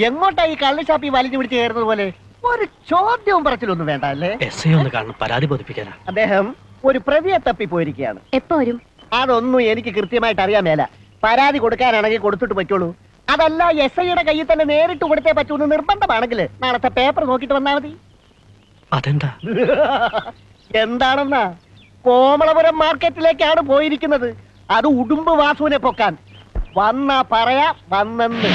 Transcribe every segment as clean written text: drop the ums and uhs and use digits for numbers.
എങ്ങോട്ടാ ഈ കള്ള് ഷാപ്പി വലിഞ്ഞു പിടിച്ച് കയറുന്നത് പോലെ? ഒരു ചോദ്യവും പറച്ചിലൊന്നും വേണ്ട അല്ലേ? പരാതി ബോധിപ്പിക്കാനാ. അദ്ദേഹം ഒരു പ്രതിയെ തപ്പി പോയിരിക്കുകയാണ്. എപ്പോ വരും? അതൊന്നും എനിക്ക് കൃത്യമായിട്ട് അറിയാൻ മേല. പരാതി കൊടുക്കാനാണെങ്കിൽ കൊടുത്തിട്ട് പറ്റുള്ളൂ. അതല്ല SIയുടെ കയ്യിൽ തന്നെ നേരിട്ട് കൊടുത്തേ പറ്റൂന്ന് നിർബന്ധമാണെങ്കിൽ നാളത്തെ പേപ്പർ നോക്കിട്ട് വന്നാൽ മതി. അതെന്താ? എന്താണെന്നാ, കോമളപുരം മാർക്കറ്റിലേക്കാണ് പോയിരിക്കുന്നത്. അത് ഉടുമ്പ് വാസുവിനെ പൊക്കാൻ. വന്നാ പറയാ വന്നെന്ന്.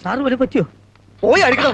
സാറ് വരെ പറ്റിയോ? പോയി അടിക്കണം.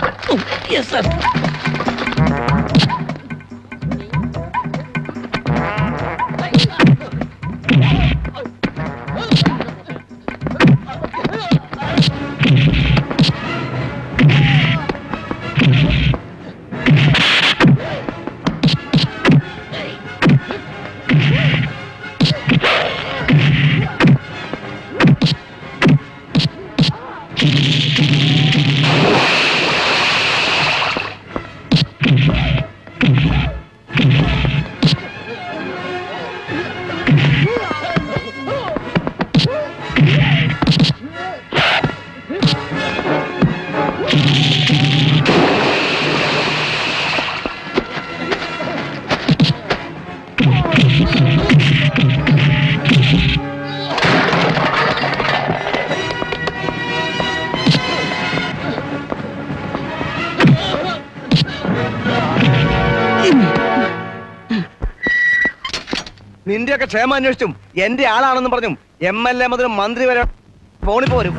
നിന്റെയൊക്കെ ക്ഷേമം അന്വേഷിച്ചും എന്റെ ആളാണെന്നും പറഞ്ഞും MLA മുതൽ മന്ത്രി വരെ ഫോണിൽ പോരും.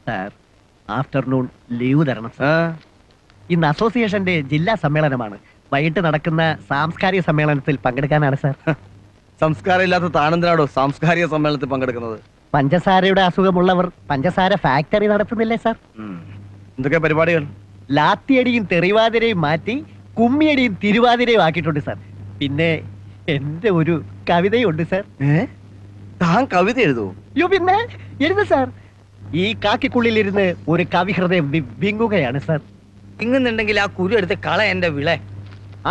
സാർ, ആഫ്റ്റർനൂൺ ലീവ് തരണം. ഇന്ന് അസോസിയേഷന്റെ ജില്ലാ സമ്മേളനമാണ്. വൈകിട്ട് നടക്കുന്ന സാംസ്കാരിക സമ്മേളനത്തിൽ പങ്കെടുക്കാനാണ് സാർ. സംസ്കാരം ഇല്ലാത്ത താനെന്തിനാടോ സാംസ്കാരിക സമ്മേളനത്തിൽ പങ്കെടുക്കുന്നത്? പഞ്ചസാരയുടെ അസുഖമുള്ളവർ പഞ്ചസാര ഫാക്ടറി നടത്തുന്നില്ലേ സാർ? എന്തൊക്കെ പരിപാടികൾ? ലാത്തിയടിയും തെറിവാതിരയും മാറ്റി കുമ്മിയടിയും തിരുവാതിരയും ആക്കിയിട്ടുണ്ട് സാർ. പിന്നെ എന്റെ ഒരു കവിതയുണ്ട് സാർ. താൻ കവിത എഴുതൂ? പിന്നെ എഴുതു സാർ. ഈ കാക്കിക്കുള്ളിലിരുന്ന് ഒരു കവി ഹൃദയം വിങ്ങുകയാണ് സാർ. ഇങ്ങുന്നുണ്ടെങ്കിൽ ആ കുരു എടുത്ത് കള എന്റെ വിള.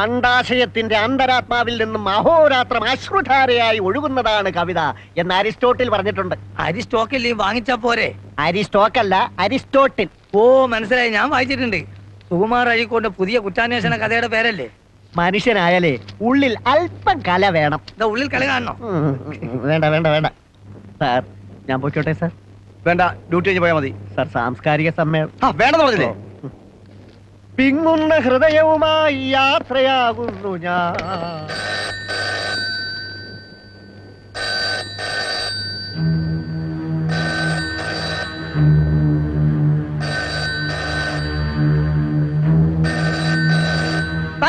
അണ്ടാശയത്തിന്റെ അന്തരാത്മാവിൽ നിന്നും അഹോരാത്രം അശ്രുധാരയായി ഒഴുകുന്നതാണ് കവിത എന്ന് അരിസ്റ്റോട്ടിൽ പറഞ്ഞിട്ടുണ്ട്. അരിസ്റ്റോക്കിൽ വാങ്ങിച്ചാ പോരെ? അരിസ്റ്റോക്കല്ല, അരിസ്റ്റോട്ടിൽ. ഓ, മനസ്സിലായി, ഞാൻ വായിച്ചിട്ടുണ്ട്. സുകുമാർ അഴീക്കോന്റെ പുതിയ കുറ്റാന്വേഷണ കഥയുടെ പേരല്ലേ? മനുഷ്യനായാലേ ഉള്ളിൽ അല്പം കല വേണം. ഉള്ളിൽ കല കാണണോ? വേണ്ട വേണ്ട വേണ്ട സാർ, ഞാൻ പോയിക്കോട്ടെ സാർ. വേണ്ട, ഡ്യൂട്ടി കഴിഞ്ഞ് പോയാൽ മതി സാർ. സാംസ്കാരിക സമ്മേളനം വേണമെന്ന് പറഞ്ഞില്ലേ? പിങ്ങുന്ന ഹൃദയവുമായി യാത്രയാകുന്നു ഞാൻ.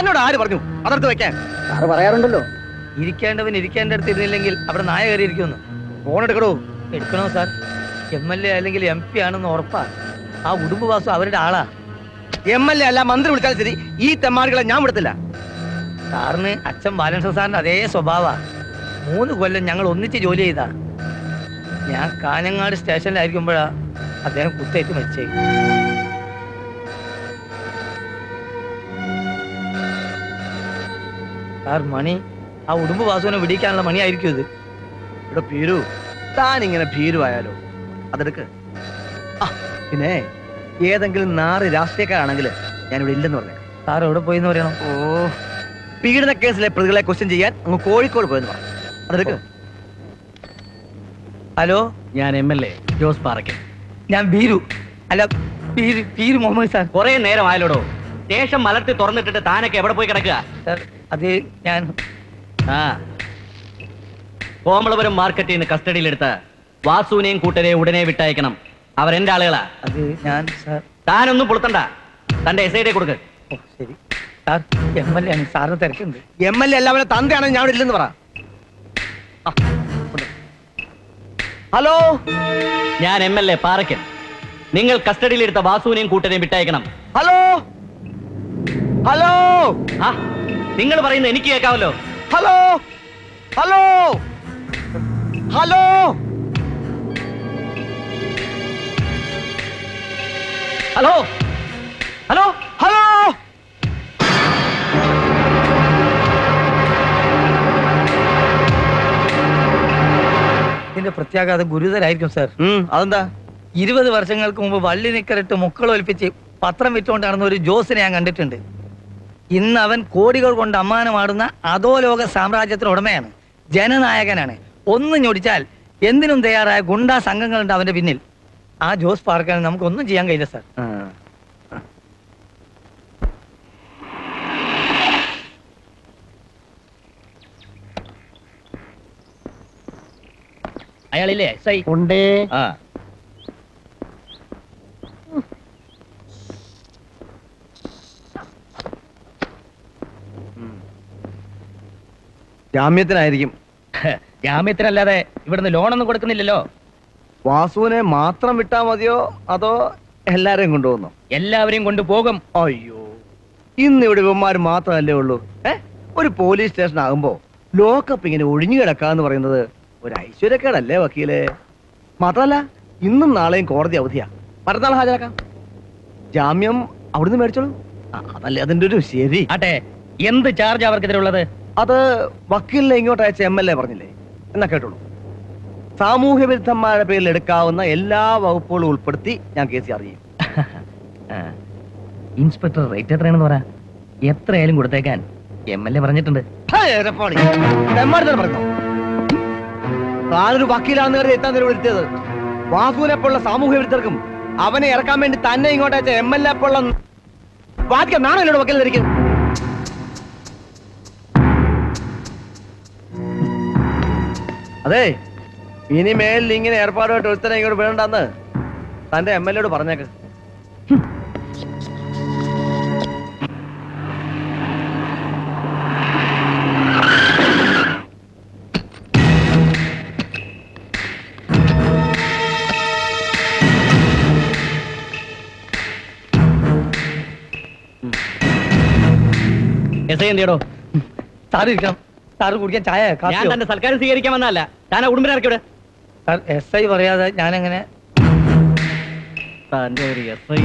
തന്നോട് ആര് പറഞ്ഞു അതെടുത്ത് വെക്കാൻ? സാറ് പറയാറുണ്ടല്ലോ. ഇരിക്കേണ്ടവൻ ഇരിക്കേണ്ട അടുത്ത് ഇരുന്നില്ലെങ്കിൽ അവിടെ നായ കയറി ഇരിക്കുമെന്ന്. ഫോൺ എടുക്കണോ? എടുക്കണോ സാർ? MLA അല്ലെങ്കിൽ MP ആണെന്ന് ഉറപ്പാ. ആ ഉടുമ്പ് വാസു അവരുടെ ആളാ. MLA അല്ല മന്ത്രി വിളിച്ചാലും ശരി, ഈ തെമ്മാടികളെ ഞാൻ വിടത്തില്ല. സാറിന് അച്ഛൻ ബാലകൃഷ്ണ സാറിന്റെ അതേ സ്വഭാവ. 3 കൊല്ലം ഞങ്ങൾ ഒന്നിച്ച് ജോലി ചെയ്താ. ഞാൻ കാഞ്ഞങ്ങാട് സ്റ്റേഷനിലായിരിക്കുമ്പോഴാ അദ്ദേഹം കുത്തേറ്റ് മരിച്ചേ. സാർ മണി ആ ഉടുമ്പ് വാസുവിനെ വിടിക്കാനുള്ള മണിയായിരിക്കും ഇത്. ഇവിടെ ഭീരു, താൻ ഇങ്ങനെ ഭീരുവായാലോ? അതെടുക്ക്. പിന്നെ ഏതെങ്കിലും 4 രാഷ്ട്രീയക്കാരാണെങ്കിൽ ഞാനിവിടെ ഇല്ലെന്ന് പറഞ്ഞു. സാർ എവിടെ പോയിന്ന് പറയണം? ഓ, പീഡന കേസിലെ പ്രതികളെ ക്വസ്റ്റ്യൻ ചെയ്യാൻ അങ്ങ് കോഴിക്കോട് പോയെന്ന് പറഞ്ഞു. അതെടുക്ക്. ഹലോ, ഞാൻ MLA ജോസ് പാറയ്ക്കൽ. ഞാൻ ബീരു. അല്ല, പീരു മുഹമ്മദ് സാർ. കുറെ നേരം ആയാലോടോ. സ്റ്റേഷൻ മലർത്തി തുറന്നിട്ടിട്ട് താനൊക്കെ എവിടെ പോയി കിടക്കുക? സാർ അത് ഞാൻ കോമളപുരം മാർക്കറ്റിൽ നിന്ന് കസ്റ്റഡിയിലെടുത്ത വാസുവിനെയും കൂട്ടരെയും ഉടനെ വിട്ടയക്കണം. അവരെന്റെ ആളുകളാ. അത് ഞാൻ സാർ. താനൊന്നും പുളുത്തണ്ട. തന്റെ SID കൊടുക്ക്. ഓ ശരി സാർ. MLA ആണ്, സാറിന് തിരക്കുണ്ട്. MLA അല്ല, അവനെ തന്തയാണെങ്കിൽ ഞാൻ ഇവിടെ ഇല്ലെന്ന് പറ. ഹലോ, ഞാൻ MLA പാറയ്ക്കൽ. നിങ്ങൾ കസ്റ്റഡിയിലെടുത്ത വാസുവിനെയും കൂട്ടരെയും വിട്ടയക്കണം. ഹലോ, ഹലോ, നിങ്ങൾ പറയുന്നത് എനിക്ക് കേൾക്കാമല്ലോ. Hello, hello, hello, hello, hello, hello. ഇതിന്റെ പ്രത്യാഘാതം ഗുരുതരായിരിക്കും സാർ. അതെന്താ? 20 വർഷങ്ങൾക്ക് മുമ്പ് വള്ളി നിക്കറിട്ട് മുക്കളൊലിപ്പിച്ച് പത്രം വിറ്റുകൊണ്ടാണെന്ന് ഒരു ജോസിനെ ഞാൻ കണ്ടിട്ടുണ്ട്. ഇന്ന് അവൻ കോടികൾ കൊണ്ട് അമ്മാനമാടുന്ന അധോലോക സാമ്രാജ്യത്തിന് ഉടമയാണ്, ജനനായകനാണ്. ഒന്ന് ഞൊടിച്ചാൽ എന്തിനും തയ്യാറായ ഗുണ്ടാ സംഘങ്ങളുണ്ട് അവന്റെ പിന്നിൽ. ആ ജോസ് പാർക്കാൻ നമുക്കൊന്നും ചെയ്യാൻ കഴിയില്ല സാർ. അയാളില്ലേ? ഉണ്ടേ. ജാമ്യത്തിനായിരിക്കും. ജാമ്യത്തിനല്ലാതെ ഇവിടുന്ന് ലോണൊന്നും കൊടുക്കുന്നില്ലല്ലോ. വാസുവിനെ മാത്രം വിട്ടാ മതിയോ അതോ എല്ലാരെയും കൊണ്ടുപോകുന്നോ? എല്ലാവരെയും കൊണ്ടുപോകും. അയ്യോ, ഇന്ന് ഇവിടെ ഇവന്മാർ മാത്രമല്ലേ ഉള്ളൂ. ഒരു പോലീസ് സ്റ്റേഷൻ ആകുമ്പോ ലോക്കപ്പ് ഇങ്ങനെ ഒഴിഞ്ഞു കിടക്കാന്ന് പറയുന്നത് ഒരു ഐശ്വര്യക്കേടല്ലേ വക്കീലെ? മാത്രമല്ല ഇന്നും നാളെയും കോടതി അവധിയാ. മറ്റന്നാൾ ഹാജരാക്കാം. ജാമ്യം അവിടുന്ന് മേടിച്ചോളൂ. അതല്ലേ അതിന്റെ ഒരു ശരി. ആട്ടെ, എന്ത് ചാർജ് അവർക്കെതിരെ ഉള്ളത്? അത് വക്കീലിനെ ഇങ്ങോട്ട് അയച്ച MLA പറഞ്ഞില്ലേ, എന്നാ കേട്ടോളൂ. സാമൂഹ്യ വിരുദ്ധന്മാരുടെ പേരിൽ എടുക്കാവുന്ന എല്ലാ വകുപ്പുകളും ഉൾപ്പെടുത്തി ഞാൻ കേസ് അറിയും. ഇൻസ്പെക്ടർ റേറ്റ് എത്രയാണെന്ന് പറ. എത്രയായാലും കൊടുത്തേക്കാൻ MLA പറഞ്ഞിട്ടുണ്ട്. താനൊരു വക്കീലാണെന്ന് കരുതി എത്താൻ വിളിച്ചത്. വാസുവിനെ പോലുള്ള സാമൂഹ്യ വിരുദ്ധർക്കും അവനെ ഇറക്കാൻ വേണ്ടി തന്നെ ഇങ്ങോട്ട് അയച്ച MLA പോലുള്ള വാദിക്കാൻ നാണല്ലോ വക്കീലിരിക്കും. അതെ, ഇനി മേലിൽ ഇങ്ങനെ ഏർപ്പാടുമായിട്ട് ഒരുത്തനെ ഇങ്ങോട്ട് വേണ്ടെന്ന് തന്റെ MLA പറഞ്ഞേക്ക്. എന്തിയടോ? സാറ് ഇരിക്കണം. സാറ് കുടിക്കാൻ ചായ ഞാൻ തന്റെ സൽക്കാരം സ്വീകരിക്കാൻ വന്നല്ല. താൻ ഉടുമ്പിനെ ഇറക്കിവിടെ. സാർ SI പറയാതെ ഞാനെങ്ങനെ? തന്റെ ഒരു SI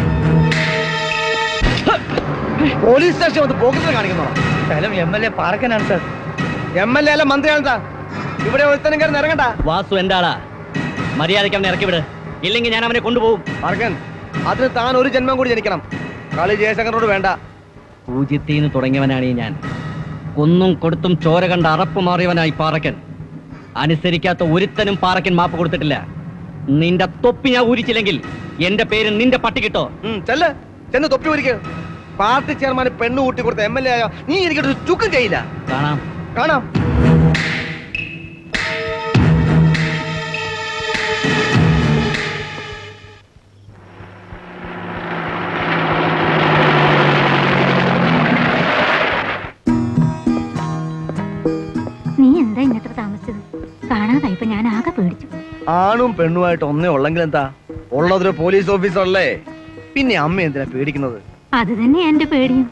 പോലീസ് സ്റ്റേഷൻ വന്ന് പോക്കറ്റിൽ കാണിക്കുന്നോ? സ്ഥലം MLA പാറക്കനാണ് സാർ. MLA അല്ല മന്ത്രിയാണ് സാർ. ഇവിടെ ഒരുത്തനും കയറി ഇറങ്ങണ്ട. വാസു എന്റെ ആളാ. മര്യാദയ്ക്ക് അവനെ ഇറക്കി വിട്, ഇല്ലെങ്കിൽ ഞാൻ അവനെ കൊണ്ടുപോകും. പാറക്കൻ, അതിന് താൻ ഒരു ജന്മം കൂടി ജനിക്കണം. കളി ജയശങ്കറിനോട് വേണ്ട. പൂജ്യത്തിന്ന് തുടങ്ങിയവനാണ് ഈ ഞാൻ. കൊന്നും കൊടുത്തും ചോര കണ്ട അറപ്പ് മാറിയവനായി പാറക്കൻ. അനുസരിക്കാത്ത ഒരുത്തനും പാറക്കൻ മാപ്പ് കൊടുത്തിട്ടില്ല. നിന്റെ തൊപ്പി ഞാൻ ഊരിച്ചില്ലെങ്കിൽ എന്റെ പേര് നിന്റെ പട്ടി കിട്ടോ. ചെന്ന് തൊപ്പി ഊരിക്ക്. പാർട്ടി ചെയർമാന് പെണ്ണു കൂട്ടി കൊടുത്ത MLA ആയോ നീ എനിക്കൊരു ചുക്കും ചെയ്യില്ല. കാണാം കാണാം. കാണാതായപ്പോ ഞാൻ ആകെ പേടിച്ചു. ആണും പെണ്ണുമായിട്ട് ഒന്നേ ഉള്ളെങ്കിൽ എന്താ, ഉള്ളതൊരു പോലീസ് ഓഫീസറല്ലേ, പിന്നെ അമ്മ എന്തിനാ പേടിക്കുന്നത്? അത് തന്നെ എന്റെ പേടിയും.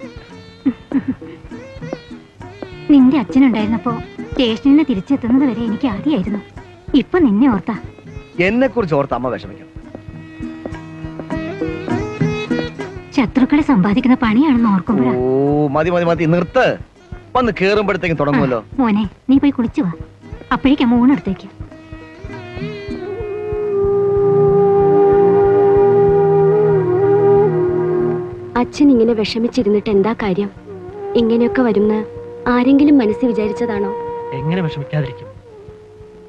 നിന്റെ അച്ഛനുണ്ടായിരുന്നപ്പോ സ്റ്റേഷനിൽ നിന്ന് തിരിച്ചെത്തുന്നത് വരെ എനിക്ക് ആദ്യമായിരുന്നു. ഇപ്പൊ നിന്നെ ഓർത്താ. എന്നെ കുറിച്ച് ഓർത്ത് അമ്മ വിഷമിക്കണം. ശത്രുക്കളെ സമ്പാദിക്കുന്ന പണിയാണെന്ന് ഓർക്കുമ്പോഴാ. ഓ മതി മതി മതി, നിർത്ത്. വന്ന് കേറുമ്പോഴത്തേക്കും തുടങ്ങുമല്ലോ. മോനെ, നീ പോയി കുളിച്ചു വാ. അപ്പോഴേക്കും ഊണെടുത്തേക്ക്. അച്ഛൻ ഇങ്ങനെ വിഷമിച്ചിരുന്നിട്ട് എന്താ കാര്യം? ഇങ്ങനെയൊക്കെ വരുന്ന ആരെങ്കിലും മനസ്സിൽ വിചാരിച്ചതാണോ? എങ്ങനെ വിഷമിക്കാതിരിക്കും?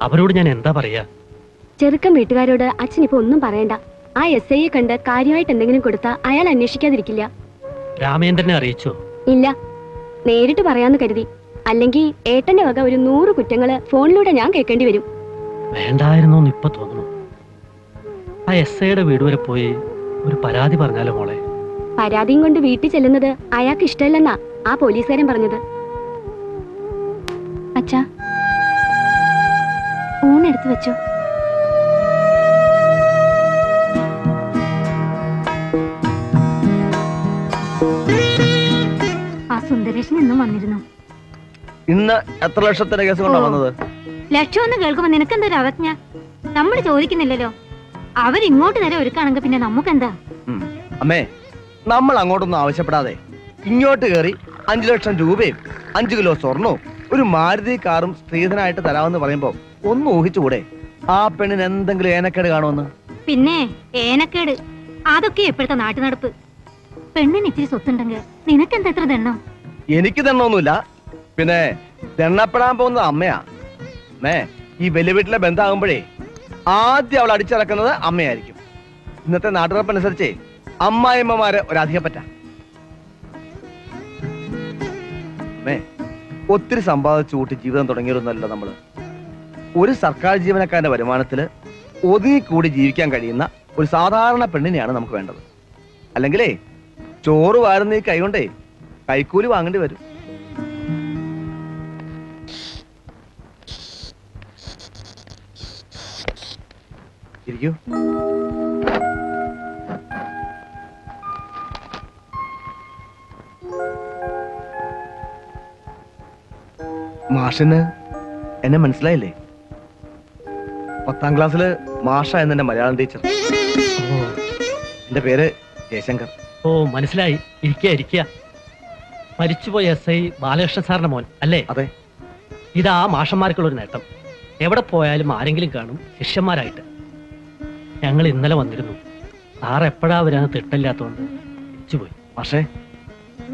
അവരോട് ഞാൻ എന്താ പറയാ? ചെറുക്കൻ വീട്ടുകാരോട് അച്ഛൻ ഇപ്പൊ ഒന്നും പറയണ്ട. ആ SIയെ കണ്ട് കാര്യമായിട്ട് എന്തെങ്കിലും കൊടുത്താ അയാൾ അന്വേഷിക്കാതിരിക്കില്ല. രാമേന്ദ്രനെ അറിയിച്ചോ? ഇല്ല, നേരിട്ട് പറയാന്ന് കരുതി. അല്ലെങ്കിൽ ഏട്ടന്റെ വക ഒരു 100 കുറ്റങ്ങള് ഫോണിലൂടെ ഞാൻ കേൾക്കേണ്ടി വരും. വേണ്ടായിരുന്നോന്ന് ഇപ്പൊ തോന്നുന്നു. ആ SIയുടെ വീട് വരെ പോയി ഒരു പരാതി പറഞ്ഞാലോ മോളെ? പരാതിയും കൊണ്ട് വീട്ടിൽ ചെല്ലുന്നത് അയാൾക്ക് ഇഷ്ടമല്ലെന്നാ ആ പോലീസുകാരൻ പറഞ്ഞത്. അച്ഛാ, ഊണെടുത്ത് വെച്ചോ. ആ സുന്ദരേഷൻ ഇന്നും വന്നിരുന്നു. ഇന്ന് എത്ര ലക്ഷത്തിന്റെ കേസ് കൊണ്ടാ വന്നത്? ലക്ഷം എന്ന് കേൾക്കുമ്പോ നിനക്കെന്തൊരു അവജ്ഞ? നമ്മൾ ചോദിക്കുന്നില്ലല്ലോ. അവരിങ്ങോട്ട് നേരെ ഒരുക്കാണെങ്കിൽ പിന്നെ നമുക്കെന്താ? അമ്മേ, നമ്മൾ അങ്ങോട്ടൊന്നും ആവശ്യപ്പെടാതെ ഇങ്ങോട്ട് കയറി 5 ലക്ഷം രൂപയും 5 കിലോ സ്വർണവും ഒരു മാരുതി കാറും സ്ത്രീധനായിട്ട് തരാമെന്ന് പറയുമ്പോ ഒന്ന് ഊഹിച്ചുകൂടെ ആ പെണ്ണിന് എന്തെങ്കിലും ഏനക്കേട് കാണുമെന്ന്? പിന്നെ ഏനക്കേട് അതൊക്കെ എപ്പോഴത്തെ നാട്ടു നടപ്പ്. പെണ്ണിന് ഇത്തിരി സ്വത്തുണ്ടെങ്കിൽ നിനക്കെന്താ എത്ര ദണ്ണം? എനിക്ക് തന്നൊന്നുമില്ല, പിന്നെ തെണ്ണപ്പെടാൻ പോകുന്നത് അമ്മയാ. അമ്മേ, ഈ വലിയ വീട്ടിലെ ബന്ധമാകുമ്പോഴേ ആദ്യം അവൾ അടിച്ചിറക്കുന്നത് അമ്മയായിരിക്കും. ഇന്നത്തെ നാട്ടുറപ്പനുസരിച്ചേ അമ്മായിമ്മമാര് ഒരധികപ്പറ്റ. അമ്മേ, ഒത്തിരി സമ്പാദിച്ചു കൂട്ടി ജീവിതം തുടങ്ങിയിരുന്നല്ലോ നമ്മള്. ഒരു സർക്കാർ ജീവനക്കാരന്റെ വരുമാനത്തില് ഒതുങ്ങിക്കൂടി ജീവിക്കാൻ കഴിയുന്ന ഒരു സാധാരണ പെണ്ണിനെയാണ് നമുക്ക് വേണ്ടത്. അല്ലെങ്കിലേ ചോറ് വാരുന്ന ഈ കൈകൊണ്ടേ കൈക്കൂലി വാങ്ങേണ്ടി വരും. ഇരിക്കൂ. മാഷിന് എന്നെ മനസ്സിലായില്ലേ? 10ാം ക്ലാസ്സില് മാഷ എന്നെ മലയാളം ടീച്ചർ. എന്റെ പേര് ജയശങ്കർ. ഓ മനസ്സിലായി. ഇരിക്കുക. മരിച്ചുപോയ SI ബാലകൃഷ്ണൻ സാറിന്റെ മോൻ അല്ലേ? അതെ. ഇതാ മാഷന്മാർക്കുള്ള ഒരു നേട്ടം. എവിടെ പോയാലും ആരെങ്കിലും കാണും ശിഷ്യന്മാരായിട്ട്. ഞങ്ങൾ ഇന്നലെ വന്നിരുന്നു. സാർ എപ്പോഴാ വരാന്ന് തിട്ടില്ലാത്തോണ്ട് തിരിച്ചുപോയി. പക്ഷേ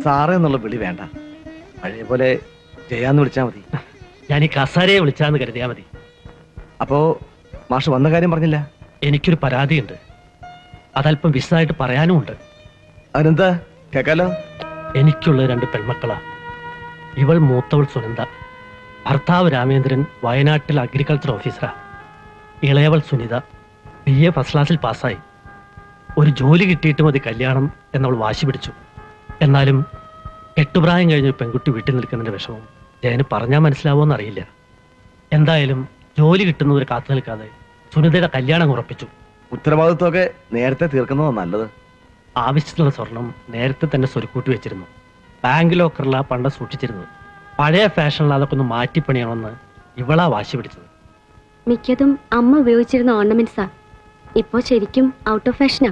സാറേ എന്നുള്ള വിളി വേണ്ട, പഴയ പോലെ ജയാന്ന് വിളിച്ചാ മതി. ഞാൻ ഈ കസാരയെ വിളിച്ചാന്ന് കരുതിയാ മതി. അപ്പോ മാഷ് വന്ന കാര്യം പറഞ്ഞില്ല? എനിക്കൊരു പരാതിയുണ്ട്. അതല്പം വിശദമായിട്ട് പറയാനും ഉണ്ട്. അതിനെന്താ, കേക്കാലോ. എനിക്കുള്ള 2 പെൺമക്കളാ. ഇവൾ മൂത്തവൾ സുനന്ദ, ഭർത്താവ് രാമേന്ദ്രൻ വയനാട്ടിൽ അഗ്രികൾച്ചർ ഓഫീസറാ. ഇളയവൾ സുനിത BA ഫസ്റ്റ് ക്ലാസ്സിൽ പാസ്സായി. ഒരു ജോലി കിട്ടിയിട്ട് മതി കല്യാണം എന്നവൾ വാശി പിടിച്ചു. എന്നാലും 8 പ്രായം കഴിഞ്ഞ പെൺകുട്ടി വീട്ടിൽ നിൽക്കുന്നതിന്റെ വിഷമം ജയന് പറഞ്ഞാൽ മനസ്സിലാവുമെന്ന് അറിയില്ല. എന്തായാലും ജോലി കിട്ടുന്നവർ കാത്തു നിൽക്കാതെ സുനിതയുടെ കല്യാണം ഉറപ്പിച്ചു. ഉത്തരവാദിത്വമൊക്കെ നേരത്തെ തീർക്കുന്നതാണ് നല്ലത്. ആവശ്യത്തിനുള്ള സ്വർണം നേരത്തെ തന്നെ സ്വരുക്കൂട്ടി വെച്ചിരുന്നു. ബാങ്ക് ലോക്കറിലാ പണ്ട് സൂക്ഷിച്ചിരുന്നത്. പഴയ ഫാഷനിൽ അതൊക്കെ ഒന്ന് മാറ്റിപ്പണിയണമെന്ന് ഇവളാ വാശി പിടിച്ചത്. മിക്കതും അമ്മ ഉപയോഗിച്ചിരുന്ന ഓർണമെന്റ്സാ. ഇപ്പോ ശരിക്കും ഔട്ട് ഓഫ് ഫാഷനാ.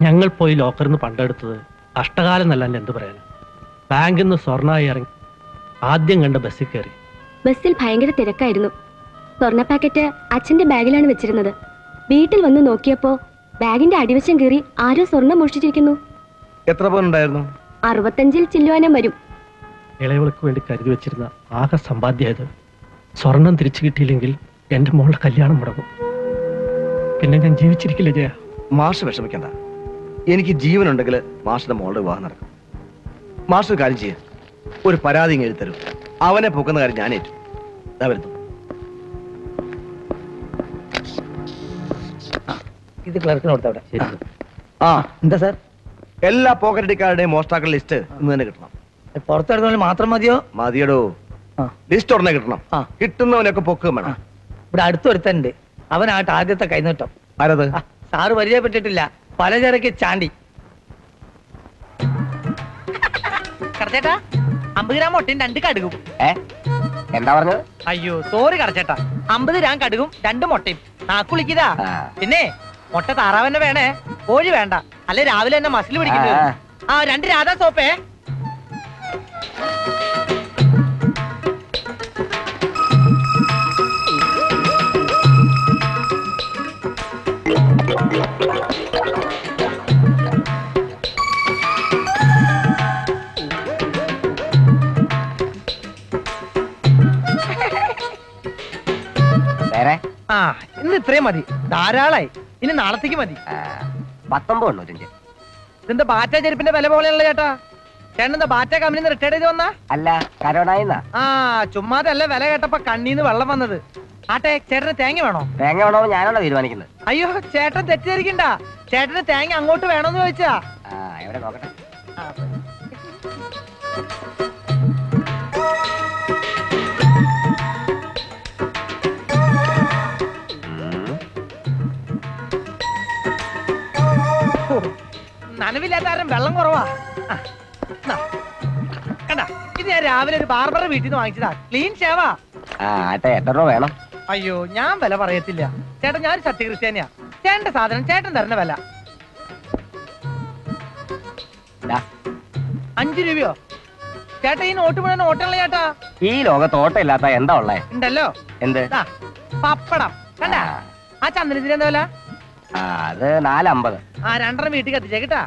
ഞങ്ങൾ പോയി ലോക്കറിൽ നിന്ന് പണ്ടെടുത്തത് കഷ്ടകാലം എന്നല്ലാണ്ട് എന്ത് പറയാൻ. ബാങ്കിൽ നിന്ന് സ്വർണ്ണമായി ഇറങ്ങി ആദ്യം കണ്ട ബസ്സിൽ കയറി. ബസ്സിൽ ഭയങ്കര തിരക്കായിരുന്നു. സ്വർണ്ണ പാക്കറ്റ് അച്ഛന്റെ ബാഗിലാണ് വെച്ചിരുന്നത്. വീട്ടിൽ വന്ന് നോക്കിയപ്പോ ബാഗിന്റെ അടിവശം കീറി ആരോ സ്വർണം മോഷ്ടിച്ചിരിക്കുന്നു. എത്ര പവനുണ്ടായിരുന്നു? 65 ചില്ലുവാനം വരും. ഇളയവൾക്ക് വേണ്ടി കരുതി വെച്ചിരുന്ന ആകെ സമ്പാദ്യമായത്. സ്വർണം തിരിച്ചു കിട്ടിയില്ലെങ്കിൽ എന്റെ മോളുടെ കല്യാണം മുടങ്ങും. പിന്നെ ഞാൻ ജീവിച്ചിരിക്കില്ല ജയ. മാഷ് വിഷമിക്കണ്ട, എനിക്ക് ജീവനുണ്ടെങ്കിൽ മാഷിന്റെ മോളുടെ വിവാഹം നടക്കും. മാഷ് ഒരു കാര്യം ചെയ്യാം, ഒരു പരാതി എഴുതി തരും. അവനെ പൊക്കുന്ന കാര്യം ഞാൻ ഏറ്റു. വരുന്നു. ഇത് ക്ലർക്കിന് കൊടുത്തവിടെ. ആ, എന്താ സാർ? എല്ലാ പോക്കറ്റടിക്കാരുടെയും മോഷ്ടാക്കളുടെ ലിസ്റ്റ് ഇന്ന് തന്നെ കിട്ടണം. പുറത്തെടുത്തോണ്ട് മാത്രം മതിയോ? മതിയടോ, ആ. ലിസ്റ്റ് ഉടനെ കിട്ടണം. ആ. കിട്ടുന്നവനൊക്കെ പൊക്കുകയും വേണം. ഇവിടെ അടുത്തൊരുത്തനുണ്ട്, അവനാട്ട് ആദ്യത്തെ കൈനീട്ടം. ആരത്? ആ, സാറ് പരിചയപ്പെട്ടിട്ടില്ല, പലചരക്ക് ചാണ്ടി. കടച്ചേട്ടാ 50 ഗ്രാം മുട്ടയും 2 കടുകും. എന്താ പറഞ്ഞത്? അയ്യോ സോറി കടച്ചേട്ടാ, 50 ഗ്രാം കടുകും 2 മുട്ടയും. നാക്കുളിക്കതാ. പിന്നെ മുട്ട താറാവന്നെ വേണേ, കോഴി വേണ്ട, അല്ലെ രാവിലെ തന്നെ മസിൽ പിടിക്കുന്നത്. ആ 2 രാധാ സോപ്പേ. ആ ഇന്ന് ഇത്രയും മതി, ധാരാളായി. ഇനി നാളത്തേക്ക് മതി. 19.95. ഇതെന്താ ബാറ്റ ചെരുപ്പിന്റെ വില പോലെയുള്ള ചേട്ടാ? ചേട്ടൻ എന്താ ബാറ്റ കമ്പനി റിട്ടയർഡ് ചെയ്ത് വന്നാ? അല്ല, കരോണായിന്നാ. ആ ചുമ്മാതെ അല്ല, വില കേട്ടപ്പോ കണ്ണീന്ന് വെള്ളം വന്നത്. ആട്ടെ, ചേട്ടന് തേങ്ങ വേണോ? തേങ്ങ വേണോ ഞാനാണോ തീരുമാനിക്കുന്നത്? അയ്യോ ചേട്ടൻ തെറ്റിദ്ധരിക്കണ്ട, ചേട്ടന് തേങ്ങ അങ്ങോട്ട് വേണോന്ന് ചോദിച്ചാ. എവിടെ നോക്കട്ടെ. നനവില്ലാത്ത ആരും വെള്ളം കുറവാ. കണ്ട, ഇത് ഞാൻ രാവിലെ ഒരു ബാർബറുടെ വീട്ടിൽ നിന്ന് വാങ്ങിച്ചതാ, ക്ലീൻ ഷേവാ. എത്ര രൂപ വേണം? അയ്യോ ഞാൻ വില പറയത്തില്ല ചേട്ടൻ, ഞാൻ സത്യക്രിസ്ത്യാനിയാ. ചേട്ടന്റെ സാധനം ചേട്ടൻ തരുന്ന വില 5 രൂപയോ? ചേട്ടാ ഈ നോട്ട് മുഴുവൻ ഓട്ടമുള്ള ചേട്ടാ. ഈ ലോകത്ത് ഓട്ടം ഇല്ലാത്ത എന്താ ഉള്ളേ? ഉണ്ടല്ലോ. എന്ത്? പപ്പടം കണ്ട. ആ ചന്ദനത്തിന് എന്താ വില? അത് 4.50. ആ 2 വീട്ടിൽ കത്തിച്ചേട്ടാ.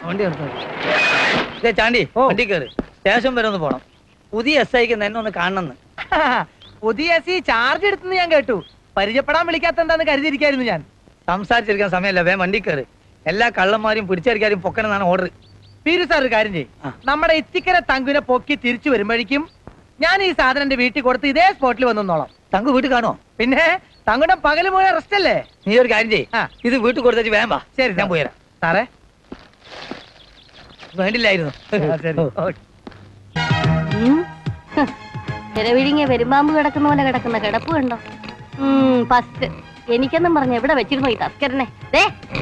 വണ്ടി നിർത്തോ. ചാണ്ടി വണ്ടി കയറി സ്റ്റേഷൻ വരെ ഒന്ന് പോണം. പുതിയ SIക്ക് എന്നെ ഒന്ന് കാണണമെന്ന്. പുതിയ SI ചാർജ് എടുത്തെന്ന് ഞാൻ കേട്ടു. പരിചയപ്പെടാൻ വിളിക്കാത്ത എന്താന്ന് കരുതിയിരിക്കായിരുന്നു ഞാൻ. സംസാരിച്ചിരിക്കാൻ സമയമല്ല, വേഗം വണ്ടി കയറി. എല്ലാ കള്ളന്മാരും പിടിച്ചടിക്കാരും പൊക്കണമെന്നാണ് ഓർഡർ. പീരു സാർ ഒരു കാര്യം ചെയ്യും, നമ്മുടെ ഇത്തിക്കര തങ്കുനെ പൊക്കി തിരിച്ചു വരുമ്പോഴേക്കും ഞാൻ ഈ സാധനം എന്റെ വീട്ടിൽ കൊടുത്ത് ഇതേ സ്പോട്ടിൽ വന്നോളാം. തങ്കു വീട്ടിൽ കാണോ? പിന്നെ തങ്കുടെ പകല് മുഴുവൻ റെസ്റ്റ് അല്ലേ? നീ ഒരു കാര്യം ചെയ്യ്, ഇത് വീട്ടിൽ കൊടുത്തേച്ച് വേഗം വാ. ശരി ഞാൻ പോയിരാ. സാറേ. വേണ്ടില്ലായിരുന്നു. വിഴിഞ്ഞ പെരുമ്പാമ്പ് കിടക്കുന്ന പോലെ കിടക്കുന്ന കിടപ്പ് കണ്ടോ? ഫസ്റ്റ് എനിക്കെന്നും പറഞ്ഞ എവിടെ വെച്ചിരുന്നോ ഈ തസ്കരനെ?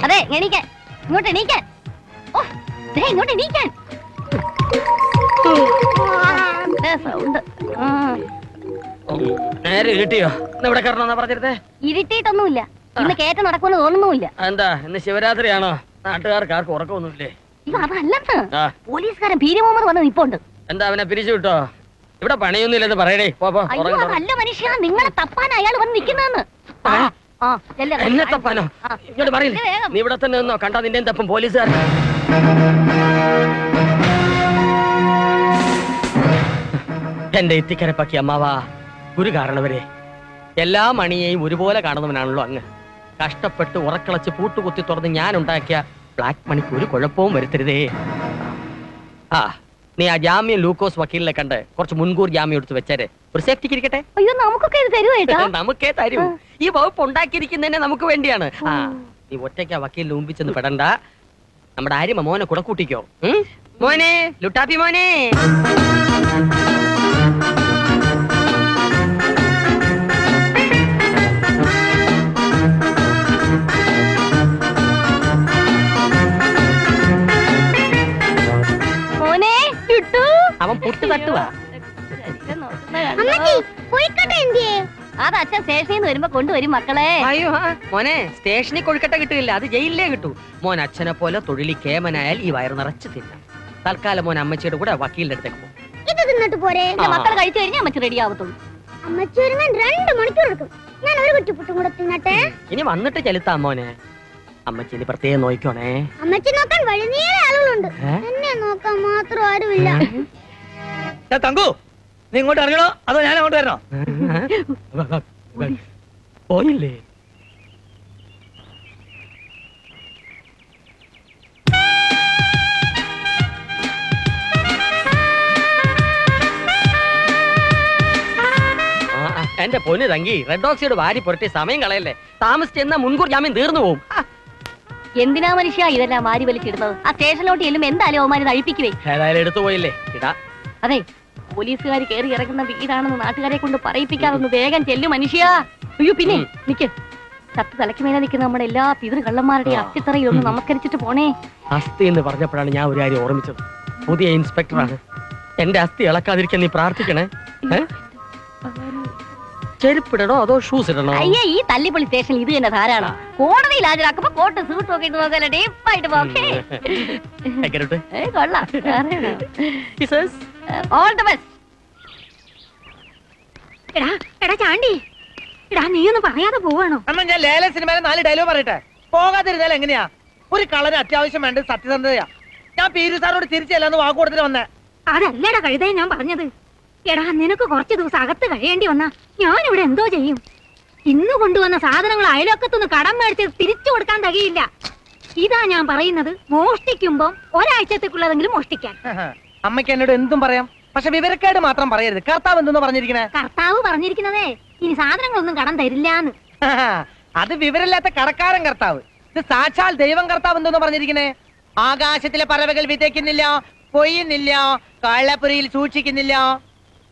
അതെ എണീക്കാൻ, ഇങ്ങോട്ട് എണീക്കാൻ. ഓ ഇങ്ങോട്ട് എണീക്കാൻ. സൗണ്ട് നേരെ കിട്ടിയോ? ഇവിടെ കയറണമെന്നാ പറഞ്ഞിരുന്നേ. ഇരുട്ടിയിട്ടൊന്നുമില്ല, ഇന്ന് കയറ്റം നടക്കുമെന്ന് തോന്നുന്നുമില്ല. എന്താ ഇന്ന് ശിവരാത്രിയാണോ? നാട്ടുകാർക്ക് ആർക്കും ഉറക്കമൊന്നുമില്ലേ? അയ്യോ അതല്ലെന്ന്, പോലീസുകാരൻ പീരി മുഹമ്മദ് വന്ന് നിപ്പോണ്ട്. എന്താ അവനെ പിരിച്ചു വിട്ടോ? ഇവിടെ പണിയൊന്നുമില്ലെന്ന് പറയണേ. അയ്യോ അതല്ല മനുഷ്യ, നിങ്ങളെ തപ്പാൻ അയാൾ വന്ന് നിൽക്കുന്നതെന്ന്. എന്നെ തപ്പാനോ? ഇങ്ങോട്ട് പറയില്ലേ, നീ ഇവിടെ തന്നെ നിന്നോ, കണ്ടാ നിന്റെ തപ്പും പോലീസുകാർ. എന്റെ ഇത്തിക്കരപ്പക്കി അമ്മാവാ, ഒരു കാരണവരെ എല്ലാ മണിയെയും ഒരുപോലെ കാണുന്നവനാണല്ലോ അങ്ങ്. കഷ്ടപ്പെട്ട് ഉറക്കളച്ച് പൂട്ടുകുത്തി തുറന്ന് ഞാൻ ഉണ്ടാക്കിയ ബ്ലാക്ക് മണിക്ക് ഒരു കുഴപ്പവും വരുത്തരുതേ. ആ നീ ആ ജാമ്യം ലൂക്കോസ് വക്കീലിനെ കണ്ട് കുറച്ച് മുൻകൂർ ജാമ്യം എടുത്ത് വെച്ചേരെ, ഒരു സേഫ്റ്റിക്ക് ഇരിക്കട്ടെ. അയ്യോ നമുക്കൊക്കെ ഇത് തരുവേട്ടാ. നമുക്കേ തരൂ, ഈ വകുപ്പ് ഉണ്ടാക്കിയിരിക്കുന്നതന്നെ നമുക്ക് വേണ്ടിയാണ്. ആ നീ ഒറ്റയ്ക്ക് വക്കീലിന് മുമ്പിൽ ചെന്ന് പെടണ്ട, നമ്മുടെ ആര്യമ മോനെ കൂടെ കൂട്ടിക്കോ. മോനെ ലുട്ടാപ്പി മോനെ. അവൻ പൊട്ട് തട്ടുവാ. അത് അച്ഛൻ സ്റ്റേഷനിൽ നിന്ന് വരുമ്പോ കൊണ്ടുവരും മക്കളെ. അയ്യോ മോനെ, സ്റ്റേഷനിൽ കൊഴുക്കട്ട കിട്ടില്ല, അത് ജയിലിലേ കിട്ടൂ. മോൻ അച്ഛനെ പോലെ തൊഴിലി കേമനായാൽ ഈ വയറ് നിറച്ച് തിന്നാം. തൽക്കാലം മോൻ അമ്മച്ചിയുടെ കൂടെ വക്കീലിന്റെ അടുത്തേക്ക് പോകും. ഇത് തിന്നിട്ട് പോരെ, മക്കൾ കഴിച്ചു കഴിഞ്ഞാൽ അമ്മച്ചി റെഡി ആവത്തുള്ളൂ. അമ്മച്ചി ഒരുങ്ങാൻ 2 മണിക്കൂർ എടുക്കും. ഞാൻ ഒരു കുറ്റിപ്പുട്ടും കൂടെ തിന്നട്ടെ. ഇനി വന്നിട്ട് ചെലുത്താം മോനെ. അമ്മച്ചി ഇനി പ്രത്യേകം നോക്കണേ. അമ്മച്ചി നോക്കാൻ വഴിനീളെ ആളുകളുണ്ട്, എന്നെ നോക്കാൻ മാത്രം ആരുമില്ല. തങ്കു, നീ ഇങ്ങോട്ട് ഇറങ്ങണോ അതോ ഞാൻ അങ്ങോട്ട് വരണോ? പോയില്ലേ? എന്റെ പൊന്ന് തങ്കി, റെഡ് ഓക്സൈഡ് വാരി പുരട്ടി സമയം കളയല്ലേ. താമസിച്ചെന്നാ മുൻകൂർ ജാമ്യം തീർന്നു പോവും. എന്തിനാ മനുഷ്യ ഇതെല്ലാം മാരി വലിച്ചിടുന്നത്? ആ സ്റ്റേഷനിലോട്ട് ചെല്ലും എന്തായാലും അവന്മാര് അഴിപ്പിക്കുവേ. ഏതായാലും എടുത്തു പോയില്ലേ, ഇടാ അതെ പോലീസുകാർ കയറി ഇറങ്ങുന്ന വീടാണെന്ന് നാട്ടുകാരെ കൊണ്ട് പറയിപ്പിക്കാതൊന്ന് വേഗം ചെല്ലു മനുഷ്യ. അയ്യോ പിന്നെ നിക്ക്, ചത്ത് തലയ്ക്ക് മേലെ നിൽക്കുന്ന നമ്മുടെ എല്ലാ പിതൃ കള്ളന്മാരുടെയും അസ്ഥിത്തറയിൽ ഒന്ന് നമസ്കരിച്ചിട്ട് പോണേ. അസ്ഥി എന്ന് പറഞ്ഞപ്പോഴാണ് ഞാൻ ഒരു കാര്യം ഓർമ്മിച്ചത്. പുതിയ ഇൻസ്പെക്ടറാണ്. എന്റെ അസ്ഥി ഇളക്കാതിരിക്കാൻ നീ പ്രാർത്ഥിക്കണേ. ചെരുപ്പിടണോ അതോ ഷൂസ് ഇടണോ? അയ്യേ, ഈ തല്ലിപ്പൊളി സ്റ്റേഷനിൽ ഇത് തന്നെ ധാരാളം. കോടതിയിൽ ഹാജരാക്കുമ്പോ കോട്ട് സൂട്ട് ഒക്കെ ഇട്ട് നോക്കല്ലേ ഡീപ്പായിട്ട് പോകേ. കൊള്ളാം. All the best. എടാ എടാ ചാണ്ടി, എടാ നീ ഒന്നും പറയാതെ പോവാണോ? അമ്മ ഞാൻ ലേല സിനിമയിലെ 4 ഡയലോഗ് പറയട്ടെ. പോകാതിരുന്നാൽ എങ്ങനെയാ? ഒരു കളന് അത്യാവശ്യം വേണ്ട സത്യസന്ധതയാ. ഞാൻ പീരു സാറോട് തിരിച്ചല്ലാന്ന് വാക്ക് കൊടുത്തിട്ട് വന്നേ. അതല്ലടാ കഴുതേ ഞാൻ പറഞ്ഞത്. എടാ നിനക്ക് കുറച്ച് ദിവസം അകത്ത് കഴിയേണ്ടി വന്നാ ഞാനിവിടെ എന്തോ ചെയ്യും? ഇന്ന് കൊണ്ടുവന്ന സാധനങ്ങൾ അയലൊക്കത്തുനിന്ന് കടം മേടിച്ച് തിരിച്ചു കൊടുക്കാൻ തികയില്ല. ഇതാ ഞാൻ പറയുന്നത്, മോഷ്ടിക്കുമ്പോ ഒരാഴ്ചത്തേക്കുള്ളതെങ്കിലും മോഷ്ടിക്കാൻ. അമ്മയ്ക്ക് എന്നോട് എന്തും പറയാം, പക്ഷെ വിവരക്കേട് മാത്രം പറയരുത്. കർത്താവ് എന്തെന്ന് പറഞ്ഞിരിക്കണേ? കർത്താവ് പറഞ്ഞിരിക്കുന്നതേ ഇനി സാധനങ്ങളൊന്നും കടം തരില്ലാന്ന്. അത് വിവരമില്ലാത്ത കടക്കാരൻ കർത്താവ്. ഇത് സാക്ഷാൽ ദൈവം കർത്താവ് എന്തെന്ന് പറഞ്ഞിരിക്കണേ? ആകാശത്തിലെ പറവകൾ വിതയ്ക്കുന്നില്ല, കൊയ്യുന്നില്ല, കള്ളപ്പുരയിൽ സൂക്ഷിക്കുന്നില്ല.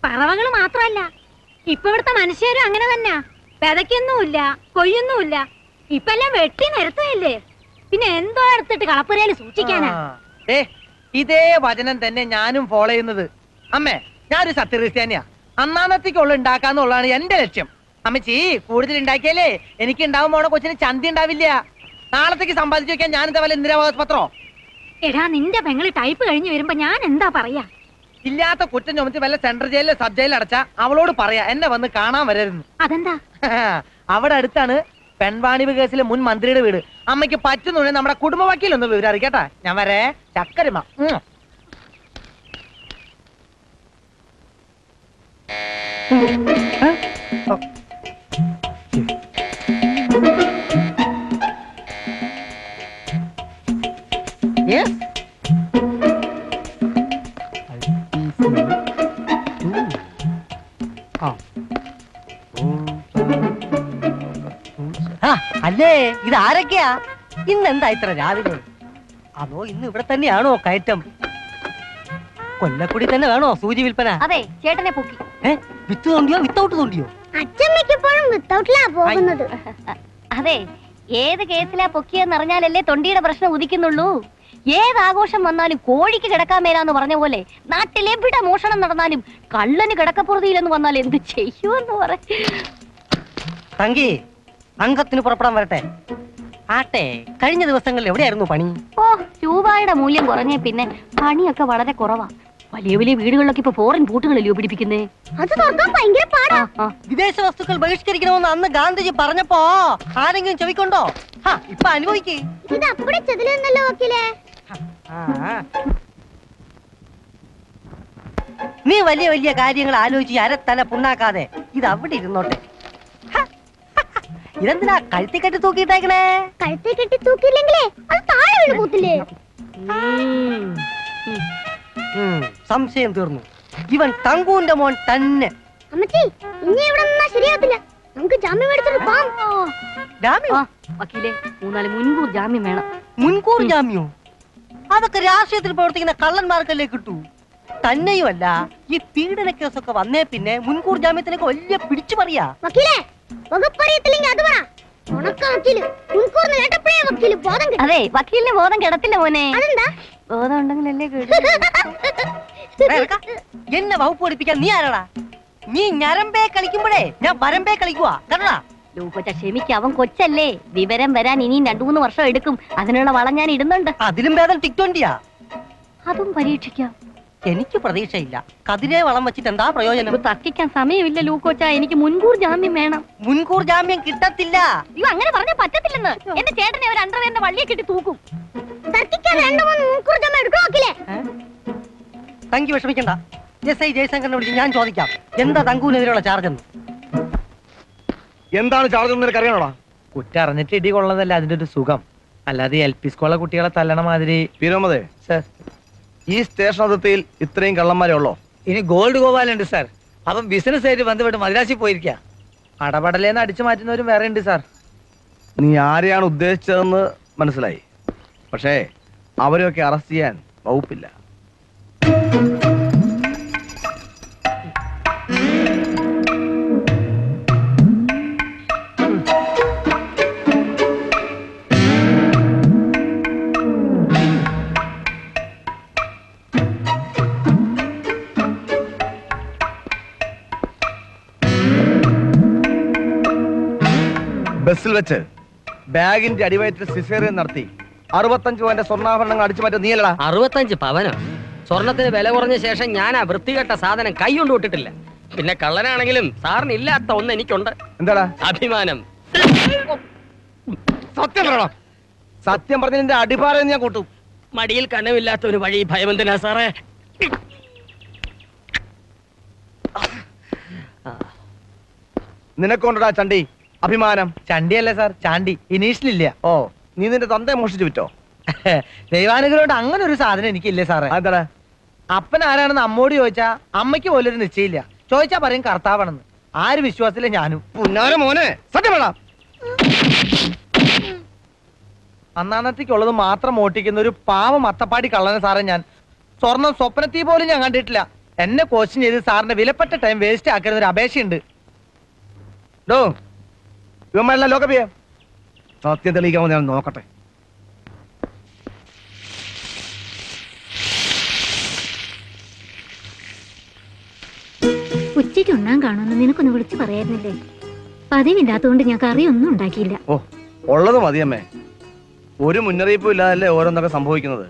പറവകൾ മാത്രല്ല, ഇപ്പൊ ഇവിടുത്തെ മനുഷ്യരും അങ്ങനെ തന്നെ. വിതയ്ക്കൊന്നുമില്ല, കൊയ്യൊന്നുമില്ല, ഇപ്പൊ എല്ലാം വെട്ടി നിരത്തുകയല്ലേ. പിന്നെ എന്തോ എടുത്തിട്ട് കളപ്പുരയിൽ സൂക്ഷിക്കാനാ? ഇതേ വചനം തന്നെ ഞാനും ഫോളോ ചെയ്യുന്നത്. അമ്മേ, ഞാനൊരു സത്യക്രിസ്ത്യാനിയാ. അന്നാന്നത്തേക്കുള്ള ഉണ്ടാക്കാന്നുള്ളതാണ് എന്റെ ലക്ഷ്യം. അമ്മച്ചി കൂടുതൽ ഉണ്ടാക്കിയാലേ എനിക്ക് ഉണ്ടാവും പോണ കൊച്ചിന് ചന്തി ഉണ്ടാവില്ല. നാളത്തേക്ക് സമ്പാദിച്ചു വെക്കാൻ ഞാൻ എന്താ വല്ല ഇന്ദിരാവാസ് പത്രോ? എടാ നിന്റെ പെങ്ങള് ടൈപ്പ് കഴിഞ്ഞ് വരുമ്പോ ഞാൻ എന്താ പറയാ? ഇല്ലാത്ത കുറ്റം ചുമത്തി വല്ല സെൻട്രൽ ജയിലിലോ സബ് ജയിലിൽ അടച്ചാ അവളോട് പറയാ എന്നെ വന്ന് കാണാൻ വരരുന്നു. അതെന്താ? അവിടെ അടുത്താണ് പെൺവാണിഭ കേസിലെ മുൻ മന്ത്രിയുടെ വീട്. അമ്മയ്ക്ക് പറ്റുന്നുണ്ടെങ്കിൽ നമ്മുടെ കുടുംബ വക്കീലൊന്ന് വിവരം അറിയിക്കട്ടാ. ഞാൻ വരേ. ചക്കരമ. അല്ലേ, ഇത് ആരൊക്കെയാ? ഇന്നെന്താ ഇത്ര രാവിലെ? അതോ ഇന്ന് ഇവിടെ തന്നെയാണോ കയറ്റം? കൊല്ലക്കുടി തന്നെ വേണോ സൂചി വിൽപ്പന? അതെ, ചേട്ടനെ പൊക്കി. വിത്ത് തോണ്ടിയോ വിത്തൗട്ട് തോണ്ടിയോ? അച്ഛമ്മയ്ക്കിപ്പോഴും വിത്തൗട്ടിലാ പോകുന്നത്. അതെ, ഏത് കേസിലാ പൊക്കിയെന്നറിഞ്ഞാലല്ലേ തൊണ്ടിയുടെ പ്രശ്നം ഉദിക്കുന്നുള്ളൂ. ഏത് ആഘോഷം വന്നാലും കോഴിക്ക് കിടക്കാൻ മേലാന്ന് പറഞ്ഞ പോലെ നാട്ടിലെവിടെ മോഷണം നടന്നാലും കള്ളന് കിടക്കപ്പുറതിയിലെന്ന് വന്നാൽ എന്ത് ചെയ്യുമെന്ന് പറ. തങ്കി, അംഗത്തിന് പുറപ്പെടാൻ വരട്ടെ. ആട്ടെ, കഴിഞ്ഞ ദിവസങ്ങളിൽ എവിടെയായിരുന്നു പണി? ഓ, രൂപയുടെ മൂല്യം കുറഞ്ഞേ പിന്നെ പണിയൊക്കെ വളരെ കുറവാ. വലിയ വലിയ വീടുകളിലൊക്കെ ഇപ്പൊ ഫോറിൻ പൂട്ടുകളല്ലയോ പിടിപ്പിക്കുന്നേ. അത് തുറക്കാൻ ഭയങ്കര പാടാ. വിദേശ വസ്തുക്കൾ ബഹിഷ്കരിക്കണമെന്ന് അന്ന് ഗാന്ധിജി പറഞ്ഞപ്പോ ആരെങ്കിലും ചെവിക്കൊണ്ടോ? ഇപ്പൊ അനുഭവിക്കേ. നീ വലിയ വലിയ കാര്യങ്ങൾ ആലോചിച്ച് അരത്തല പുണ്ണാക്കാതെ ഇത് അവിടെ ഇരുന്നോട്ടെ. ഇതെന്തിനാ കഴുത്തി കെട്ടി തൂക്കിയിട്ടേക്കണേ? കഴുത്തി കെട്ടി തൂക്കിയില്ലെങ്കിലേ അത് താഴെ വീണ് പോത്തില്ലേ? സംശയം തീർന്നു. ഇവൻ തങ്കൂന്റെ മോൻ തന്നെ. അമ്മച്ചി, ഇനി ഇവിടെ നിന്നാ ശരിയാകത്തില്ല. നമുക്ക് ജാമ്യം എടുത്തിട്ട് പോവാം. ജാമ്യം? വക്കീലെ, 3-4 മുൻകൂർ ജാമ്യം വേണം. മുൻകൂർ ജാമ്യോ? അതൊക്കെ രാഷ്ട്രീയത്തിൽ പ്രവർത്തിക്കുന്ന കള്ളന്മാർക്കല്ലേ കിട്ടൂ. തന്നെയുമല്ല, ഈ പീഡന കേസൊക്കെ വന്നേ പിന്നെ മുൻകൂർ ജാമ്യത്തിനൊക്കെ വലിയ പിടിച്ചു പറയാ. വക്കീലെ, വകുപ്പറിയത്തില്ലെങ്കിൽ അത് പറ. അതെ, വക്കീലിന് ബോധം കിടത്തില്ല മോനെ. ബോധം ഉണ്ടെങ്കിലല്ലേ എന്നെ വകുപ്പ് പഠിപ്പിക്കാൻ നീ ആരാടാ? നീ ഞരമ്പേ കളിക്കുമ്പോഴേ ഞാൻ വരമ്പേ കളിക്കുവാ. കണ്ടാ ലൂക്കോച്ച, ക്ഷമിക്ക, അവൻ കൊച്ചല്ലേ. വിവരം വരാൻ ഇനിയും 2-3 വർഷം എടുക്കും. അതിനുള്ള വളം ഞാൻ ഇടുന്നുണ്ട്. അതിലും ഭേദം ടിക്ടോണ്ടിയാ. അതും പരീക്ഷിക്കാം. എനിക്ക് പ്രതീക്ഷയില്ല. കതിരെ വളം വെച്ചിട്ട് എന്താ പ്രയോജനം? തർക്കിക്കാൻ സമയമില്ല ലൂക്കോച്ച. എനിക്ക് മുൻകൂർ ജാമ്യം വേണം. മുൻകൂർ ജാമ്യം കിട്ടത്തില്ല. അയ്യോ, അങ്ങനെ പറഞ്ഞാൽ പറ്റത്തില്ലെന്ന്. എന്റെ ചേട്ടനെ അവർ അണ്ടർവെയറിന്റെ വള്ളിയെ കെട്ടി തൂക്കും. തർക്കിക്കാൻ 2-3 മുൻകൂർ ജാമ്യം എടുക്കോക്കില്ലേ? തങ്കി വിഷമിക്കണ്ട. SI ജയശങ്കറിനെ വിളിച്ച് ഞാൻ ചോദിക്കാം എന്താ തങ്കൂനെതിരെയുള്ള ചാർജ് എന്ന്. എന്താണ് ചാർജ് എന്ന് നിനക്ക് അറിയണോടാ? കുറ്റം അറിഞ്ഞിട്ട് ഇടി കൊള്ളതല്ല അതിന്റെ ഒരു സുഖം. അല്ലാതെ LP സ്കൂളിലെ കുട്ടികളെ തല്ലണ മാതിരി. വിരോമതേ, ഈ സ്റ്റേഷൻ അതിർത്തിയിൽ ഇത്രയും കള്ളന്മാരെ ഉള്ളോ? ഇനി ഗോൾഡ് ഗോപാലുണ്ട് സാർ. അവൻ ബിസിനസ് ആയിട്ട് ബന്ധപ്പെട്ട് മദ്രാസിൽ പോയിരിക്ക. അടപടലേന്ന് അടിച്ചു മാറ്റുന്നവരും വേറെ ഉണ്ട് സാർ. നീ ആരെയാണ് ഉദ്ദേശിച്ചതെന്ന് മനസ്സിലായി. പക്ഷേ അവരെയൊക്കെ അറസ്റ്റ് ചെയ്യാൻ വകുപ്പില്ല. ബസ്സിൽ വെച്ച് ബാഗിന്റെ അടിവയറ്റിൽ സിസേറിയൻ നടത്തി 65 പവന്റെ സ്വർണ്ണാഭരണങ്ങൾ അടിച്ചു മാറ്റം നീയല്ലടാ. 65 പവനോ? സ്വർണത്തിന് വില കുറഞ്ഞ ശേഷം ഞാൻ ആ വൃത്തികെട്ട സാധനം കൈ കൊണ്ട് വിട്ടിട്ടില്ല. പിന്നെ കള്ളനാണെങ്കിലും സാറിന് ഇല്ലാത്ത ഒന്ന് എനിക്കുണ്ട്. എന്താടാ? അഭിമാനം. സത്യം പറയണം. സത്യം പറഞ്ഞ നിന്റെ അടിപാറ ഞാൻ കൂട്ടും. മടിയിൽ കനവില്ലാത്ത ഒരു വഴി ഭയമെന്തിനാ സാറേ? നിനക്കൊണ്ടടാ ചണ്ടി അഭിമാനം? ചണ്ടിയല്ലേ സാർ, ചാണ്ടി. ഇനീഷ്യലില്ല. ഓ, നീ നിന്റെ തന്തയെ മോഷിച്ചു വിറ്റോ? ദൈവാനുഗ്രഹം അങ്ങനെ ഒരു സാധനം എനിക്കില്ലേ സാറേ. അതെന്താടാ? അപ്പൻ ആരാണെന്ന് അമ്മോട് ചോദിച്ചാ അമ്മയ്ക്ക് പോലൊരു നിശ്ചയില്ല. ചോദിച്ചാ പറയും കർത്താവാണെന്ന്. ആര് വിശ്വാസത്തിലെ ഞാനും. പുന്നാര മോനെ, സത്യം പറ. അന്നാന്നത്തേക്കുള്ളത് മാത്രം ഓട്ടിക്കുന്ന ഒരു പാവം അത്തപ്പാടി കള്ളനെ സാറേ ഞാൻ. സ്വർണം സ്വപ്നത്തിൽ പോലും ഞാൻ കണ്ടിട്ടില്ല. എന്നെ ക്വസ്റ്റ്യൻ ചെയ്ത് സാറിന്റെ വിലപ്പെട്ട ടൈം വേസ്റ്റ് ആക്കുന്ന ഒരു അപേക്ഷയുണ്ട്. ഡോ, ഇവന്മാരെല്ലാം ലോക്കപ്പ് ചെയ്യാം. സത്യം തെളിയിക്കാമോ ഞാൻ നോക്കട്ടെ. ഉച്ചയ്ക്ക് ഉണ്ണാൻ കാണുമെന്ന് നിനക്കൊന്ന് വിളിച്ചു പറയായിരുന്നില്ലേ? പതിവില്ലാത്തതുകൊണ്ട് ഞാൻ കറിയൊന്നും ഉണ്ടാക്കിയില്ല. ഓ, ഉള്ളത് മതിയമ്മേ. ഒരു മുന്നറിയിപ്പും ഇല്ലാതല്ലേ ഓരോന്നൊക്കെ സംഭവിക്കുന്നത്.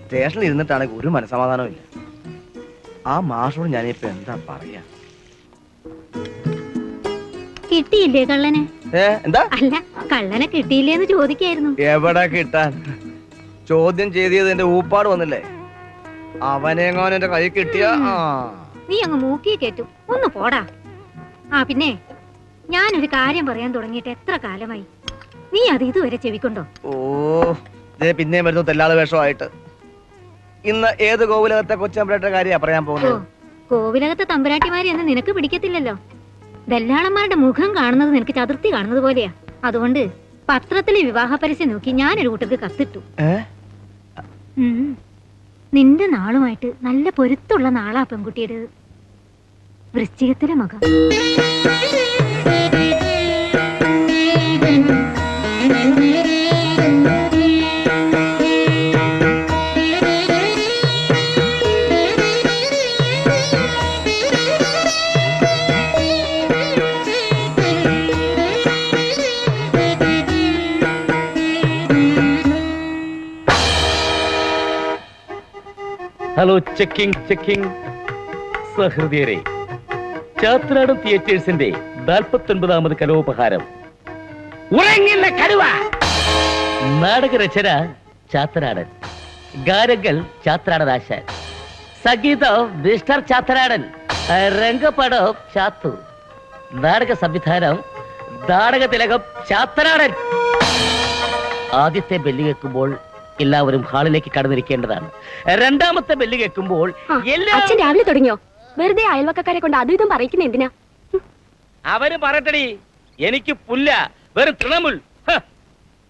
സ്റ്റേഷനിൽ ഇരുന്നിട്ടാണെങ്കിൽ ഒരു മനസ്സമാധാനവും ഇല്ല. ആ മാഷോട് ഞാനിപ്പോ എന്താ പറയാ? കിട്ടിയില്ലേ കള്ളനെ? എന്താ? അല്ല, കള്ളനെ കിട്ടിയില്ലേന്ന് ചോദിക്കായിരുന്നു. എവിടെ കിട്ടാൻ? ചോദ്യം ചെയ്തത് എന്റെ ഊപ്പാട് വന്നില്ലേ? അവനെങ്ങാനും എന്റെ കൈ കിട്ടിയ നീ അങ്ങ് മൂക്കിയെ കേറ്റും. ഒന്ന് പോടാ. ആ പിന്നെ, ഞാനൊരു കാര്യം പറയാൻ തുടങ്ങിയിട്ട് എത്ര കാലമായി? നീ അത് ഇതുവരെ ചെവിക്കൊണ്ടോ? ഓ, പിന്നെയും വരുന്നു തെല്ലാള് വേഷമായിട്ട്. ഇന്ന് ഏത് കോവിലകത്തെ കൊച്ചമ്പലയുടെ കാര്യ പറയാൻ പോകുന്നത്? കോവിലകത്തെ തമ്പുരാട്ടിമാരെ എന്ന് നിനക്ക് പിടിക്കത്തില്ലല്ലോ. ദല്ലാളന്മാരുടെ മുഖം കാണുന്നത് നിനക്ക് ചതുർത്തി കാണുന്നത് പോലെയാ. അതുകൊണ്ട് പത്രത്തിലെ വിവാഹ പരസ്യം നോക്കി ഞാനൊരു കൂട്ടർക്ക് കത്തിട്ടു. നിന്റെ നാളുമായിട്ട് നല്ല പൊരുത്തുള്ള നാളാ പെൺകുട്ടിയുടെ. വൃശ്ചികത്തിലെ മകം. Hello, checking checking. സഹൃദയരെ, ചാത്രാടൻ തിയേറ്റേഴ്സിന്റെ 49ാമത് കലോപഹാരം ഉറങ്ങില്ല കടുവ. നാടകരചന ചാത്തനാടൻ, ഗാനങ്ങൾ ചാത്രാടനാശാൻ, സംഗീതം മിസ്റ്റർ ചാത്തനാടൻ, രംഗപടം ചാത്തു, നാടക സംവിധാനം നാടക തിലകം ചാത്തനാടൻ. ആദ്യത്തെ ബെല്ല് കേൾക്കുമ്പോൾ എല്ലാവരും ഹാളിലേക്ക് കടന്നിരിക്കേണ്ടതാണ്. രണ്ടാമത്തെ ബെല്ല് കേൾക്കുമ്പോൾ അച്ഛൻ രാവിലെ തുടങ്ങിയോ? വെറുതെ അയൽവക്കക്കാരെ കൊണ്ട് അതും ഇതും പറയിക്കുന്ന എന്തിനാ? അവര് പറയട്ടടി, എനിക്ക് പുല്ല, വെറും തൃണമുൽ.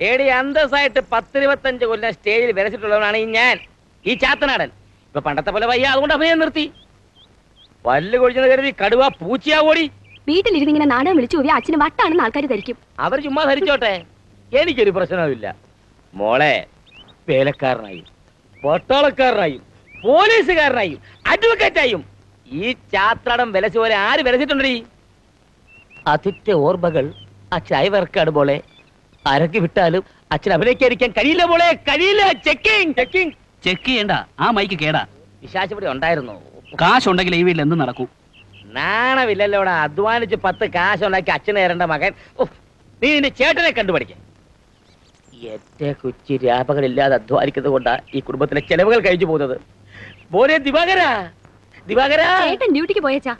ഏടി അന്തസ്സായിട്ട് 10-25 കൊല്ലം സ്റ്റേജിൽ വരച്ചിട്ടുള്ളവനാണ് ഞാൻ, ഈ ചാത്തനാടൻ. ഇപ്പൊ പണ്ടത്തെ പോലെ വയ്യ, അതുകൊണ്ട് അഭിനയം നിർത്തി. പല്ല് കൊഴിഞ്ഞെന്ന് കരുതി കടുവ പൂച്ചയാവോടി. വീട്ടിലിരുന്ന് ഇങ്ങനെ നാടകം വിളിച്ചു പോയി അച്ഛന് വട്ടാണെന്ന് ആൾക്കാർ ധരിക്കും. അവർ ചുമ്മാ ധരിച്ചോട്ടെ, എനിക്കൊരു പ്രശ്നവുമില്ല. മോളെ, വേലക്കാരനായും പട്ടാളക്കാരനായും പോലീസുകാരനായും അഡ്വക്കേറ്റായും ഈ ചാത്രാടം വിലച്ചു പോലെ ആര് വിലച്ചിട്ടുണ്ടീ? അതിന്റെ ഓർമ്മകൾ അച്ഛൻ അയവർക്കാട് പോലെ. അരക്ക് വിട്ടാലും അച്ഛൻ അഭിനയിക്കാതിരിക്കാൻ കഴിയില്ല മോളെ, കഴിയില്ല. Checking checking. ചെക്ക് ചെയ്യണ്ട, ആ മൈക്ക് കേടാ. വിശാശപടി ഉണ്ടായിരുന്നു. കാശുണ്ടെങ്കിൽ ഈ വീട്ടിൽ എന്തും നടക്കൂ. നാണമില്ലല്ലോടാ, അധ്വാനിച്ച് 10 കാശുണ്ടാക്കി അച്ഛനെ തരേണ്ട മകൻ. നീ നിന്റെ ചേട്ടനെ കണ്ടുപഠിക്കാൻ. എന്റെ കൊച്ചി രാപകളില്ലാതെ അധ്വാനിക്കുന്നത് കൊണ്ടാ ഈ കുടുംബത്തിലെ ചെലവുകൾ കഴിച്ചു പോകുന്നത്. മോനെ ദിവാകരാ, ദിവാകരാ. ചേട്ടൻ ഡ്യൂട്ടിക്ക് പോയച്ചാ.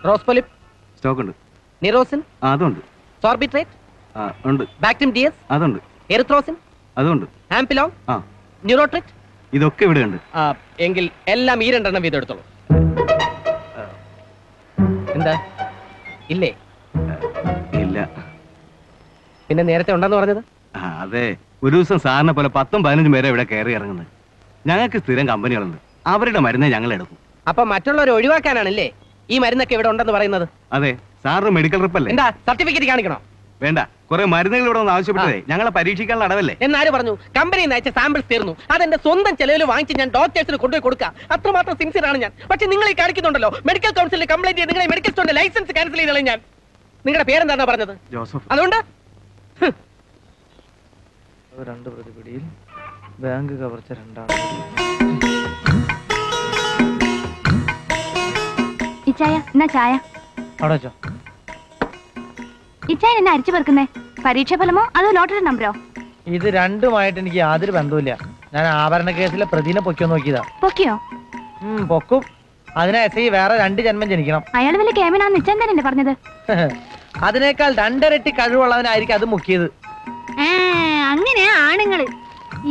റോസ്പൊലിപ്പ് സ്റ്റോക്ക് ഉണ്ട്. നിറോസിൻ, അതുണ്ട്. സോർബിട്രേറ്റ്, ഉണ്ട്. ബാക്ടീം ഡിഎസ്, അതുണ്ട്. എറിത്രോസിൻ, അതുണ്ട്. ആംപിലോൺ, ആ, ന്യൂറോട്രിറ്റ്. ഇതൊക്കെ ഇവിടെ ഉണ്ട്. എങ്കിൽ എല്ലാം ഈ 2 എണ്ണം വീതം എടുത്തോളൂ. എന്താ ഇല്ലേ? ഇല്ല. പിന്നെ നേരത്തെ ഉണ്ടെന്ന് പറഞ്ഞത്? അതെ, ഒരു ദിവസം സാറിനെ പോലെ 10-15 പേരെ ഇവിടെ കയറി ഇറങ്ങുന്നത്. ഞങ്ങൾക്ക് സ്ഥിരം കമ്പനികളുണ്ട്, അവരുടെ മരുന്നേ ഞങ്ങൾ എടുക്കും. അപ്പൊ മറ്റുള്ളവരെ ഒഴിവാക്കാനാണല്ലേ ഈ മരുന്നൊക്കെ ഇവിടെ ഉണ്ടെന്ന് പറയുന്നത്? അതെ, സാറിന് മെഡിക്കൽ റിപ്പല്ലേ? എന്താ സർട്ടിഫിക്കറ്റ് കാണിക്കണോ? വേണ്ട, കുറെ മരുന്നുകൾ ഇവിടെ ഒന്ന് ആവശ്യപ്പെട്ടതേ ഞങ്ങളെ പരീക്ഷിക്കാനുള്ള അടവല്ലേ. എന്നാര് പറഞ്ഞു? കമ്പനിയിൽ നിന്ന് അയച്ച സാമ്പിൾസ് തീർന്നു. അതെന്റെ സ്വന്തം ചെലവിൽ വാങ്ങിച്ച് ഞാൻ ഡോക്ടേഴ്സിന് കൊണ്ടുപോയി കൊടുക്കാം. അത്രമാത്രം സിൻസിയർ ആണ് ഞാൻ. പക്ഷെ നിങ്ങൾ ഈ കാണിക്കുന്നുണ്ടല്ലോ, മെഡിക്കൽ കൗൺസിലിൽ കംപ്ലൈന്റ് ചെയ്ത് നിങ്ങളെ മെഡിക്കൽ സ്റ്റോറിന്റെ ലൈസൻസ് ക്യാൻസൽ ചെയ്തോളാം ഞാൻ. നിങ്ങളുടെ പേരെന്താണോ പറഞ്ഞത്? ജോസഫ്. അതുകൊണ്ട് 2 പ്രതി പിടിയിൽ ബാങ്ക് കവർച്ച 2 ഇച്ചായ എന്നാ ചായ. അവിടെ വെച്ചോ. ഇച്ചായൻ എന്നെ അരിച്ചു പെറുക്കുന്നേ? പരീക്ഷ ഫലമോ അതോ ലോട്ടറി നമ്പറോ? ഇത് രണ്ടുമായിട്ട് എനിക്ക് യാതൊരു ബന്ധവുമില്ല. ഞാൻ ആഭരണ കേസിലെ പ്രതിനെ പൊക്കിയോ നോക്കിയതാ. പൊക്കിയോ? പൊക്കും. അതിനെ എസ് വേറെ 2 ജന്മം ജനിക്കണം. അയാൾ വലിയ കേമനാന്ന് ഇച്ചാൻ തന്നെ പറഞ്ഞത്. അതിനേക്കാൾ 2 ഇരട്ടി കഴിവുള്ളവനായിരിക്കും അത് മുക്കിയത്. അങ്ങനെ ആണുങ്ങള്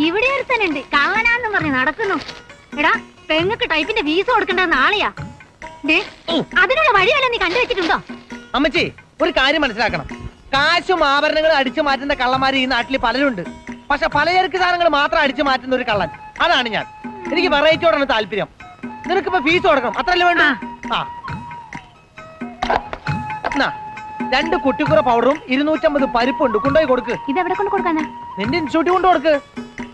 ഇവിടെ ഒരുത്തനുണ്ട്, കള്ളനാന്ന് പറഞ്ഞ് നടക്കുന്നു. എടാ, പെങ്ങൾക്ക് ടൈപ്പിന്റെ ഫീസ് കൊടുക്കേണ്ട നാളെയാ. അതിനുള്ള വഴിയല്ല നീ കണ്ടുവച്ചിട്ടുണ്ടോ? അമ്മച്ചി, ഒരു കാര്യം മനസ്സിലാക്കണം. കാശും ആഭരണങ്ങളും അടിച്ചു മാറ്റുന്ന കള്ളന്മാര് ഈ നാട്ടിൽ പലരുണ്ട്. പക്ഷെ പലചരക്ക് സാധനങ്ങൾ മാത്രം അടിച്ചു മാറ്റുന്ന ഒരു കള്ളൻ, അതാണ് ഞാൻ. എനിക്ക് വെറൈറ്റിയോടാണ് താല്പര്യം. നിനക്കിപ്പോ ഫീസ് കൊടുക്കണം, അത്രല്ലേ വേണ്ട? 2 കുട്ടിക്കുറ പൗഡറും 250 പരിപ്പുണ്ട്, കൊണ്ടുപോയി കൊടുക്ക്. ഇതെവിടെ കൊണ്ട് കൊടുക്കാനാ? നിന്റെ ഇൻസ്റ്റിറ്റ്യൂട്ട് കൊണ്ട് കൊടുക്ക്.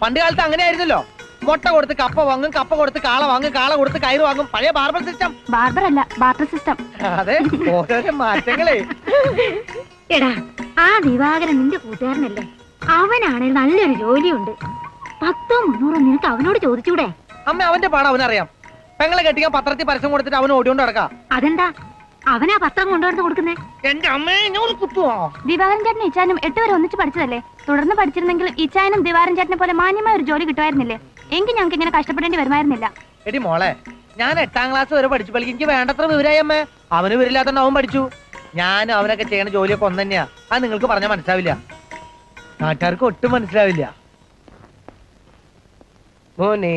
പണ്ട് കാലത്ത് അങ്ങനെ ആയിരുന്നല്ലോ. മുട്ട കൊടുത്ത് കപ്പ വാങ്ങും, കപ്പ കൊടുത്ത് കാള വാങ്ങും, കാള കൊടുത്ത് കയറ് വാങ്ങും. പഴയ ബാർബർ സിസ്റ്റം. ബാർബർ അല്ല, ബാർട്ടർ സിസ്റ്റം. അതെ, ഓരോരോ മാറ്റങ്ങളെ. എടാ, ആ ദിവാകരൻ നിന്റെ കൂട്ടുകാരനല്ലേ? അവനാണെങ്കിൽ നല്ലൊരു ജോലിയുണ്ട്. 10 300 നിനക്ക് അവനോട് ചോദിച്ചൂടെ? അമ്മ, അവന്റെ പാടം അവനറിയാം. പെങ്ങളെ കെട്ടിക്കാൻ പത്രത്തിൽ പരസ്യം കൊടുത്തിട്ട് അവൻ ഓടിയോണ്ട് നടക്കാം. അതെന്താ അവനാ പത്രം കൊണ്ടുവന്ന് കൊടുക്കുന്നേ? എന്റെ അമ്മയെ ഞാൻ കുത്തുവോ? ദിവാകരൻ ചേട്ടനും ഇച്ചാനും 8 വരെ ഒന്നിച്ച് പഠിച്ചതല്ലേ? തുടർന്ന് പഠിച്ചിരുന്നെങ്കിൽ ഇച്ചാനും ദിവാകരൻ ചേട്ടനെ പോലെ മാന്യമായ ഒരു ജോലി കിട്ടുമായിരുന്നില്ലേ? എങ്കിൽ ഞങ്ങൾക്ക് ഇങ്ങനെ കഷ്ടപ്പെടേണ്ടി വരുമായിരുന്നില്ല. എടി മോളെ, ഞാൻ 8ാം ക്ലാസ് വരെ പഠിച്ചു. എനിക്ക് വേണ്ടത്ര വിവരമായി അമ്മേ. അവന് വിവരമില്ലാത്തോണ്ട് അവൻ പഠിച്ചു. ഞാനും അവനൊക്കെ ചെയ്യണ ജോലിയൊക്കെ ഒന്ന് തന്നെയാ. അത് നിങ്ങൾക്ക് പറഞ്ഞാൽ മനസ്സിലാവില്ല, നാട്ടുകാർക്ക് ഒട്ടും മനസ്സിലാവില്ല. മോനെ,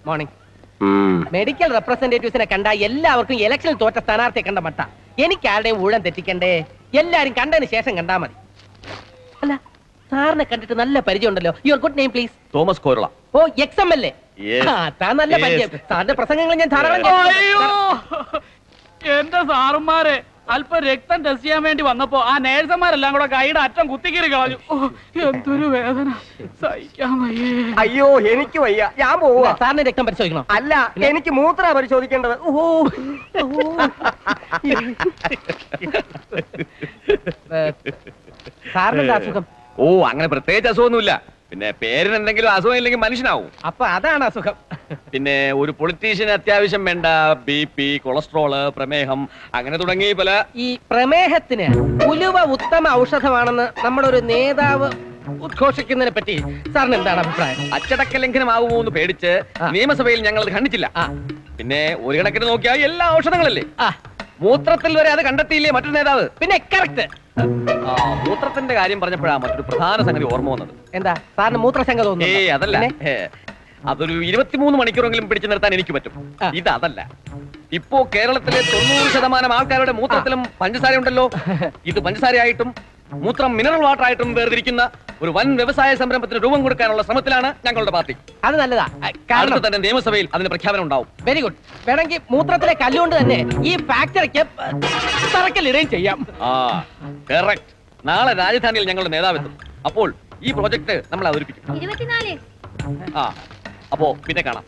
മോർണിംഗ്. മെഡിക്കൽ റെപ്രസെന്റേറ്റീവ്സിനെ കണ്ട എല്ലാവർക്കും ഇലക്ഷനിൽ തോറ്റ സ്ഥാനാർത്ഥിയെ കണ്ട മട്ട. എനിക്ക് ആരുടെയും ഊഴം തെറ്റിക്കണ്ടേ? എല്ലാരും കണ്ടതിന് ശേഷം കണ്ടാ മതി. അല്ല, സാറിനെ കണ്ടിട്ട് നല്ല പരിചയം ഉണ്ടല്ലോ. Your good name please? Thomas Korala. ഓ, XMLA. നല്ല പരിചയം. സാറിന്റെ പ്രസംഗങ്ങൾ ഞാൻ ധാരാളം എന്റെ സാറുമാരെ അല്പം രക്തം ടെസ്റ്റ് ചെയ്യാൻ വേണ്ടി വന്നപ്പോ ആ നേഴ്സന്മാരെല്ലാം കൂടെ കൈയുടെ അറ്റം കുത്തിക്കീറി കളഞ്ഞു. എന്തൊരു വേദന, സഹിക്കാൻ വയ്യേ. അയ്യോ, എനിക്ക് വയ്യ, ഞാൻ പോവാ. സാറിന് രക്തം പരിശോധിക്കണം? അല്ല, എനിക്ക് മൂത്ര പരിശോധിക്കേണ്ടത്. സാറിന് അസുഖം? ഓ, അങ്ങനെ പ്രത്യേകിച്ച് അസുഖമൊന്നുമില്ല. പിന്നെ പേരിന് എന്തെങ്കിലും അസുഖം ഇല്ലെങ്കിൽ മനുഷ്യനാവും. അപ്പൊ അതാണ് അസുഖം. പിന്നെ ഒരു പൊളിറ്റീഷ്യന് അത്യാവശ്യം വേണ്ട BP, കൊളസ്ട്രോള്, പ്രമേഹം, അങ്ങനെ തുടങ്ങി പല. ഈ പ്രമേഹത്തിന് ഉലുവ ഉത്തമ ഔഷധമാണെന്ന് നമ്മുടെ ഒരു നേതാവ് ഉദ്ഘോഷിക്കുന്നതിനെ പറ്റി സാറിന് എന്താണ് അഭിപ്രായം? അച്ചടക്ക ലംഘനമാകുമോ എന്ന് പേടിച്ച് നിയമസഭയിൽ ഞങ്ങൾ അത് കണ്ടിച്ചില്ല. പിന്നെ ഒരു കണക്കിന് നോക്കിയാൽ എല്ലാ ഔഷധങ്ങളല്ലേ. മൂത്രത്തിൽ വരെ അത് കണ്ടെത്തിയില്ലേ മറ്റൊരു നേതാവ്? പിന്നെ കറക്റ്റ്. മൂത്രത്തിന്റെ കാര്യം പറഞ്ഞപ്പോഴാ മറ്റൊരു പ്രധാന സംഗതി ഓർമ്മ വന്നത്. എന്താ സാറിന് മൂത്രശങ്ക തോന്നുന്നു? അതല്ല, അതൊരു 23 മണിക്കൂറെങ്കിലും പിടിച്ചു നിർത്താൻ എനിക്ക് പറ്റും. ഇതല്ല. ഇപ്പോ കേരളത്തിലെ 90% ആൾക്കാരുടെ മൂത്രത്തിലും പഞ്ചസാര ഉണ്ടല്ലോ. ഇത് പഞ്ചസാരയായിട്ടും മൂത്രം മിനറൽ വാട്ടർ ആയിട്ടും വേർതിരിക്കുന്ന ഒരു വൻ വ്യവസായ സംരംഭത്തിന് രൂപം കൊടുക്കാനുള്ള ശ്രമത്തിലാണ് ഞങ്ങളുടെ പാർട്ടി. അത് നല്ലതാ. കാരണം തന്നെ നിയമസഭയിൽ അതിന് പ്രഖ്യാപനം ഉണ്ടാവും. Very good. വേണമെങ്കിൽ മൂത്രത്തിലെ കല്ലുകൊണ്ട് തന്നെ ഈ ഫാക്ടറിക്ക് തറക്കല്ലിടുകയും ചെയ്യാം. കറക്റ്റ്. നാളെ രാജധാനിയിൽ ഞങ്ങളുടെ നേതാവെത്തും. അപ്പോൾ ഈ പ്രോജക്ട് നമ്മൾ അവതരിപ്പിക്കും. 24. അപ്പോ പിന്നെ കാണാം.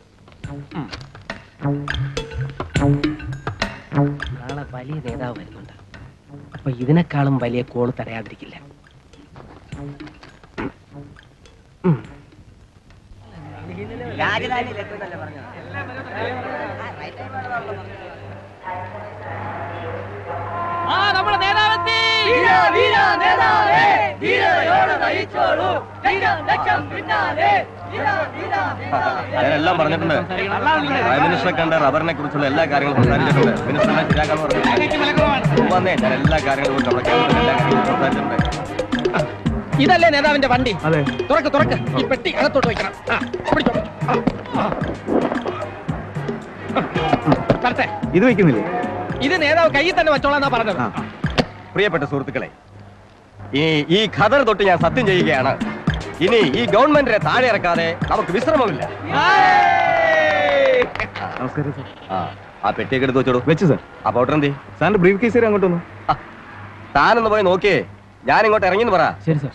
നാളെ വലിയ നേതാവ് വരുന്നുണ്ട്. അപ്പൊ ഇതിനേക്കാളും വലിയ കോള് തടയാതിരിക്കില്ല. നമ്മുടെ നേതാവെത്തി. ഞാനെല്ലാം പറഞ്ഞിട്ടുണ്ട്. പ്രൈം മിനിസ്റ്ററെ കണ്ട റബ്ബറിനെ കുറിച്ചുള്ള എല്ലാ കാര്യങ്ങളും സംസാരിച്ചിട്ടുണ്ട്. മിനിസ്റ്ററിനെ ശരിയാക്കാന്ന് പറഞ്ഞിട്ടുണ്ട്. ഞാൻ എല്ലാ കാര്യങ്ങളും സംസാരിച്ചിട്ടുണ്ട്. ഇതല്ലേ നേതാവിന്റെ വണ്ടി? തുറക്ക് തുറക്ക്. ഈ പെട്ടി അകത്തോട്ട് വയ്ക്കണം. ഇത് വെക്കുന്നില്ലേ? ഇത് നേതാവ് കയ്യിൽ തന്നെ വെച്ചോളാന്നാ പറഞ്ഞത്. പ്രിയപ്പെട്ട സുഹൃത്തുക്കളെ, ഈ ഖദർ തൊട്ട് ഞാൻ സത്യം ചെയ്യുകയാണ്. ഇനി ഈ ഗവൺമെന്റിനെ താഴെ ഇറക്കാതെ നമുക്ക് വിശ്രമമില്ല. നമസ്കാരം സർ. ആ പെട്ടിയൊക്കെ എടുത്ത് വെച്ചോളൂ. വെച്ചു സാർ. ആ പൗഡർ എന്തേ? സാറിന്റെ ബ്രീഫ് കേസ് അങ്ങോട്ട് വന്നു. താനൊന്ന് പോയി നോക്കിയേ, ഞാൻ ഇങ്ങോട്ട് ഇറങ്ങിന്ന് പറ. ശരി സാർ.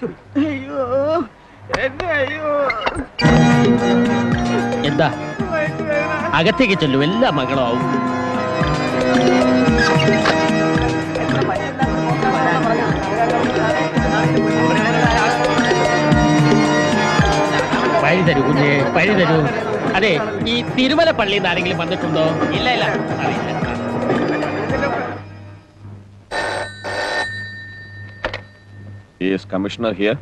എന്താ അകത്തേക്ക് ചെല്ലു, എല്ലാ മംഗളമാവും. വഴി തരൂ കുഞ്ഞെ, വഴി തരൂ. അതെ, ഈ തിരുമല പള്ളിയിൽ നിന്ന് ആരെങ്കിലും വന്നിട്ടുണ്ടോ? ഇല്ല ഇല്ല, അറിയില്ല. Is commissioner here?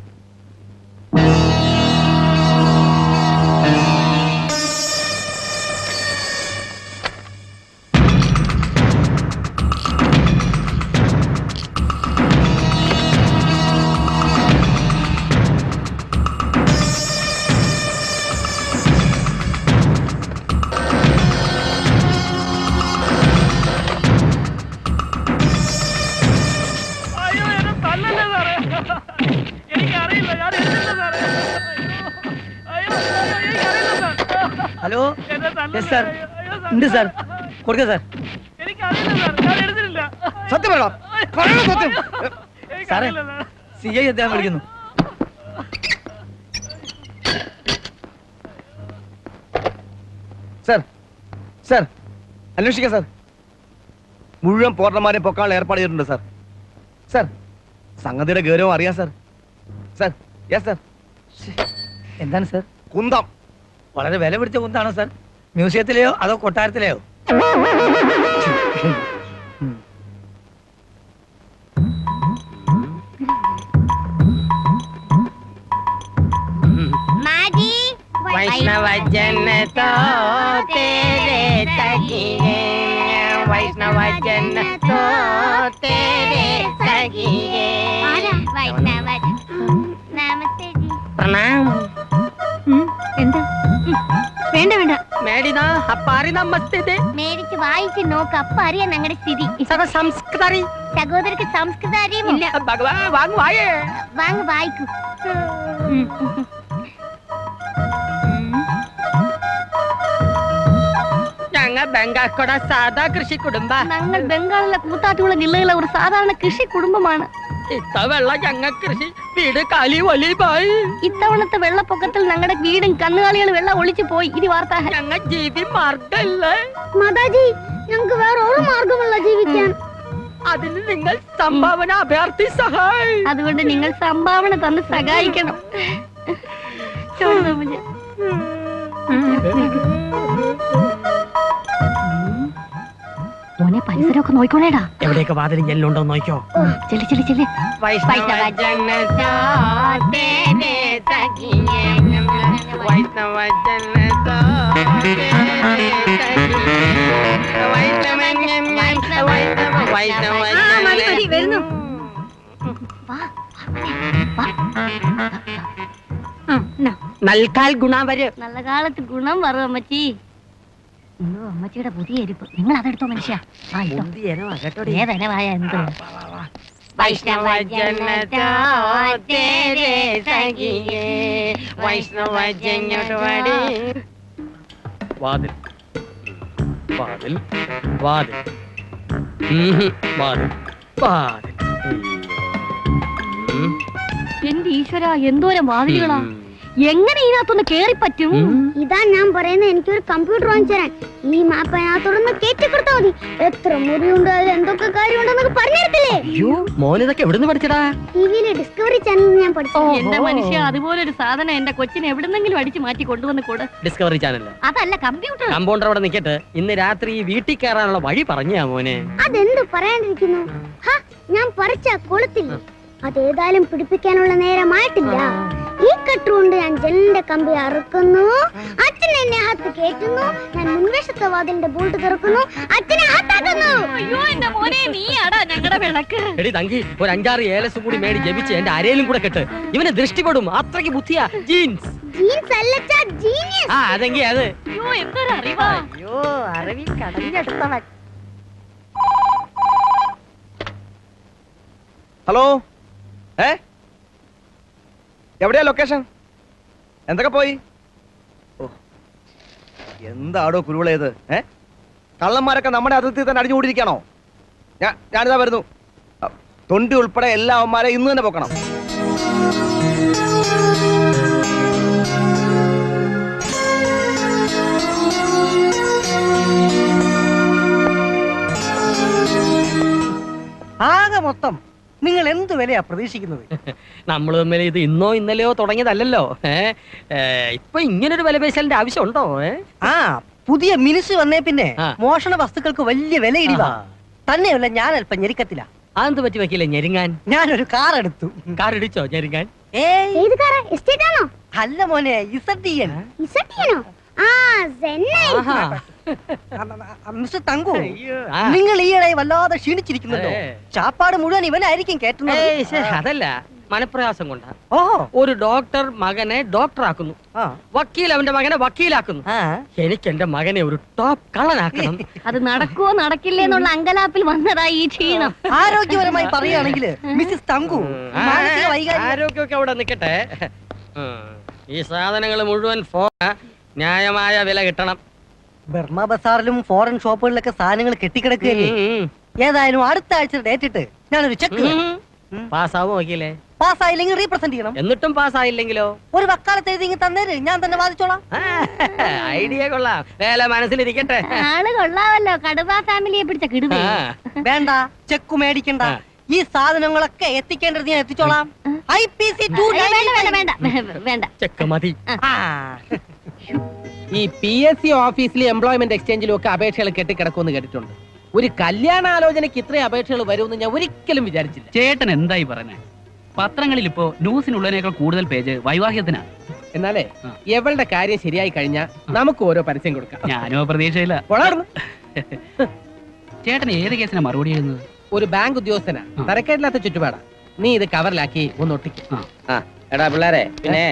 Hello, yes sir, ഉണ്ട് സാർ, കൊടുക്ക സാർ. സത്യം പറയണം, പറയണം സത്യം. സാറേ, CI അദ്ദേഹം വിളിക്കുന്നു. സാർ, സാർ, അന്വേഷിക്കാം സാർ. മുഴുവൻ പോർണർമാരെ പൊക്കാനുള്ള ഏർപ്പാട് ചെയ്തിട്ടുണ്ട് സാർ. സാർ, സംഗതിയുടെ ഗൗരവം അറിയാം സാർ. Sir, yes sir. എന്താണ് സാർ? കുന്തം. വളരെ വില പിടിച്ച കുന്താണോ സാർ? മ്യൂസിയത്തിലെയോ അതോ കൊട്ടാരത്തിലെയോ? वैष्णव जन तो तेरे सखिए, वैष्णव जन तो तेरे सखिए, वैष्णव। नमस्ते जी। प्रणाम। എന്താ? വേണ്ട വേണ്ട, മേടിനാ അപ്പാരി നമസ്തേ. മേടിച്ച് വായിച്ച് നോക്ക്, അപ്പ അറിയാം ഞങ്ങളുടെ സ്ഥിതി. സംസ്കൃതി സഹോദരക്ക് സംസ്കൃതം അറിയുമോ? വാങ്ങ് വായിക്കൂ. ഞങ്ങൾ ബംഗാൾക്കോടെ സാധാ കൃഷി കുടുംബ. ഞങ്ങൾ ബംഗാളിലെ കൂത്താട്ടുകുളം ജില്ലയിലെ ഒരു സാധാരണ കൃഷി കുടുംബമാണ്. ഇത്തവണ ഞങ്ങൾ കൃഷി വീട് കാലി ഒലിവായി. ഇത്തവണത്തെ വെള്ളപ്പൊക്കത്തിൽ ഞങ്ങളുടെ വീടും കന്നുകാലികൾ വെള്ളം ഒളിച്ചു പോയി. ഇത് വാർത്ത. ഞങ്ങൾ ജീവി മാർഗമല്ല മാതാജി, ഞങ്ങൾക്ക് വേറെ ഒരു മാർഗമല്ല ജീവിക്കാൻ. അതിന് നിങ്ങൾ സംഭാവന അഭ്യർത്ഥി സഹായി. അതുകൊണ്ട് നിങ്ങൾ സംഭാവന തന്ന് സഹായിക്കണം. മോനെ, പരിസരമൊക്കെ നോക്കണേടാ. എവിടെയൊക്കെ വാതിലും ജനലുണ്ടോ നോക്കോ. ചെല്ലി ചെല്ലി ചെല്ലി. വൈഷ്ണവ ജന तो तेरे सखिए, वैष्णव जन तो तेरे सखिए, वैष्णव വരുന്നു. നൽകാൽ ഗുണം വരും. നല്ല കാലത്ത് ഗുണം വരും അമ്മച്ചി. അയ്യോ, അമ്മച്ചിയുടെ പുതിയ എരിപ്പ്. നിങ്ങൾ അതെടുത്തോ മനുഷ്യ. ഏതനവായ എന്ത് വൈഷ്ണവ ജന तो तेरे सखिए, वैष्णव जन वाड़ी. വാതിൽ വാതിൽ വാതിൽ വാതിൽ വാതിൽ. എന്റെ ഈശ്വര, എന്തോരം വാതിലുകളാ! എങ്ങനെ ഇതിനകത്തൊന്ന് കേറി പറ്റും? ഇതാ ഞാൻ പറയുന്നത്, എനിക്കൊരു കമ്പ്യൂട്ടർ വാങ്ങിച്ചു തരാൻ. ഈ മാപ്പ് അതിനകത്തൊന്ന് കയറ്റി കൊടുത്താൽ മതി. എത്ര മുറിയുണ്ട്, അതിൽ എന്തൊക്കെ കാര്യമുണ്ടെന്നൊക്കെ പറഞ്ഞിടത്തില്ലേ? അയ്യോ, മോനിതൊക്കെ എവിടുന്ന് പഠിച്ചടാ? ടിവിയിലെ ഡിസ്കവറി ചാനലിൽ ഞാൻ പഠിച്ചു. എന്റെ മനുഷ്യ, അതുപോലെ ഒരു സാധനം എന്റെ കൊച്ചിനെ എവിടെന്നെങ്കിലും അടിച്ചു മാറ്റി കൊണ്ടുവന്ന് കൂടെ. ഡിസ്കവറി ചാനല് അതല്ല, കമ്പ്യൂട്ടർ. കമ്പൗണ്ടർ അവിടെ നിക്കട്ടെ. ഇന്ന് രാത്രി വീട്ടിൽ കയറാനുള്ള വഴി പറഞ്ഞാ മോനെ. അതെന്ത് പറയാണ്ടിരിക്കുന്നു? ഞാൻ പറിച്ച കൊളുത്തില്ല. അതേതായാലും പിടിപ്പിക്കാനുള്ള നേരമായിട്ടില്ല. ഈ കട്ടുകൊണ്ട് ഞാൻ ജനലിന്റെ കമ്പി അറുക്കുന്നു. അച്ഛൻ എന്നെ അകത്ത് കയറ്റുന്നു. ഞാൻ മുൻവശത്തെ വാതിലിന്റെ ബോൾട്ട് തുറക്കുന്നു. അച്ഛനെ അകത്താക്കുന്നു. അയ്യോ, എന്റെ മോനെ, നീയാടാ ഞങ്ങളുടെ വിളക്ക്. എടി തങ്കി, ഒരു 5-6 ഏലസ് കൂടി മേടി ജപിച്ച് എന്റെ അരയിലും കൂടെ കെട്ട്. ഇവന് ദൃഷ്ടിപ്പെടും, അത്രയ്ക്ക് ബുദ്ധിയാ. ജീൻസ് ജീൻസ് അല്ലച്ചാ, ജീനിയസ്. ആ, അതെങ്കി അത്. അയ്യോ, എന്തൊരു അറിവാ. അയ്യോ, അറിവിൽ കടഞ്ഞെടുത്തവൻ. ഹലോ, എവിടെയാ ലൊക്കേഷൻ? എന്തൊക്കെ പോയി? ഓ, എന്താടോ കുരുവിളയത്? കള്ളന്മാരൊക്കെ നമ്മുടെ അതിർത്തി തന്നെ അടിഞ്ഞുകൂടിയിരിക്കണോ? ഞാനിതാ വരുന്നു. തൊണ്ടി ഉൾപ്പെടെ എല്ലാ അവന്മാരെ ഇന്ന് തന്നെ പൊക്കണം. ആകെ മൊത്തം നിങ്ങൾ എന്ത് വിലയാ പ്രതീക്ഷിക്കുന്നത്? നമ്മൾ തമ്മിൽ ഇത് ഇന്നോ ഇന്നലെയോ തുടങ്ങിയതല്ലല്ലോ. ഇപ്പൊ ഇങ്ങനൊരു വില പേശലിന്റെ ആവശ്യമുണ്ടോ? ആ പുതിയ മിനിസ് വന്നേ പിന്നെ മോഷണ വസ്തുക്കൾക്ക് വലിയ വില ഇടിവാ. തന്നെയല്ല, ഞാൻ അല്പം ഞെരുക്കത്തില്ല. അതെന്ത് പറ്റി വെക്കില്ല ഞെരുങ്ങാൻ? ഞാനൊരു കാർ എടുത്തു. കാർ ഇടിച്ചോ ഞെരുങ്ങാൻ? അല്ല മോനെ, മിസ്റ്റർ തങ്കു, നിങ്ങൾ ഈയിടെ വല്ലാതെ ക്ഷീണിച്ചിരിക്കുന്നല്ലോ. ചാപ്പാട് മുഴുവൻ ഇവനായിരിക്കും കേട്ടുന്നത്. അതല്ല, മനപ്രയാസം കൊണ്ടാ. ഒരു ഡോക്ടർ മകനെ ഡോക്ടറാക്കുന്നു, വക്കീൽ അവന്റെ മകനെ വക്കീലാക്കുന്നു. എനിക്ക് എന്റെ മകനെ ഒരു ടോപ്പ് കള്ളനാക്കണം. അത് നടക്കുവോ നടക്കില്ലേ എന്നുള്ള അങ്കലാപ്പിൽ വന്നതായി ഈ ക്ഷീണം. ആരോഗ്യപരമായി പറയുകയാണെങ്കിൽ മിസ്സിസ് തങ്കു, ആരോഗ്യമൊക്കെ അവിടെ നിൽക്കട്ടെ. ഈ സാധനങ്ങൾ മുഴുവൻ ന്യായമായ വില കിട്ടണം. ബർമ ബസാറിലും ഫോറിൻ ഷോപ്പുകളിലൊക്കെ സാധനങ്ങൾ കെട്ടിക്കിടക്കുകയല്ലേ. ഏതായാലും അടുത്ത ആഴ്ച ഡേറ്റ് ഇട്ട് ഞാനൊരു ചെക്ക്. പാസ്സാവും വക്കീലേ? പാസ്സായില്ലെങ്കിൽ റീപ്രസെന്റ് ചെയ്യണം. എന്നിട്ടും പാസ്സായില്ലെങ്കിലോ? ഒരു വക്കാലത്ത് എഴുതി തന്നേര്, ഞാൻ തന്നെ വാദിച്ചോളാം. ഐഡിയ കൊള്ളാം, വേല മനസ്സിലിരിക്കട്ടെ. ആള് കൊള്ളാവല്ലോ, കടുവ ഫാമിലിയെ പിടിച്ച കിടുവ. വേണ്ട, ചെക്ക് മേടിക്കണ്ട. ഈ സാധനങ്ങളൊക്കെ എത്തിക്കേണ്ടത് ഞാൻ എത്തിച്ചോളാം. IPC 2 ചെക്ക് മതി. ഈ PSC ഓഫീസിലെ എംപ്ലോയ്മെന്റ് എക്സ്ചേഞ്ചിലും ഒക്കെ അപേക്ഷകൾ കെട്ടിക്കിടക്കുമെന്ന് കേട്ടിട്ടുണ്ട്. ഒരു കല്യാണാലോചനയ്ക്ക് ഇത്രയും അപേക്ഷകൾ വരുമെന്ന് ഞാൻ ഒരിക്കലും വിചാരിച്ചില്ല. ചേട്ടൻ എന്തായി പറഞ്ഞേ? പത്രങ്ങളിൽ ഇപ്പോ ന്യൂസിനുള്ളതിനേക്കാൾ കൂടുതൽ പേജ് വൈവാഹികത്തിനാ. എന്നാലേ എവളുടെ കാര്യം ശരിയായി കഴിഞ്ഞാൽ നമുക്ക് ഓരോ പരസ്യം കൊടുക്കാം. ഞാനോ പ്രതീക്ഷയില്ല. ചേട്ടൻ ഏത് കേസിനാ മറുപടി എഴുതുന്നത്? ഒരു ബാങ്ക് ഉദ്യോഗസ്ഥനാ, തരക്കേടില്ലാത്ത ചുറ്റുപാടാ. നീ ഇത് കവറിലാക്കി ഒന്ന് ഒട്ടിക്കും. എടാ പിള്ളേരെ, പിന്നെ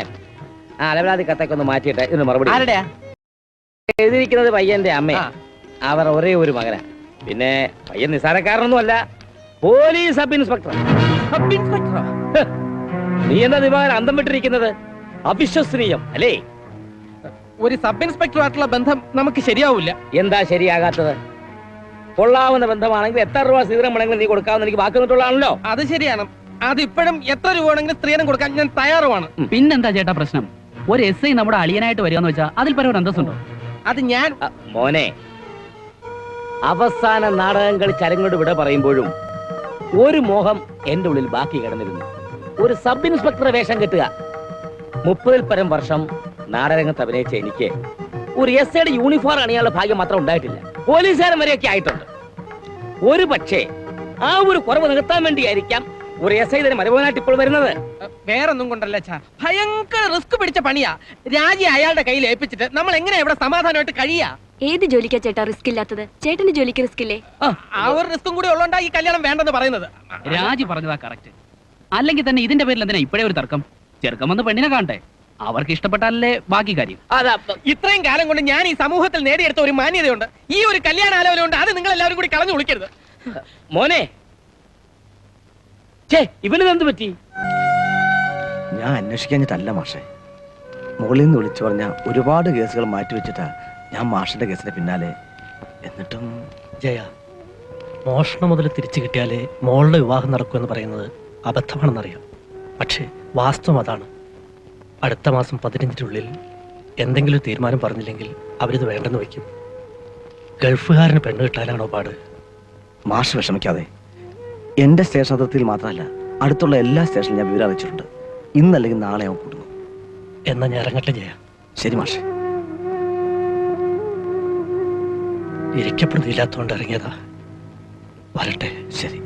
അലവലാതി കത്തൊക്കെ ഒന്ന് മാറ്റിയിട്ട് ഇതിന് മറുപടി. ആരുടെയാ എഴുതിയിരിക്കുന്നത്? പയ്യന്റെ അമ്മ. അവർ ഒരേ ഒരു മകനാ. പിന്നെ പയ്യൻ നിസാരക്കാരനൊന്നും അല്ല, പോലീസ് സബ് ഇൻസ്പെക്ടർ. സബ് ഇൻസ്പെക്ടറോ? നീ എന്താ ദിവാകരൻ അന്തം വിട്ടിരിക്കുന്നത്? അവിശ്വസനീയം അല്ലേ? ഒരു സബ് ഇൻസ്പെക്ടർ ആയിട്ടുള്ള ബന്ധം നമുക്ക് ശരിയാവില്ല. എന്താ ശരിയാകാത്തത്? കൊള്ളാവുന്ന ബന്ധമാണെങ്കിൽ എത്ര രൂപ സ്ഥിരം വേണമെങ്കിലും നീ കൊടുക്കാമെന്ന് എനിക്ക് വാക്ക് തന്നിട്ടുള്ളതാണല്ലോ. അത് ശരിയാണ്. അതിപ്പോഴും എത്ര രൂപ വേണമെങ്കിലും സ്ത്രീധനം കൊടുക്കാൻ ഞാൻ തയ്യാറുമാണ്. പിന്നെന്താ ചേട്ടാ പ്രശ്നം? ഒരു SI നമ്മുടെ അളിയനായിട്ട് വരികയെന്ന് വെച്ചാൽ അതിൽ പരം അന്തസ്സുണ്ടോ? അത് ഞാൻ മോനെ, അവസാന നാടകം കളിച്ച് അരങ്ങോട് വിട പറയുമ്പോഴും ഒരു മോഹം എന്റെ ഉള്ളിൽ ബാക്കി കിടന്നിരുന്നു. ഒരു സബ് ഇൻസ്പെക്ടർ വേഷം കെട്ടുക. 30-ൽ പരം വർഷം നാടകരംഗത്ത് അഭിനയിച്ച എനിക്ക് ഒരു SIയുടെ യൂണിഫോം അണിയാനുള്ള ഭാഗ്യം മാത്രം ഉണ്ടായിട്ടില്ല. പോലീസുകാരൻ വരെയൊക്കെ ആയിട്ടുണ്ട്. ഒരു പക്ഷേ ആ ഒരു കുറവ് നികത്താൻ വേണ്ടിയായിരിക്കാം ഒരു SI തന്നെ മരുമകനായിട്ട് ഇപ്പോൾ വരുന്നത്. വേറൊന്നും കൊണ്ടല്ല ചാ, ഭയങ്കര റിസ്ക് പിടിച്ച പണിയാ. രാജി അയാളുടെ കയ്യിൽ ഏൽപ്പിച്ചിട്ട് നമ്മൾ എങ്ങനെ ഇവിടെ സമാധാനമായിട്ട് കഴിയാ? ഏത് ജോലിക്കാ ചേട്ടാ റിസ്ക് ഇല്ലാത്തത്? ചേട്ടന് ജോലിക്ക് റിസ്ക് ഇല്ലേ? ആ ഒരു റിസ്കും കൂടി ഉള്ളോണ്ടാ ഈ കല്യാണം വേണ്ടെന്ന് പറയുന്നത്. രാജി പറഞ്ഞതാ കറക്റ്റ്. അല്ലെങ്കിൽ തന്നെ ഇതിന്റെ പേരിൽ എന്തിനാ ഇപ്പോഴേ ഒരു തർക്കം? ചെറുക്കം വന്ന് പെണ്ണിനെ കാണട്ടെ, അവർക്ക് ഇഷ്ടപ്പെട്ടാലല്ലേ ബാക്കി കാര്യം. അതാ ഇത്രയും കാലം കൊണ്ട് ഞാൻ ഈ സമൂഹത്തിൽ നേടിയെടുത്ത ഒരു മാന്യതയുണ്ട്. ഈ ഒരു കല്യാണാലോചന ഉണ്ട്, അത് നിങ്ങൾ എല്ലാവരും കൂടി കളഞ്ഞു വിളിക്കരുത്. മോനെ, ഇവന് എന്ത് പറ്റി? ഞാൻ അന്വേഷിക്കാഞ്ഞിട്ടല്ല മാഷെ, മുകളിൽ നിന്ന് വിളിച്ചു പറഞ്ഞ ഒരുപാട് കേസുകൾ മാറ്റിവെച്ചിട്ടാ ഞാൻ മാഷിന്റെ കേസിന് പിന്നാലെ. എന്നിട്ടും ജയ, മോഷണം മുതൽ തിരിച്ചു കിട്ടിയാലേ മോളുടെ വിവാഹം നടക്കുമെന്ന് പറയുന്നത് അബദ്ധമാണെന്നറിയാം. പക്ഷേ വാസ്തവം അതാണ്. അടുത്ത മാസം 15-നുള്ളിൽ എന്തെങ്കിലും തീരുമാനം പറഞ്ഞില്ലെങ്കിൽ അവരിത് വേണ്ടെന്ന് വയ്ക്കും. ഗൾഫുകാരന് പെണ്ണ് കിട്ടാനാണോ പാട്? മാഷ് വിഷമിക്കാതെ. എന്റെ സ്റ്റേഷൻ അതിർത്തിയിൽ മാത്രമല്ല, അടുത്തുള്ള എല്ലാ സ്റ്റേഷനിലും ഞാൻ വിവരം അറിയിച്ചിട്ടുണ്ട്. ഇന്നല്ലെങ്കിൽ നാളെ അവൻ കൂടുന്നു. എന്നാ ഞാൻ ഇറങ്ങട്ടെ ജയ. ശരി മാഷെ. ഇരിക്കപ്പെടുന്നില്ലാത്തോണ്ട് ഇറങ്ങിയതാ. വരട്ടെ. ശരി.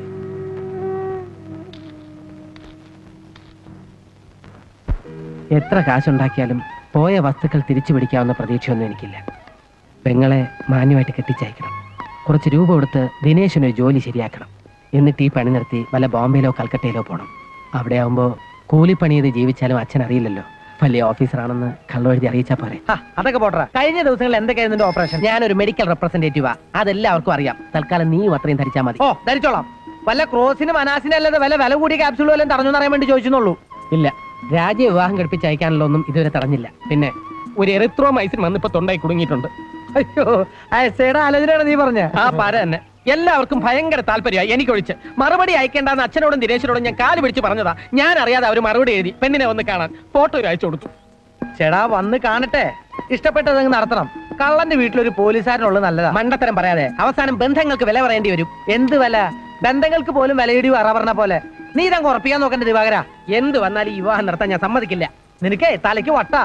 എത്ര കാശുണ്ടാക്കിയാലും പോയ വസ്തുക്കൾ തിരിച്ചു പിടിക്കാവുന്ന പ്രതീക്ഷയൊന്നും എനിക്കില്ല. പെങ്ങളെ മാന്യമായിട്ട് കെട്ടിച്ചയക്കണം. കുറച്ച് രൂപ കൊടുത്ത് ദിനേശിനൊരു ജോലി ശരിയാക്കണം. എന്നിട്ട് ഈ പണി നിർത്തി വല്ല ബോംബെയിലോ കൽക്കട്ടയിലോ പോകണം. അവിടെ ആവുമ്പോൾ കൂലിപ്പണി ചെയ്ത് ജീവിച്ചാലും അച്ഛൻ അറിയില്ലല്ലോ. വലിയ ഓഫീസറാണെന്ന് കള്ളെഴുതി അറിയിച്ചാ പോരെ. അതൊക്കെ പോട്ടറാ. കഴിഞ്ഞ ദിവസങ്ങളിൽ എന്തൊക്കെയായിരുന്നു ഓപ്പറേഷൻ? ഞാനൊരു മെഡിക്കൽ റെപ്രസെന്റേറ്റീവാ, അതെല്ലാവർക്കും അറിയാം. തൽക്കാലം നീ അത്രയും ധരിച്ചാൽ മതി. ഓ, ധരിച്ചോളാം. വല്ല ക്രോസിനും അനാസിനും അല്ലാതെ വില കൂടിയ ക്യാപ്സ്യൂൾ വല്ലതും തടഞ്ഞു അറിയാൻ വേണ്ടി ചോദിച്ചെന്നുള്ളൂ. ഇല്ല, രാജ്യ വിവാഹം കഴിപ്പിച്ച് അയക്കാനുള്ള ഒന്നും ഇതുവരെ തടഞ്ഞില്ല. പിന്നെ ഒരു എറിത്രോമൈസിൻ വന്നിപ്പോ തൊണ്ടായി കുടുങ്ങിയിട്ടുണ്ട്. അയ്യോ എസ്ഐയുടെ ആലോചനയാണ് നീ പറഞ്ഞ ആ പാര തന്നെ. എല്ലാവർക്കും ഭയങ്കര താല്പര്യമായി എനിക്കൊഴിച്ച്. മറുപടി അയക്കേണ്ടെന്ന് അച്ഛനോടും ദിനേശനോടും ഞാൻ കാല് പിടിച്ച് പറഞ്ഞതാ. ഞാൻ അറിയാതെ അവർ മറുപടി എഴുതി പെണ്ണിനെ വന്ന് കാണാൻ ഫോട്ടോ അയച്ചു കൊടുത്തു. ചേടാ വന്ന് കാണട്ടെ, ഇഷ്ടപ്പെട്ടത് നടത്തണം. കള്ളന്റെ വീട്ടിലൊരു പോലീസുകാരനുള്ളത് നല്ലതാ. മണ്ടത്തരം പറയാതെ അവസാനം ബന്ധങ്ങൾക്ക് വില പറയേണ്ടി വരും. എന്ത് വില? ബന്ധങ്ങൾക്ക് പോലും വിലയിടി അറ പറഞ്ഞ പോലെ. നീ ഇതങ്ങ് ഉറപ്പിക്കാൻ നോക്കണ്ട ദിവാകര. എന്ത് വന്നാലും ഈ വിവാഹം നടത്താൻ ഞാൻ സമ്മതിക്കില്ല. നിനക്കേ തലയ്ക്ക് വട്ടാ.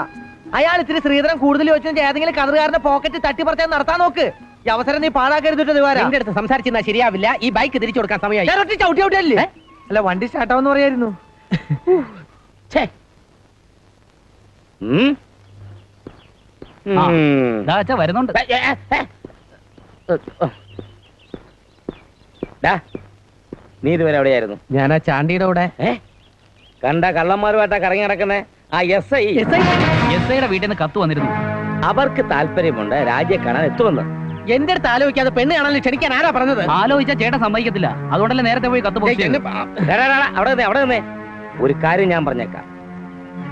അയാൾ ഇത്തിരി ശ്രീധരൻ കൂടുതൽ ചോദിച്ചാൽ ഏതെങ്കിലും കതറുകാരന്റെ പോക്കറ്റ് തട്ടിപ്പറിച്ചാൽ നടത്താൻ നോക്ക്. ഈ അവസരം നീ പാഴാക്കരുതിട്ട് ദിവാര. എന്റെ അടുത്ത് സംസാരിച്ചാൽ ശരിയാവില്ല. ഈ ബൈക്ക് തിരിച്ചു കൊടുക്കാൻ സമയമായി. ചവിട്ടി ചവിട്ടിയല്ലേ? അല്ല വണ്ടി സ്റ്റാർട്ടാവെന്ന് പറയായിരുന്നു. വരുന്നുണ്ട്. നീ ഇതുവരെ എവിടെയായിരുന്നു? ഞാൻ ആ ചാണ്ടിയുടെ കൂടെ. കണ്ട കള്ളന്മാരുമായിട്ടാ കറങ്ങി നടക്കുന്നേ. ആ എസ് ഐയുടെ വീട്ടിൽ നിന്ന് കത്ത് വന്നിരുന്നു. അവർക്ക് താല്പര്യമുണ്ട് രാജ്യെ കാണാൻ എത്തുമെന്ന്. എന്റെ അടുത്ത് ആലോചിക്കാതെ പെണ്ണ് കാണാൻ ക്ഷണിക്കാൻ ആരാ പറഞ്ഞത്? ആലോചിച്ചാൽ ചേട്ടൻ സമ്മതിക്കത്തില്ല. അതുകൊണ്ടല്ലേ നേരത്തെ പോയി കത്ത് പോസ്റ്റ് ചെയ്തത്. അവിടെ നിന്നേ ഒരു കാര്യം ഞാൻ പറഞ്ഞേക്കാം.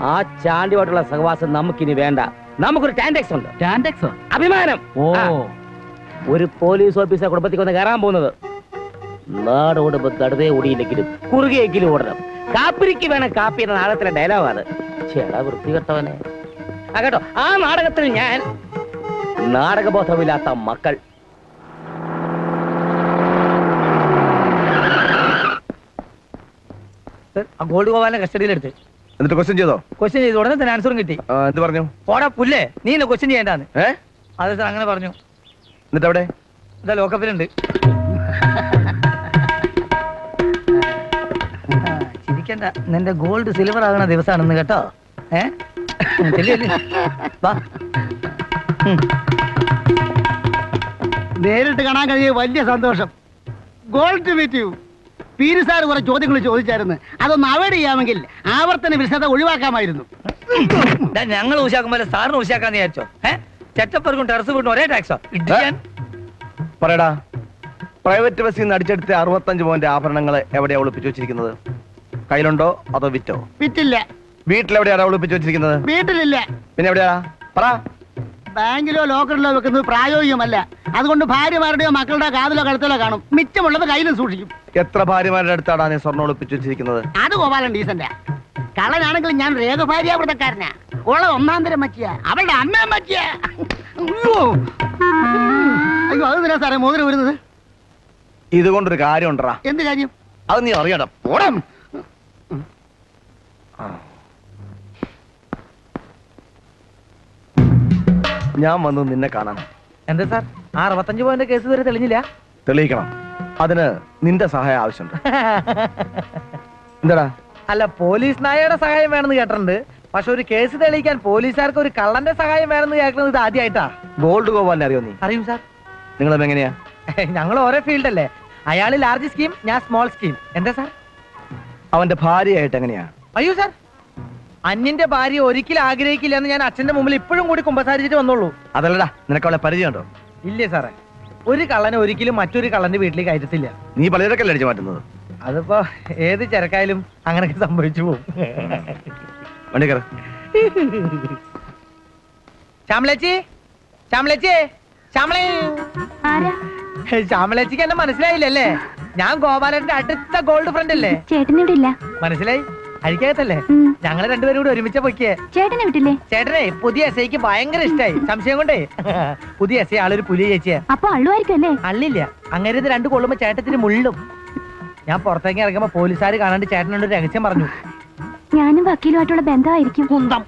ആ ചാണ്ടിയോട്ടുള്ള സഹവാസം നമുക്കിനി വേണ്ട. നമുക്കൊരു ടാൻഡെക്സ് ഉണ്ട്. ടാൻഡെക്സ്? അഭിമാനം. ഒരു പോലീസ് ഓഫീസർ കുടുംബത്തിൽ വന്ന് കയറാൻ പോകുന്നത്. നാടോടുമ്പോ തടുതേ ഓടിയില്ലെങ്കിലും കുറുകെയെങ്കിലും ഓടണം. കാപ്പിരിക്ക് വേണം കാപ്പി എന്ന നാടകത്തിലെ ഡയലോഗാണ്. ചേടാ വൃത്തികെട്ടവനെ. ആ കേട്ടോ, ആ നാടകത്തിൽ ഞാൻ നാടകബോധമില്ലാത്ത മക്കൾ. ഗോൾഡ് ഗോപാലിനെ കസ്റ്റഡിയിലെടുത്ത്. എന്നിട്ട് ക്വസ്റ്റ്യൻ ചെയ്തോ? ക്വസ്റ്റ്യൻ ചെയ്ത് ഉടനെ തന്നെ ആൻസറും കിട്ടി. എന്ത് പറഞ്ഞു? പോടാ പുല്ലേ, നീ ഇന്ന് ക്വസ്റ്റ്യൻ ചെയ്യേണ്ടാന്ന്. അതെ സാർ, അങ്ങനെ പറഞ്ഞു. എന്നിട്ട് അവിടെ ഇതാ ലോക്കപ്പിലുണ്ട്. ചിരിക്കണ്ട, നിന്റെ ഗോൾഡ് സിൽവർ ആകണ ദിവസമാണെന്ന് കേട്ടോ. നേരിട്ട് കാണാൻ കഴിയ വലിയ സന്തോഷം. Glad meet you. പീരി സാർ കുറെ ചോദ്യങ്ങൾ ചോദിച്ചായിരുന്നു. അതൊന്ന് അവോയ്ഡ് ചെയ്യാമെങ്കിൽ ആവർത്തന വിശദ ഒഴിവാക്കാമായിരുന്നു. ഞങ്ങൾ ഊശാക്കുമ്പോൾ സാറിന് ഊശാക്കാന്ന് വിചാരിച്ചോ? ചെറ്റപ്പർക്കും ടെറസ് വീട്ടും ഒരേ ടാക്സോ? പറയടാ, പ്രൈവറ്റ് ബസ്സിൽ നിന്ന് അടിച്ചെടുത്ത 65 പവന്റെ ആഭരണങ്ങൾ എവിടെയാ ഒളിപ്പിച്ചു വെച്ചിരിക്കുന്നത്? കയ്യിലുണ്ടോ അതോ വിറ്റോ? വിറ്റില്ല. വീട്ടിലെവിടെയാണ് ഒളിപ്പിച്ചു വെച്ചിരിക്കുന്നത്? വീട്ടിലില്ല. പിന്നെ എവിടെയാ? പറ. ബാങ്കിലോ ലോക്കറിലോ വെക്കുന്നത് പ്രായോഗികമല്ല. അതുകൊണ്ട് ഭാര്യമാരുടെയോ മക്കളുടെ കാതിലോ കഴുത്തിലോ കാണും. മിച്ചമുള്ളത് കയ്യിലും സൂക്ഷിക്കും. എത്ര ഭാര്യമാരുടെ അടുത്താണ് നീ സ്വർണ്ണം ഒളിപ്പിച്ചു വെച്ചിരിക്കുന്നത്? അത് ഗോപാലൻ ഡീസന്റാ. കള്ളനാണെങ്കിൽ ഞാൻ രേഖഭാര്യാവൃതക്കാരനാ. ഓളെ ഒന്നാം തരം മച്ചിയ, അവളുടെ അമ്മയും മച്ചിയ. അയ്യോ, അത് തരാ സാറേ മോതിരം വരുന്നത്. ഇതുകൊണ്ടൊരു കാര്യം ഉണ്ടറാ. എന്ത് കാര്യം? അത് നീ അറിയടാ. പോടാം. ഞാൻ വന്നു നിന്നെ കാണാൻ. എന്താ സാർ, ആ 65 പവന്റെ കേസ് വരെ തെളിഞ്ഞില്ല? തെളിയിക്കണം. അതിന് നിന്റെ സഹായം ആവശ്യമുണ്ട്. എന്താടാ? അല്ല, പോലീസ് നായയുടെ സഹായം വേണമെന്ന് കേട്ടിട്ടുണ്ട്. പക്ഷെ ഒരു കേസ് തെളിയിക്കാൻ പോലീസുകാർക്ക് ഒരു കള്ളന്റെ സഹായം വേണമെന്ന് കേൾക്കുന്നത് ഇത് ആദ്യമായിട്ടാ. ഗോൾഡ് ഗോപാലിനെ അറിയോ നീ? അറിയും സാർ. നിങ്ങളും എങ്ങനെയാ? ഞങ്ങൾ ഓരോ ഫീൽഡ് അല്ലേ. അയാൾ ലാർജ് സ്കീം, ഞാൻ സ്മോൾ സ്കീം. എന്താ സാർ? അവന്റെ ഭാര്യയായിട്ട് എങ്ങനെയാ? അയ്യോ സാർ, അന്യന്റെ ഭാര്യ ഒരിക്കലും ആഗ്രഹിക്കില്ല എന്ന് ഞാൻ അച്ഛന്റെ മുമ്പിൽ ഇപ്പോഴും കൂടി കുമ്പസാരിച്ചിട്ട് വന്നോളൂ. അതല്ലടാ, നിനക്ക് അവളെ പരിചയമുണ്ടോ? ഇല്ലേ സാറേ, ഒരു കള്ളനെ ഒരിക്കലും മറ്റൊരു കള്ളന്റെ വീട്ടിലേക്ക് കയറ്റത്തില്ല. നീ പലചരക്കല്ലേ അടിച്ചു മാറ്റുന്നത്? അതിപ്പോ ഏത് ചരക്കായാലും അങ്ങനൊക്കെ സംഭവിച്ചു പോകും. വണ്ടി കയറ. ശ്യാമളേച്ചി, ശ്യാമളേച്ചി, ശ്യാമളേച്ചിക്ക് എന്നെ മനസ്സിലായില്ലല്ലേ? ഞാൻ ഗോപാലന്റെ അടുത്ത ഗോൾഡ് ഫ്രണ്ട് അല്ലേ? ചേട്ടനിവിടെ ഇല്ല. മനസ്സിലായി? അഴിക്കകത്തല്ലേ? ഞങ്ങള് രണ്ടുപേരും കൂടെ ഒരുമിച്ച പൊക്കിയേ. ചേട്ടനെ വിട്ടില്ലേ? ചേട്ടനെ പുതിയ എസ് ഐക്ക് ഭയങ്കര ഇഷ്ടായി. സംശയം കൊണ്ടേ പുതിയ എസ് ഐ ആളൊരു പുലിയ ചേച്ചിയാ. അപ്പൊ അള്ളുവായിരിക്കും അല്ലേ? അള്ളില്ല, അങ്ങനെ 2 കൊള്ളുമ്പോ ചേട്ടത്തിന് മുള്ളും. ഞാൻ പുറത്തേക്ക് ഇറങ്ങുമ്പോ പോലീസുകാർ കാണാണ്ട് ചേട്ടനോട് രഹസ്യം പറഞ്ഞു. ഞാനും വക്കീലുമായിട്ടുള്ള ബന്ധമായിരിക്കും. കുന്തം.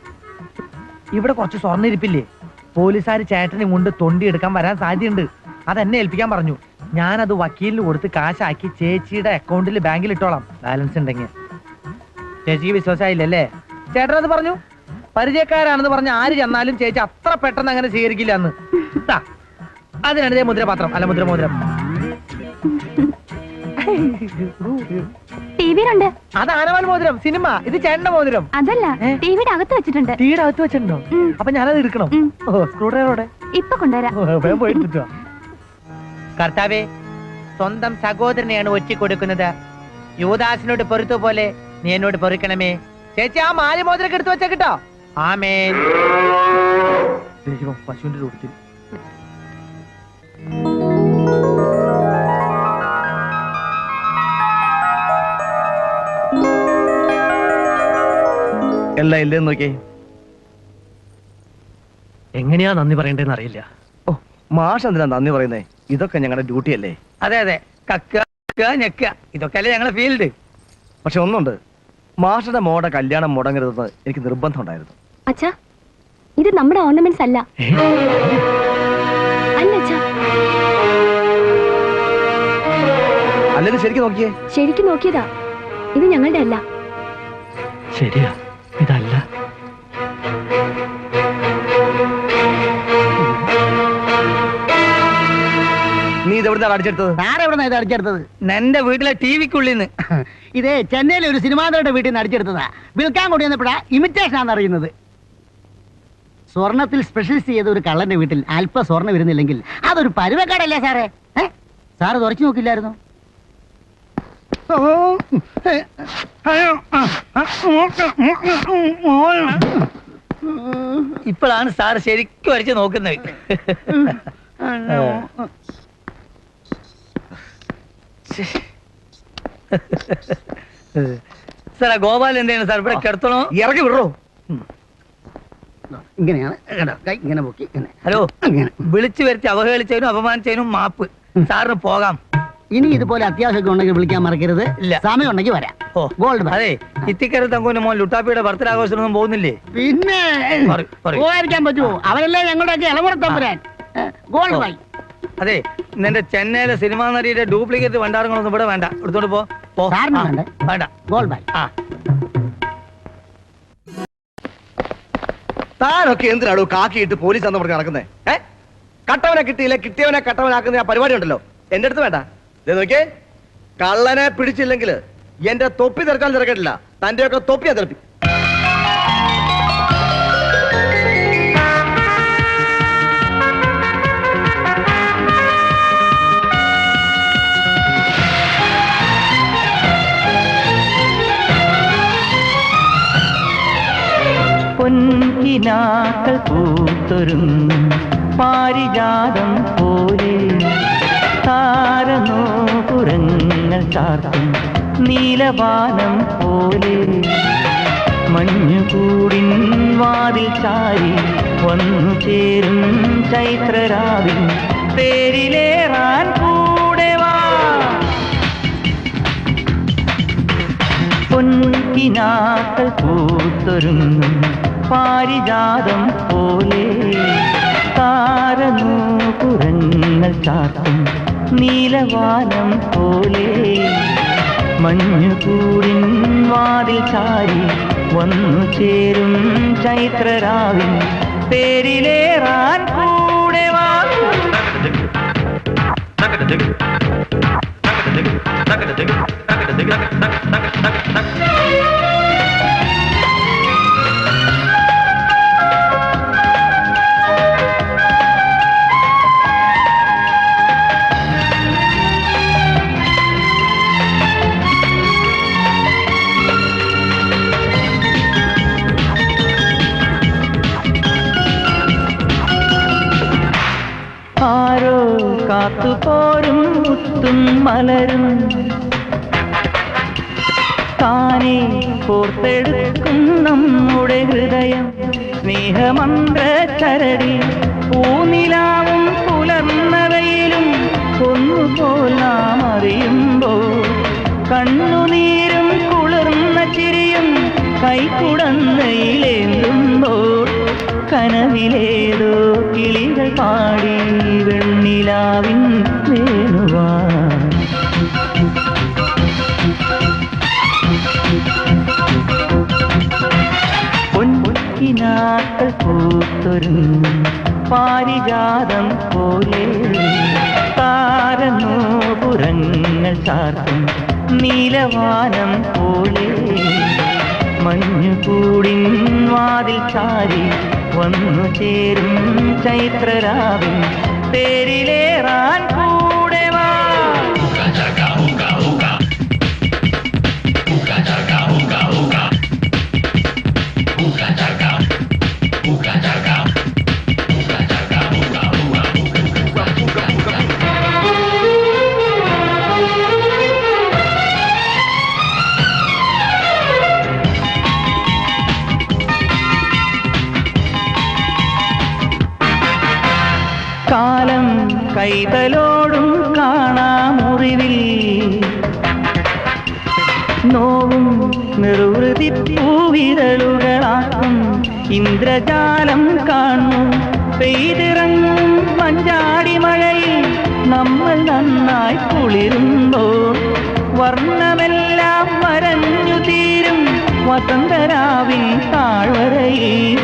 ഇവിടെ കുറച്ച് സ്വർണ്ണ ഇരിപ്പില്ലേ? പോലീസുകാർ ചേട്ടനെ കൊണ്ട് തൊണ്ടി എടുക്കാൻ വരാൻ സാധ്യതയുണ്ട്. അതെന്നെ ഏൽപ്പിക്കാൻ പറഞ്ഞു. ഞാനത് വക്കീലിന് കൊടുത്ത് കാശാക്കി ചേച്ചിയുടെ അക്കൗണ്ടിൽ ബാങ്കിൽ ഇട്ടോളാം, ബാലൻസ് ഉണ്ടെങ്കിൽ. ചേച്ചിക്ക് വിശ്വാസമായില്ലല്ലേ? ചേട്ടനത് പറഞ്ഞു. പരിചയക്കാരാണെന്ന് പറഞ്ഞ ആര് ചെന്നാലും ചേച്ചി അത്ര പെട്ടെന്ന് അങ്ങനെ സ്വീകരിക്കില്ല എന്ന്. അതിനാണ് മുദ്രപാത്രം, അല്ല മുദ്രമോതിരം. ടിവിയിലുണ്ട്. അത് ആനവാൽ മോതിരം, സിനിമ. ഇത് ചേട്ടന്റെ മോതിരം. അതല്ല, ടിവിയുടെ അകത്ത് വെച്ചിട്ടുണ്ട്. ടിവിയുടെ അകത്ത് വെച്ചിട്ടുണ്ടോ? അപ്പൊ ഞാനത് എടുക്കണം. സ്ക്രൂ ഡ്രൈവറോടെ ഇപ്പൊ കൊണ്ടുവരാം. പോയിട്ട് കർത്താവേ, സ്വന്തം സഹോദരനെയാണ് ഒറ്റ കൊടുക്കുന്നത്. യൂദാസിനോട് പൊറുത്തു പോലെ നീ എന്നോട് പൊറുക്കണമേ. ചേച്ചി, ആ മാലി മോതിരൊക്കെ എടുത്തു വെച്ചാ കിട്ടോ? ആമേൻ. ദൈവം പശുവിന്റെ രൂപത്തിൽ. എല്ലാം ഇല്ലെന്ന് നോക്കിയേ. എങ്ങനെയാ നന്ദി പറയേണ്ടതെന്ന് അറിയില്ല. ഓ, മാഷ് എന്തിനാ നന്ദി പറയുന്നേ? ഇതൊക്കെ ഞങ്ങളുടെ ഡ്യൂട്ടി അല്ലേ? അതെ അതെ, കക്കുക ഞെക്കുക, ഇതൊക്കെ അല്ലേ ഞങ്ങളുടെ ഫീൽഡ്. പക്ഷെ ഒന്നുണ്ട്, മാഷയുടെ മോടെ കല്യാണം മുടങ്ങരുതെന്ന് എനിക്ക് നിർബന്ധം ഉണ്ടായിരുന്നു. അച്ഛാ, ഇത് നമ്മുടെ ഓർണമെന്റ്സ് അല്ല. അല്ല അച്ഛാ. അല്ലെങ്കിൽ ശരിക്കും നോക്കിയേ. ശരിക്കും നോക്കിയതാ, ഇത് ഞങ്ങളുടെ അല്ല. ശരിയാ, ഇതല്ല. നീ ഇതെവിടുന്നാ അടിച്ചെടുത്തത്? ആരെവിടുന്നാ ഇത് അടിച്ചെടുത്തത്? എന്റെ വീട്ടിലെ ടിവിക്കുള്ളിന്ന്. ഇതേ ചെന്നൈയിലെ ഒരു സിനിമാതയുടെ വീട്ടിൽ നിന്ന് അടിച്ചെടുത്തതാ. വിൽക്കാൻ കൊണ്ടുവന്നപ്പോഴാ ഇമിറ്റേഷൻ ആണെന്ന് അറിയുന്നത്. സ്വർണത്തിൽ സ്പെഷ്യലിസ്റ്റ് ചെയ്ത ഒരു കള്ളന്റെ വീട്ടിൽ അല്പ സ്വർണ്ണം വരുന്നില്ലെങ്കിൽ അതൊരു പരുവക്കാടല്ലേ സാറേ? സാറ് തുറച്ചു നോക്കില്ലായിരുന്നു? ഇപ്പോഴാണ് സാർ ശരിക്കും വരച്ച് നോക്കുന്നത്. സാർ ഗോപാൽ എന്താണ് സാർ ഇവിടെ കിടത്തണോ? ഇറങ്ങി വിടറോ. ഇങ്ങനെയാണ് കേട്ടോ, കൈ ഇങ്ങനെ പൊക്കി ഇങ്ങനെ. ഹലോ, വിളിച്ചു വരുത്തി അവഹേളിച്ചതിനും അപമാനിച്ചതിനും മാപ്പ്. സാറിന് പോകാം. ഇനി ഇതുപോലെ അത്യാവശ്യമൊക്കെ ഉണ്ടെങ്കിൽ വിളിക്കാൻ മറക്കരുത്. ഇല്ല, സമയം ഉണ്ടെങ്കിൽ വരാം. O Gold. അതെ, ഇത്തിക്കര തങ്കുവിന്റെ മോൻ ലുട്ടാപ്പിയുടെ ബർത്ത്ഡേ ആഘോഷത്തിനൊന്നും പോകുന്നില്ലേ? പിന്നെ പോകാതിരിക്കാൻ പറ്റുമോ? അവരല്ലേ ഞങ്ങളുടെയൊക്കെ ഇളമുറത്തമ്പുരാൻ. Gold by. അതെ, നിന്റെ ചെന്നൈയിലെ സിനിമാ നടിയുടെ ഡ്യൂപ്ലിക്കേറ്റ് ഭണ്ഡാരങ്ങളൊന്നും ഇവിടെ വേണ്ട, എടുത്തോണ്ട് പോ. വേണ്ട, ഗോൾഡ് ബൈ. ആ, താനൊക്കെ എന്തിനാണോ കാക്കിയിട്ട് പോലീസ് എന്ന് പറഞ്ഞ് നടക്കുന്നേ? കട്ടവനെ കിട്ടിയില്ല, കിട്ടിയവനെ കട്ടവനാക്കുന്ന ആ പരിപാടി ഉണ്ടല്ലോ, എന്റെ അടുത്ത് വേണ്ട. നോക്കിയേ, കള്ളനെ പിടിച്ചില്ലെങ്കിൽ എന്റെ തൊപ്പി തിരക്കാൻ തിരക്കിട്ടില്ല, തന്റെയൊക്കെ തൊപ്പിയാ തിരപ്പി. പൊൻകിനാക്കൾ പൂത്തൊരുങ്ങും പാരിജാതം പോലെ താരനോപുരങ്ങൾ ചാർത്തും നീലവാനം പോലെ മഞ്ഞുകൂടിൻ വാതിൽ ചാരി വന്നു ചേരും ചൈത്രരാവിൽ പേരിലേറാൻ കൂടെ വാ. പൊൻകിനാക്കൾ പൂത്തൊരുങ്ങും പാരിജാതം പോലെ താരനൂപുരങ്ങൾ ചാർത്തും നീലവാനം പോലെ മഞ്ഞുകൂടിൻ വാതിൽ ചാരി വന്നു ചേരും ചൈത്രരാവിൽ പേരിലേറാൻ കൂടെ വാ. ആരോ കാത്തുപോരും മുത്തും മലരും താനേ കോർത്തെടുക്കും നമ്മുടെ ഹൃദയം സ്നേഹമന്ത്ര ചരടി പൂനിലാവും പുലർന്നവയിലും ഒന്നുപോൽ നാം അറിയുമ്പോൾ കണ്ണുനീരും കുളിർന്ന ചിരിയും കൈക്കുടന്നയിലേന്തുമ്പോൾ കനവിലേതോ കിളികൾ പാടി വെണ്ണിലാവിൻ വേണുവാ. പൊൻകിനാക്കൾ പൂത്തൊരുങ്ങും പാരിജാതം പോലെ താരനോപുരങ്ങൾ ചാർത്തും നീലവാനം പോലെ മഞ്ഞുകൂടിൻ വാതിൽ ചാരി വന്നു ചേരും ചൈത്രരാവിൽ പേരിലേറാൻ കൂടെ വാ. കൈതലോടും കാണാമുറിവിൽ നോവും നിർവൃതി പൂവിരലുകളാക്കും ഇന്ദ്രജാലം കാണും പെയ്തിറങ്ങും മഞ്ചാടി മഴയിൽ നമ്മൾ നന്നായി കുളിരുന്നോ വർണ്ണമെല്ലാം വരഞ്ഞു തീരും വസന്തരാവിൻ താഴ്വരയിൽ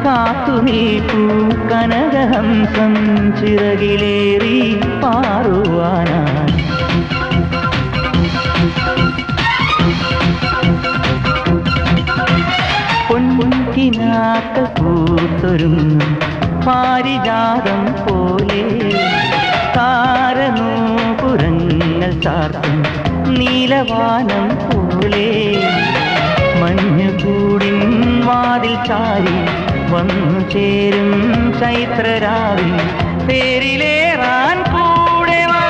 കാത്തു നീക്കൂ കനകഹംസം ചിറകിലേറി പാറുവാനായി പൊൻകിനാക്കൾ പൂത്തൊരുങ്ങും പാരിജാതം പോലെ താരനൂപുരങ്ങൾ ചാർത്തും നീലവാനം പോലെ മഞ്ഞുകൂടിൻ വാതിൽ ചാരി വന്നു ചേരും ചൈത്രരാവിൽ തേരിലേറാൻ കൂടെ വാ.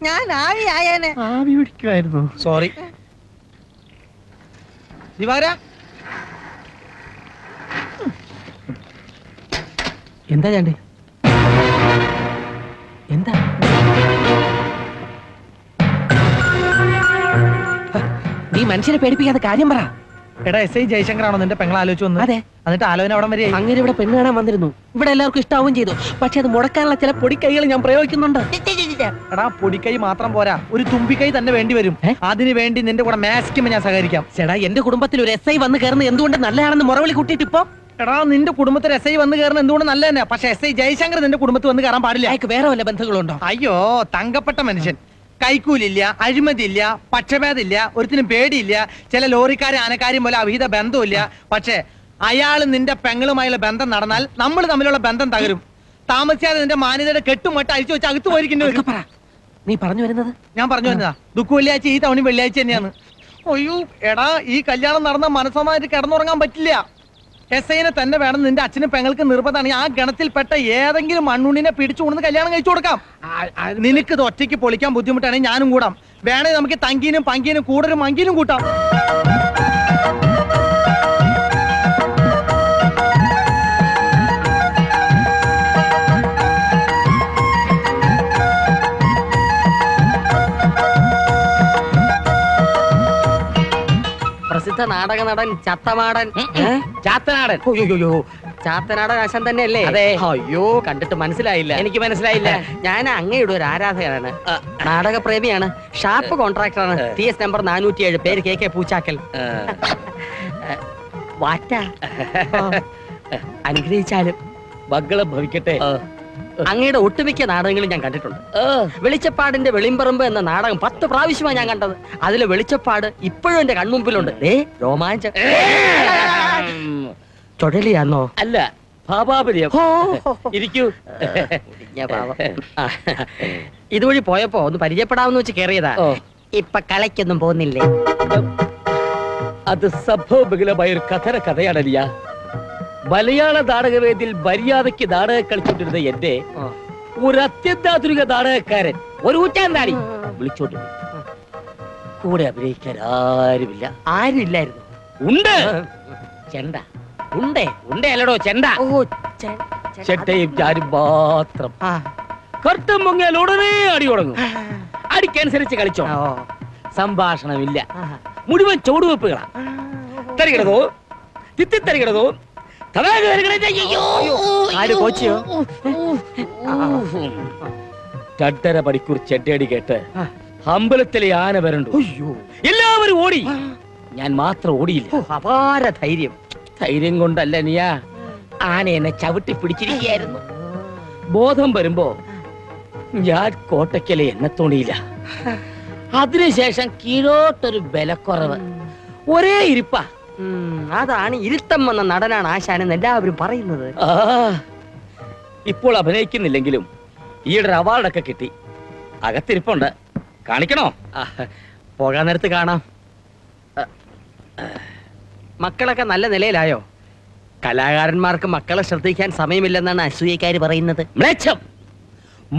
ഞാൻ ആവിയായേനെ. ആവി പിടിക്കുമായിരുന്നു. സോറി ദിവാര. എന്താ ചാണ്ടി? എന്താ നീ മനുഷ്യനെ പേടിപ്പിക്കാതെ കാര്യം പറ. എടാ SI ജയശങ്കറാണോ നിന്റെ പെങ്ങൾ ആലോചിച്ചു വന്നു? അതെ. എന്നിട്ട് ആലോചന അവിടെ വരെ അങ്ങനെ ഇവിടെ പെണ്ണ് കാണാൻ വന്നിരുന്നു. ഇവിടെ എല്ലാവർക്കും ഇഷ്ടാവും ചെയ്തു. പക്ഷെ അത് മുടക്കാനുള്ള ചില പൊടിക്കൈകൾ ഞാൻ പ്രയോഗിക്കുന്നുണ്ട്. എടാ പൊടിക്കൈ മാത്രം പോരാ, ഒരു തുമ്പിക്കൈ തന്നെ വേണ്ടി വരും. അതിന് വേണ്ടി നിന്റെ കൂടെ മാക്സിമം ഞാൻ സഹകരിക്കാം. ചേട്ടാ എന്റെ കുടുംബത്തിൽ ഒരു SI വന്ന് കയറുന്നത് എന്തുകൊണ്ട് നല്ലതാണെന്ന് മുറവിളി കൂട്ടിയിട്ട് ഇപ്പൊ എടാ നിന്റെ കുടുംബത്തിൽ SI വന്ന് കയറുന്നത് എന്തുകൊണ്ട് നല്ല തന്നെ. പക്ഷെ SI ജയശങ്കർ നിന്റെ കുടുംബത്തിൽ വന്ന് കയറാൻ പാടില്ല. അയാൾക്ക് വേറെ വല്ല ബന്ധങ്ങളുണ്ടോ? അയ്യോ തങ്കപ്പെട്ട മനുഷ്യൻ. കൈക്കൂലില്ല, അഴിമതിയില്ല, പക്ഷഭേദമില്ല, ഒരുത്തിനും പേടിയില്ല. ചില ലോറിക്കാരെ ആനക്കാരും പോലെ അവിഹിത ബന്ധമില്ല. പക്ഷെ അയാൾ നിന്റെ പെങ്ങളുമായുള്ള ബന്ധം നടന്നാൽ നമ്മൾ തമ്മിലുള്ള ബന്ധം തകരും. താമസിയാതെ നിന്റെ മാന്യതയുടെ കെട്ടുമട്ട അഴിച്ചു വെച്ച് അകത്ത് പോയിരിക്കുന്നു. നീ പറഞ്ഞു വരുന്നത്? ഞാൻ പറഞ്ഞു വരുന്നതാ. ദുഃഖ വെള്ളിയാഴ്ച ഈ തവണ വെള്ളിയാഴ്ച തന്നെയാണ്. അയ്യോ എടാ ഈ കല്യാണം നടന്ന മനസ്സമായിട്ട് കിടന്നുറങ്ങാൻ പറ്റില്ല. SIനെ തന്നെ വേണം. നിന്റെ അച്ഛനും പെങ്ങൾക്ക് നിർബന്ധമാണ്. ആ ഗണത്തിൽപ്പെട്ട ഏതെങ്കിലും മണ്ണുണ്ണിനെ പിടിച്ചു കൊണ്ടുവന്ന് കല്യാണം കഴിച്ചു കൊടുക്കാം. നിനക്ക് ഇത് ഒറ്റയ്ക്ക് പൊളിക്കാൻ ബുദ്ധിമുട്ടാണെങ്കിൽ ഞാനും കൂടാം. വേണേ നമുക്ക് തങ്കീനും പങ്കീനും കൂടൊരു മങ്കീനും കൂട്ടാം. പ്രസിദ്ധ നാടക നടൻ ചത്തമാടൻ ചാത്തനാടൻ. ചാത്തനാടൻ ആശാൻ തന്നെയല്ലേ? അതെ. അയ്യോ കണ്ടിട്ട് മനസ്സിലായില്ല. എനിക്ക് മനസ്സിലായില്ല. ഞാൻ അങ്ങയുടെ ഒരു ആരാധകനാണ്. നാടകപ്രേമിയാണ്. ഷാർപ്പ് കോൺട്രാക്ടറാണ്. TS നമ്പർ 407, പേര് KK പൂച്ചാക്കൽ. വാറ്റ അനുഗ്രഹിച്ചാലും മംഗളം ഭവിക്കട്ടെ. അങ്ങയുടെ ഒട്ടുമിക്ക നാടകങ്ങളും ഞാൻ കണ്ടിട്ടുണ്ട്. വെളിച്ചപ്പാടിന്റെ വെളിമ്പറമ്പ് എന്ന നാടകം 10 പ്രാവശ്യമാണ് ഞാൻ കണ്ടത്. അതിലെ വെളിച്ചപ്പാട് ഇപ്പോഴും എന്റെ കൺമുമ്പിലുണ്ട്. രോമാഞ്ചം. ചുഴലിയാന്നോ? അല്ല ഭാപാപര്യം. ഇരിക്കൂ. ഇതുവഴി പോയപ്പോ ഒന്ന് പരിചയപ്പെടാമെന്ന് വെച്ച് കയറിയതാ. ഇപ്പൊ കളയ്ക്കൊന്നും പോകുന്നില്ലേ? അത് സംഭവബഹുലമായ ഒരു കഥയാണല്ല. മലയാള നാടകവേദിയിൽ മര്യാദയ്ക്ക് നാടകം കളിച്ചോണ്ടിരുന്ന എന്നെ ഒരു അത്യന്താധുനിക നാടകക്കാരൻ ഒരു ഊറ്റാന്താടി വിളിച്ചോണ്ട് കൂടെ അഭിനയിക്കാൻ ആരുമില്ല. ആരുമില്ലായിരുന്നു? ഉണ്ട്. ചെണ്ട ഉണ്ടല്ലോ ചെണ്ട. ചെണ്ടയും ഞാനും മാത്രം. കർത്തം പൊങ്ങിയാൽ ഉടനെ അടി തുടങ്ങും. അടിക്കനുസരിച്ച് കളിച്ചോ. സംഭാഷണമില്ല. മുഴുവൻ ചുവടുവെപ്പുകളാ. തരികിടതോ തിത്തിത്തരികിടതോ രണ്ടര മണിക്കൂർ ചെണ്ടയടി കേട്ട് അമ്പലത്തിലെ ആന വരണ്ടു. എല്ലാവരും ഓടി. ഞാൻ മാത്രം ഓടിയില്ല. അപാര ധൈര്യം. ധൈര്യം കൊണ്ടല്ല നീയാ, ആന എന്നെ ചവിട്ടി പിടിച്ചിരിക്കുകയായിരുന്നു. ബോധം വരുമ്പോ ഞാൻ കോട്ടയ്ക്കലെ എന്നെ തോണിയില്ല. അതിനുശേഷം കീഴോട്ടൊരു ബലക്കുറവ്. ഒരേ ഇരിപ്പാ. അതാണ് ഇരുത്തം വന്ന നടനാണ് ആശാനെന്ന് എല്ലാവരും പറയുന്നത്. ഇപ്പോൾ അഭിനയിക്കുന്നില്ലെങ്കിലും ഈയിടെ അവാർഡൊക്കെ കിട്ടി. അകത്തിരിപ്പുണ്ട്. കാണിക്കണോ? പോകാൻ നേരത്ത് കാണാം. മക്കളൊക്കെ നല്ല നിലയിലായോ? കലാകാരന്മാർക്ക് മക്കളെ ശ്രദ്ധിക്കാൻ സമയമില്ലെന്നാണ് അസൂയക്കാര് പറയുന്നത്. മ്ലേച്ഛം.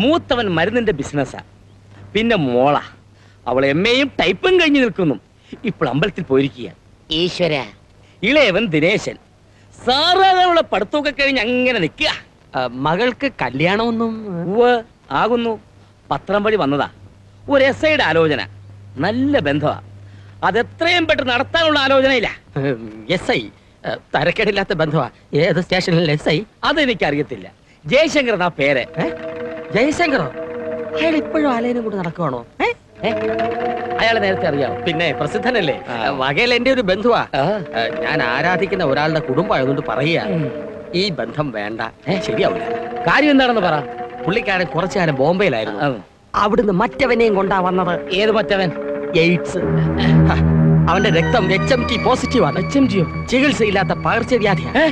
മൂത്തവൻ മരുന്നിന്റെ ബിസിനസ്സാ, പിന്നെ മോള അവൾ എമ്മയും ടൈപ്പും കഴിഞ്ഞു നിൽക്കുന്നു. ഇപ്പോൾ അമ്പലത്തിൽ പോയിരിക്കുക. ഈശ്വര. ഇളയവൻ ദിനേശൻ സാറാനുള്ള പഠിത്തമൊക്കെ കഴിഞ്ഞ് അങ്ങനെ നിൽക്കുക. മകൾക്ക് കല്യാണമൊന്നും ആകുന്നു. പത്രം വഴി വന്നതാ. ഒരു എസ്ഐയുടെ ആലോചന. നല്ല ബന്ധമാ. അതെത്രയും പെട്ടെന്ന് നടത്താനുള്ള ആലോചനയില്ല. S I തരക്കേടില്ലാത്ത ബന്ധമാ. ഏത് സ്റ്റേഷനിൽ എസ് ഐ? അതെനിക്കറിയത്തില്ല. ജയശങ്കർ എന്നാ പേര്. ജയശങ്കറോ? അയാൾ ഇപ്പോഴും ആലയനം കൊണ്ട് നടക്കുവാണോ? അയാളെ നേരത്തെ അറിയാം. പിന്നെ പ്രസിദ്ധനല്ലേ? വകയിൽ എന്റെ ഒരു ബന്ധുവാ. ഞാൻ ആരാധിക്കുന്ന ഒരാളുടെ കുടുംബമായതുകൊണ്ട് പറയുക, ഈ ബന്ധം വേണ്ട. ശരിയാവില്ല. കാര്യം എന്താണെന്ന് പറ. പുള്ളിക്കാരൻ കുറച്ചു കാലം ബോംബെയിലായിരുന്നു. അവിടുന്ന് മറ്റവനെയും കൊണ്ടാ വന്നത്. ഏത് മറ്റവൻ? എയ്ഡ്സ്. അവന്റെ രക്തം HMT പോസിറ്റീവാണ്. ചികിത്സയില്ലാത്ത പകർച്ചവ്യാധിയാണ്.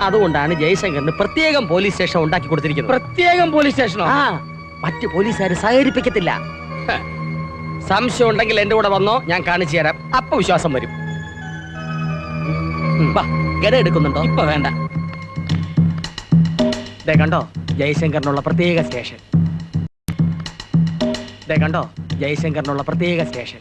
അതുകൊണ്ടാണ് ജയശങ്കറിന് പ്രത്യേകം പോലീസ് സ്റ്റേഷൻ ഉണ്ടാക്കി കൊടുത്തിരിക്കുന്നത്. പ്രത്യേകം പോലീസ് സ്റ്റേഷനോ? മറ്റു പോലീസുകാർ സഹകരിപ്പിക്കത്തില്ല. സംശയം ഉണ്ടെങ്കിൽ എന്റെ കൂടെ വന്നോ, ഞാൻ കാണിച്ചു തരാം. അപ്പൊ വിശ്വാസം വരും. ഗഡ എടുക്കുന്നുണ്ടോ? ഇപ്പൊ വേണ്ട. കണ്ടോ ജയശങ്കറിനുള്ള പ്രത്യേക സ്റ്റേഷൻ. കണ്ടോ ജയശങ്കറിനുള്ള പ്രത്യേക സ്റ്റേഷൻ.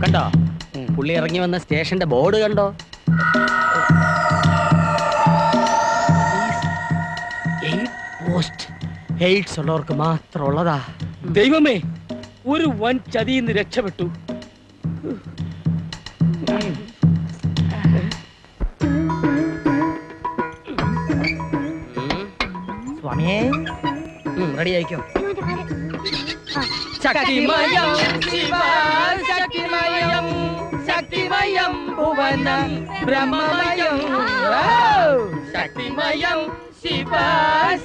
കണ്ടോ പുള്ളി ഇറങ്ങി വന്ന സ്റ്റേഷന്റെ ബോർഡ് കണ്ടോ? എയ്ഡ്സ് ഉള്ളവർക്ക് മാത്രം ഉള്ളതാ. ദൈവമേ, ഒരു വൻ ചതിയിന്ന് രക്ഷപ്പെട്ടു. സ്വാമിയേ, റെഡി ആയിക്കോ. ശക്തിമയം ശിവ ശക്തിമയം ശക്തിമയം ഭുവനം ബ്രഹ്മമയം ശക്തിമയം ശിവ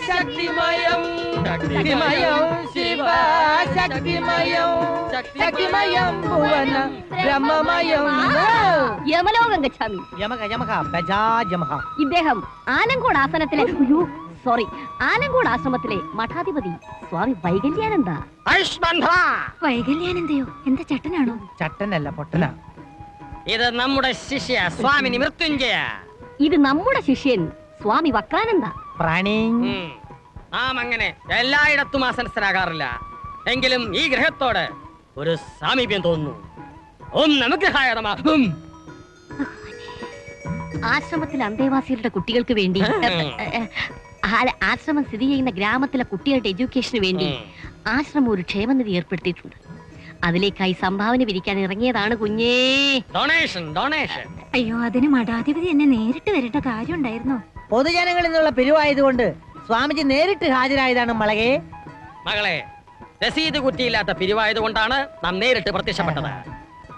ശക്തിമയം ശക്തിമയം ശിവ ശക്തിമയം ശക്തിമയം ഭുവനം ബ്രഹ്മമയം യമലോകം ഗച്ഛാമി. ഇദ്ദേഹം ആലങ്കോട് ആസനത്തിലെ ആലങ്കോട് ആശ്രമത്തിലെ മഠാധിപതി സ്വാമി വൈകല്യാനന്ദ. വൈകല്യാനന്ദയോ? എന്താ ചട്ടനാണോ? ചട്ടനല്ല, പൊട്ടനാ. ഇത് നമ്മുടെ ശിഷ്യ സ്വാമി മൃത്യുഞ്ജയ. ഇത് നമ്മുടെ ശിഷ്യൻ സ്വാമി വക്രാനന്ദ. പ്രാണി നാം അങ്ങനെ എല്ലായിടത്തും ആസനസ്ഥനാകാറില്ല. എങ്കിലും ഈ ഗ്രഹത്തോട് ഒരു സാമീപ്യം തോന്നുന്നു. നമുക്ക് ആശ്രമത്തിലെ അന്തേവാസികളുടെ കുട്ടികൾക്ക് വേണ്ടി, ആശ്രമം സ്ഥിതി ചെയ്യുന്ന ഗ്രാമത്തിലെ കുട്ടികളുടെ എഡ്യൂക്കേഷന് വേണ്ടി ആശ്രമം ഒരു ക്ഷേമനിധി ഏർപ്പെടുത്തിയിട്ടുണ്ട്. അതിലേക്കായി സംഭാവന പിരിക്കാൻ ഇറങ്ങിയതാണ് കുഞ്ഞേ. Donation donation. അയ്യോ, അതിന് മഠാധിപതി എന്നെ നേരിട്ട് വരേണ്ട കാര്യം ഉണ്ടായിരുന്നോ? പൊതുജനങ്ങളിൽ നിന്നുള്ള പിരിവായതുകൊണ്ട് സ്വാമിജി നേരിട്ട് ഹാജരായതാണ് മളകെ. മകളെ, രസീത് കുറ്റിയില്ലാത്ത പിരിവായതുകൊണ്ടാണ് നാം നേരിട്ട് പ്രത്യക്ഷപ്പെട്ടത്.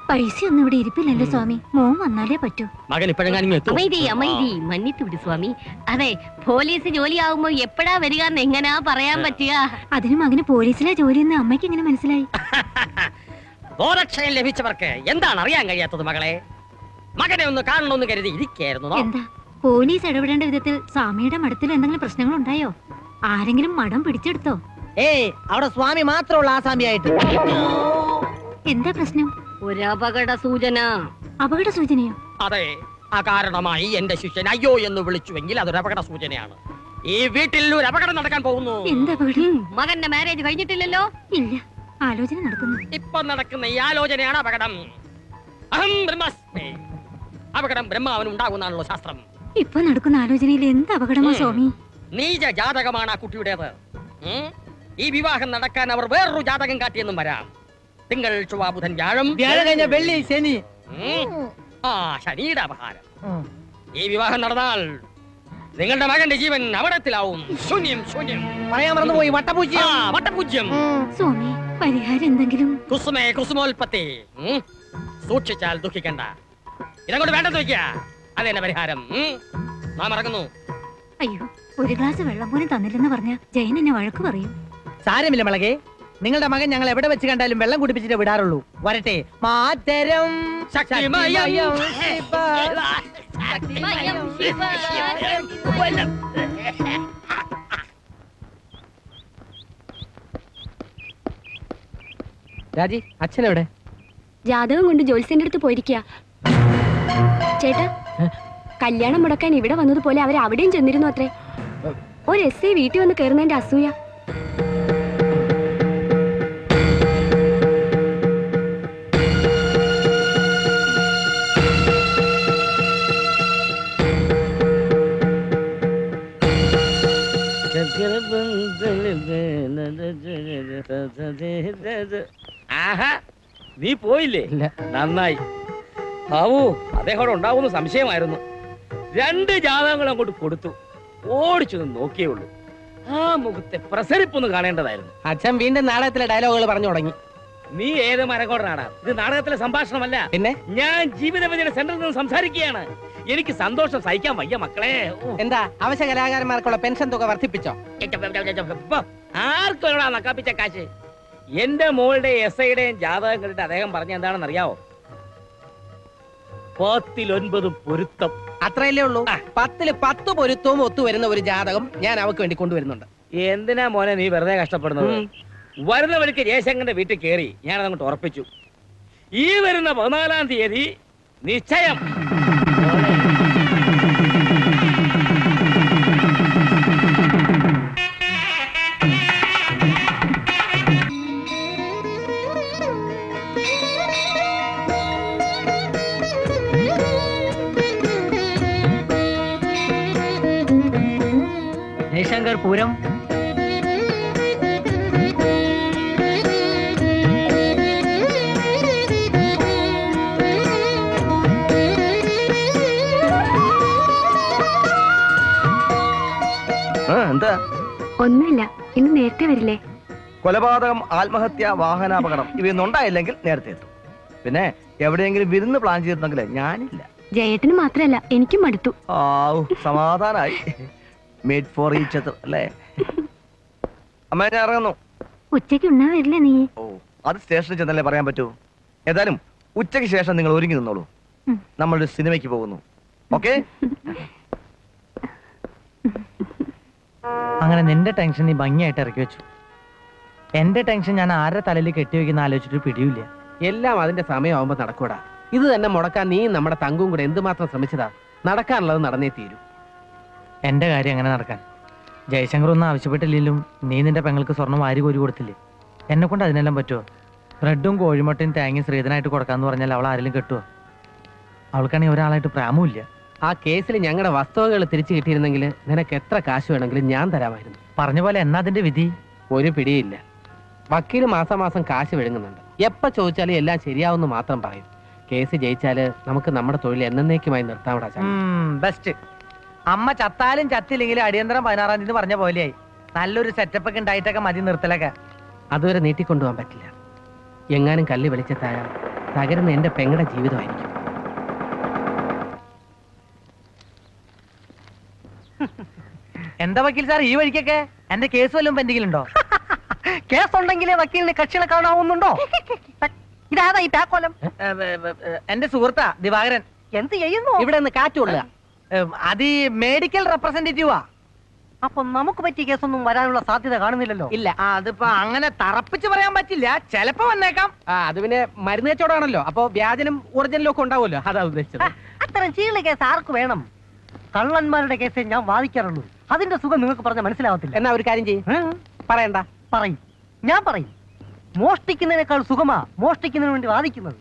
പൈസ ഒന്നും ഇവിടെ ഇരിപ്പില്ലല്ലോ സ്വാമി. മോൻ വന്നാലേ പറ്റൂ. മകൻ ഇപ്പോഴെങ്ങാനും മന്നിട്ട് വിട് സ്വാമി. അതെ, പോലീസ് ജോലിയാവുമ്പോ എപ്പോഴാ വരിക എന്ന് എങ്ങനാ പറയാൻ പറ്റുക? അതിന് മകന് പോലീസിലെ ജോലിയെന്ന് അമ്മയ്ക്ക് എങ്ങനെ മനസ്സിലായി? ഗോരക്ഷയം ലഭിച്ചവർക്ക് എന്താണ് അറിയാൻ കഴിയാത്തത് മകളെ? മകനെ ഒന്ന് കാണണമെന്ന് കരുതി ഇരിക്കായിരുന്നു. എന്താ പോലീസ് ഇടപെടേണ്ട വിധത്തിൽ സ്വാമിയുടെ മഠത്തിൽ എന്തെങ്കിലും പ്രശ്നങ്ങൾ ഉണ്ടായോ? ആരെങ്കിലും മഠം പിടിച്ചെടുത്തോ? ഏയ്, അവിടെ സ്വാമി മാത്രമുള്ള ആസാമിയായിട്ട്. എന്താ പ്രശ്നം? ഒരു അപകട സൂചന. അപകട സൂചനയോ? അതെ, അകാരണമായി എന്റെ ശിഷ്യൻ അയ്യോ എന്ന് വിളിച്ചുവെങ്കിൽ അതൊരു അപകട സൂചനയാണ്. ഈ വീട്ടിൽ ഒരു അപകടം നടക്കാൻ പോകുന്നു. എന്താ അപകടം? മകന്റെ മാരേജ് കഴിഞ്ഞിട്ടില്ലല്ലോ? ഇല്ല, ആലോചന നടക്കുന്നു. ഇപ്പൊ നടക്കുന്ന ഈ ആലോചനയാണ് അപകടം. അഹം ബ്രഹ്മാസ്മി. അപകടം ബ്രഹ്മാവിന് ഉണ്ടാകുന്നാണല്ലോ ശാസ്ത്രം. ഇപ്പൊ നടക്കുന്ന ആലോചനയിൽ എന്ത് അപകടമാ സ്വാമി? നീച ജാതകമാണ് ആ കുട്ടിയുടേത്. ഈ വിവാഹം നടക്കാൻ അവർ വേറൊരു ജാതകം കാട്ടിയെന്നും വരാം. തിങ്കൾ ചൊവ്വ ബുധൻ വ്യാഴം, കഴിഞ്ഞ വെള്ളി ശനി. ശനിയുടെ അപഹാരം. ഈ വിവാഹം നടന്നാൽ നിങ്ങളുടെ മകന്റെ ജീവൻ അപകടത്തിലാവും. ശൂന്യം ശൂന്യം. പറയാൻ മറന്നുപോയി, വട്ടപൂജ്യം. വട്ടപൂജ്യം. സ്വാമി, പരിഹാരം എന്തെങ്കിലും? കുസുമേ കുസുമോൽപത്തി. സൂക്ഷിച്ചാൽ ദുഃഖിക്കണ്ട. ഇതങ്ങോട്ട് വേണ്ടെന്ന് വെക്കുക. അതെന്നെ പരിഹാരം. നാം ഇറങ്ങുന്നു. അയ്യോ, ഒരു ഗ്ലാസ് വെള്ളം പോലും തന്നില്ലെന്ന് പറഞ്ഞ ജയൻ എന്നെ വഴക്ക് പറയും. സാരമില്ല മളകെ, നിങ്ങളുടെ മകൻ ഞങ്ങൾ എവിടെ വെച്ച് കണ്ടാലും വെള്ളം കുടിപ്പിച്ചിട്ട് വിടാറുള്ളൂ. വരട്ടെ. മാതരം രാജി, അച്ഛനെവിടെ? ജാതകം കൊണ്ട് ജോത്സ്യന്റെ അടുത്ത് പോയിരിക്കുക. ചേട്ടാ, കല്യാണം മുടക്കാൻ ഇവിടെ വന്നതുപോലെ അവർ അവിടെയും ചെന്നിരുന്നു അത്രേ. ഒരു എസ് ഐ വീട്ടിൽ വന്ന് കയറുന്നതിന്റെ അസൂയ. ആഹാ, നീ പോയില്ലേ? നന്നായി. ആവൂ, അദ്ദേഹം ഉണ്ടാവുന്ന സംശയമായിരുന്നു. 2 ജാതകങ്ങൾ അങ്ങോട്ട് കൊടുത്തു. ഓടിച്ചു നോക്കിയേ ഉള്ളൂ. ആ മുഖത്തെ പ്രസരിപ്പൊന്ന് കാണേണ്ടതായിരുന്നു. അച്ഛൻ വീണ്ടും നാടകത്തിലെ ഡയലോഗുകൾ പറഞ്ഞു തുടങ്ങി. നീ ഏത് മരക്കോടനാടാ? ഇത് നാടകത്തിലെ സംഭാഷണമല്ല. പിന്നെ ഞാൻ ജീവിതവതിയുടെ സെന്ററിൽ നിന്ന് സംസാരിക്കുകയാണ്. എനിക്ക് സന്തോഷം സഹിക്കാൻ വയ്യ മക്കളെ. എന്താ അവശ്യ കലാകാരന്മാർക്കുള്ള പെൻഷൻ തുക വർദ്ധിപ്പിച്ചോ? ആർക്കൊരാ നക്കാപ്പിച്ച കാശ്? എന്റെ മോളുടെ SIയുടെയും ജാതകം കണ്ടിട്ട് അദ്ദേഹം പറഞ്ഞ എന്താണെന്ന് അറിയാവോ? 10 പൊരുത്തം. അത്രയല്ലേ ഉള്ളൂ. 10 10 പൊരുത്തവും ഒത്തുവരുന്ന ഒരു ജാതകം ഞാൻ അവക്ക് വേണ്ടി കൊണ്ടുവരുന്നുണ്ട്. എന്തിനാ മോനെ നീ വെറുതെ കഷ്ടപ്പെടുന്നത്? വരുന്ന വഴിക്ക് ജയശങ്കറിന്റെ വീട്ടിൽ കയറി ഞാൻ അതങ്ങോട്ട് ഉറപ്പിച്ചു. ഈ വരുന്ന 14-ാം തീയതി നിശ്ചയം. ജയശങ്കർ പൂരം. എന്താ? ഒന്നുമില്ല, ഇന്ന് നേരത്തെ വരില്ലേ? കൊലപാതകം, ആത്മഹത്യ, വാഹനാപകടം ഇവയൊന്നും ഉണ്ടായില്ലെങ്കിൽ നേരത്തെ എത്തും. പിന്നെ എവിടെയെങ്കിലും വിരുന്ന് പ്ലാൻ ചെയ്തിട്ടുണ്ടെങ്കിൽ ഞാനില്ല. ജയേട്ടന് മാത്രല്ല, എനിക്കും മടുത്തു. ആവൂ, സമാധാനായി. മേഡ് ഫോർ ഈച്ച് അതർ അല്ലേ? അമ്മ ഞാൻ ഇറങ്ങുന്നു. ഉച്ചയ്ക്ക് ഉണ്ണാൻ വരില്ലേ നീ? ഓ, അത് സ്റ്റേഷനിൽ ചെന്നല്ലേ പറയാൻ പറ്റൂ. ഏതായാലും ഉച്ചയ്ക്ക് ശേഷം നിങ്ങൾ ഒരുങ്ങി നിന്നോളൂ. നമ്മളൊരു സിനിമയ്ക്ക് പോകുന്നു. ഓക്കെ? അങ്ങനെ നിന്റെ ടെൻഷൻ നീ ഭംഗിയായിട്ട് ഇറക്കി വെച്ചു. എന്റെ ടെൻഷൻ ഞാൻ ആരുടെ തലയിൽ കെട്ടിവെക്കുന്ന ആലോചിച്ചിട്ട് പിടിയില്ല. എല്ലാം അതിന്റെ സമയമാകുമ്പോ നടക്കൂടാ. ഇത് തന്നെ മുടക്കാൻ നീ നമ്മുടെ തങ്കും കൂടെ എന്തുമാത്രം ശ്രമിച്ചതാ. നടക്കാനുള്ളത് നടന്നേ തീരൂ. എന്റെ കാര്യം അങ്ങനെ നടക്കാൻ ജയശങ്കർ ഒന്നും ആവശ്യപ്പെട്ടില്ലെങ്കിലും നീ നിന്റെ പെങ്ങൾക്ക് സ്വർണം വാരി കോരി കൊടുത്തില്ലേ? എന്നെ കൊണ്ട് അതിനെല്ലാം പറ്റുമോ? ബ്രെഡും കോഴിമുട്ടയും തേങ്ങയും ശ്രീധനായിട്ട് കൊടുക്കാന്ന് പറഞ്ഞാൽ അവൾ ആരെങ്കിലും കെട്ടുവോ? അവൾക്കാണെങ്കിൽ ഒരാളായിട്ട് പ്രാമുമില്ല. ആ കേസിൽ ഞങ്ങളുടെ വസ്തുവകൾ തിരിച്ചു കിട്ടിയിരുന്നെങ്കിൽ നിനക്ക് എത്ര കാശ് വേണമെങ്കിലും ഞാൻ തരാമായിരുന്നു. പറഞ്ഞ പോലെ എന്നാ അതിന്റെ വിധി? ഒരു പിടിയില്ല. വക്കീല് മാസം മാസം കാശ് വിഴുങ്ങുന്നുണ്ട്. എപ്പോ ചോദിച്ചാലും എല്ലാം ശരിയാവുമെന്ന് മാത്രം പറയും. കേസ് ജയിച്ചാല് നമുക്ക് നമ്മുടെ തൊഴിൽ എന്നേക്കുമായി നിർത്താവിടാ. ബെസ്റ്റ്. അമ്മ ചത്താലും ചത്തില്ലെങ്കിലും അടിയന്തരം 16-ാം തീയതി പറഞ്ഞ പോലെയായി. നല്ലൊരു സെറ്റപ്പ് ഒക്കെ ഉണ്ടായിട്ടൊക്കെ മതി നിർത്തലൊക്കെ. അതുവരെ നീട്ടിക്കൊണ്ടുപോകാൻ പറ്റില്ല. എങ്ങാനും കല്ല് വെളിച്ചത്തായാൽ തകരുന്ന എന്റെ പെങ്ങളുടെ ജീവിതമായിരിക്കും. എന്താ വക്കീൽ സാർ ഈ വഴിക്കൊക്കെ? എന്റെ കേസ് വല്ലതും പെൻഡിങ്ങിലുണ്ടോ? കേസ് ഉണ്ടെങ്കിലേ വക്കീലിന് കക്ഷികളെ കാണാവുന്നുണ്ടോ? ഇതാതാ ഈ താക്കോലം. എന്റെ സുഹൃത്താ ദിവാകരൻ. എന്ത് ചെയ്യുന്നു? ഇവിടെ നിന്ന് കാറ്റുകൊള്ളുക. അത് മെഡിക്കൽ റെപ്രസെന്റേറ്റീവാ. അപ്പൊ നമുക്ക് പറ്റിയ കേസൊന്നും വരാനുള്ള സാധ്യത കാണുന്നില്ലല്ലോ. ഇല്ല. അതിപ്പോ അങ്ങനെ തറപ്പിച്ച് പറയാൻ പറ്റില്ല. ചിലപ്പോ വന്നേക്കാം. അത് പിന്നെ മരുന്ന് കച്ചവടമാണല്ലോ. അപ്പൊ വ്യാജനും ഒറിജിനലും ഒക്കെ ഉണ്ടാവുമല്ലോ. അതാ ഉദ്ദേശിച്ചത്. അത്തരം ചീള കേസ് ആർക്ക് വേണം? കള്ളന്മാരുടെ കേസേ ഞാൻ വാദിക്കാറുള്ളൂ. അതിന്റെ സുഖം നിങ്ങൾക്ക് പറഞ്ഞാൽ മനസ്സിലാവത്തില്ല. എന്നാ ഒരു കാര്യം ചെയ്യും. പറയണ്ട. പറയും. ഞാൻ പറയും. മോഷ്ടിക്കുന്നതിനേക്കാൾ സുഖമാ മോഷ്ടിക്കുന്നതിന് വേണ്ടി വാദിക്കുന്നത്.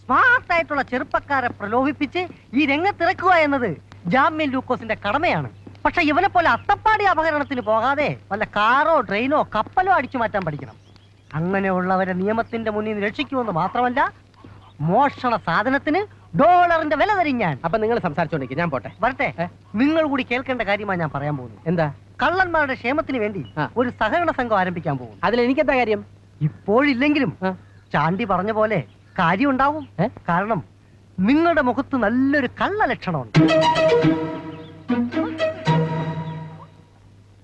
സ്മാർട്ടായിട്ടുള്ള ചെറുപ്പക്കാരെ പ്രലോഭിപ്പിച്ച് ഈ രംഗത്തിറക്കുക എന്നത് ജാമ്യൻ ലൂക്കോസിന്റെ കടമയാണ്. പക്ഷെ ഇവനെ പോലെ അത്തപ്പാടി അപകടത്തിന് പോകാതെ വല്ല കാറോ ട്രെയിനോ കപ്പലോ അടിച്ചു മാറ്റാൻ പഠിക്കണം. അങ്ങനെയുള്ളവരെ നിയമത്തിന്റെ മുന്നിൽ രക്ഷിക്കുമെന്ന് മാത്രമല്ല, മോഷണ സാധനത്തിന് ഡോളറിന്റെ വില തരും ഞാൻ. അപ്പൊ നിങ്ങൾ സംസാരിച്ചോണ്ടിരിക്കും, ഞാൻ പോട്ടെ. വരട്ടെ. നിങ്ങൾ കൂടി കേൾക്കേണ്ട കാര്യമാണ് ഞാൻ പറയാൻ പോകുന്നത്. എന്താ? കള്ളന്മാരുടെ ക്ഷേമത്തിന് വേണ്ടി ഒരു സഹകരണ സംഘം ആരംഭിക്കാൻ പോകും. അതിൽ എനിക്കെന്താ കാര്യം? ഇപ്പോഴില്ലെങ്കിലും ചാണ്ടി പറഞ്ഞ പോലെ കാര്യം ഉണ്ടാവും. കാരണം നിങ്ങളുടെ മുഖത്ത് നല്ലൊരു കള്ള ലക്ഷണമുണ്ട്.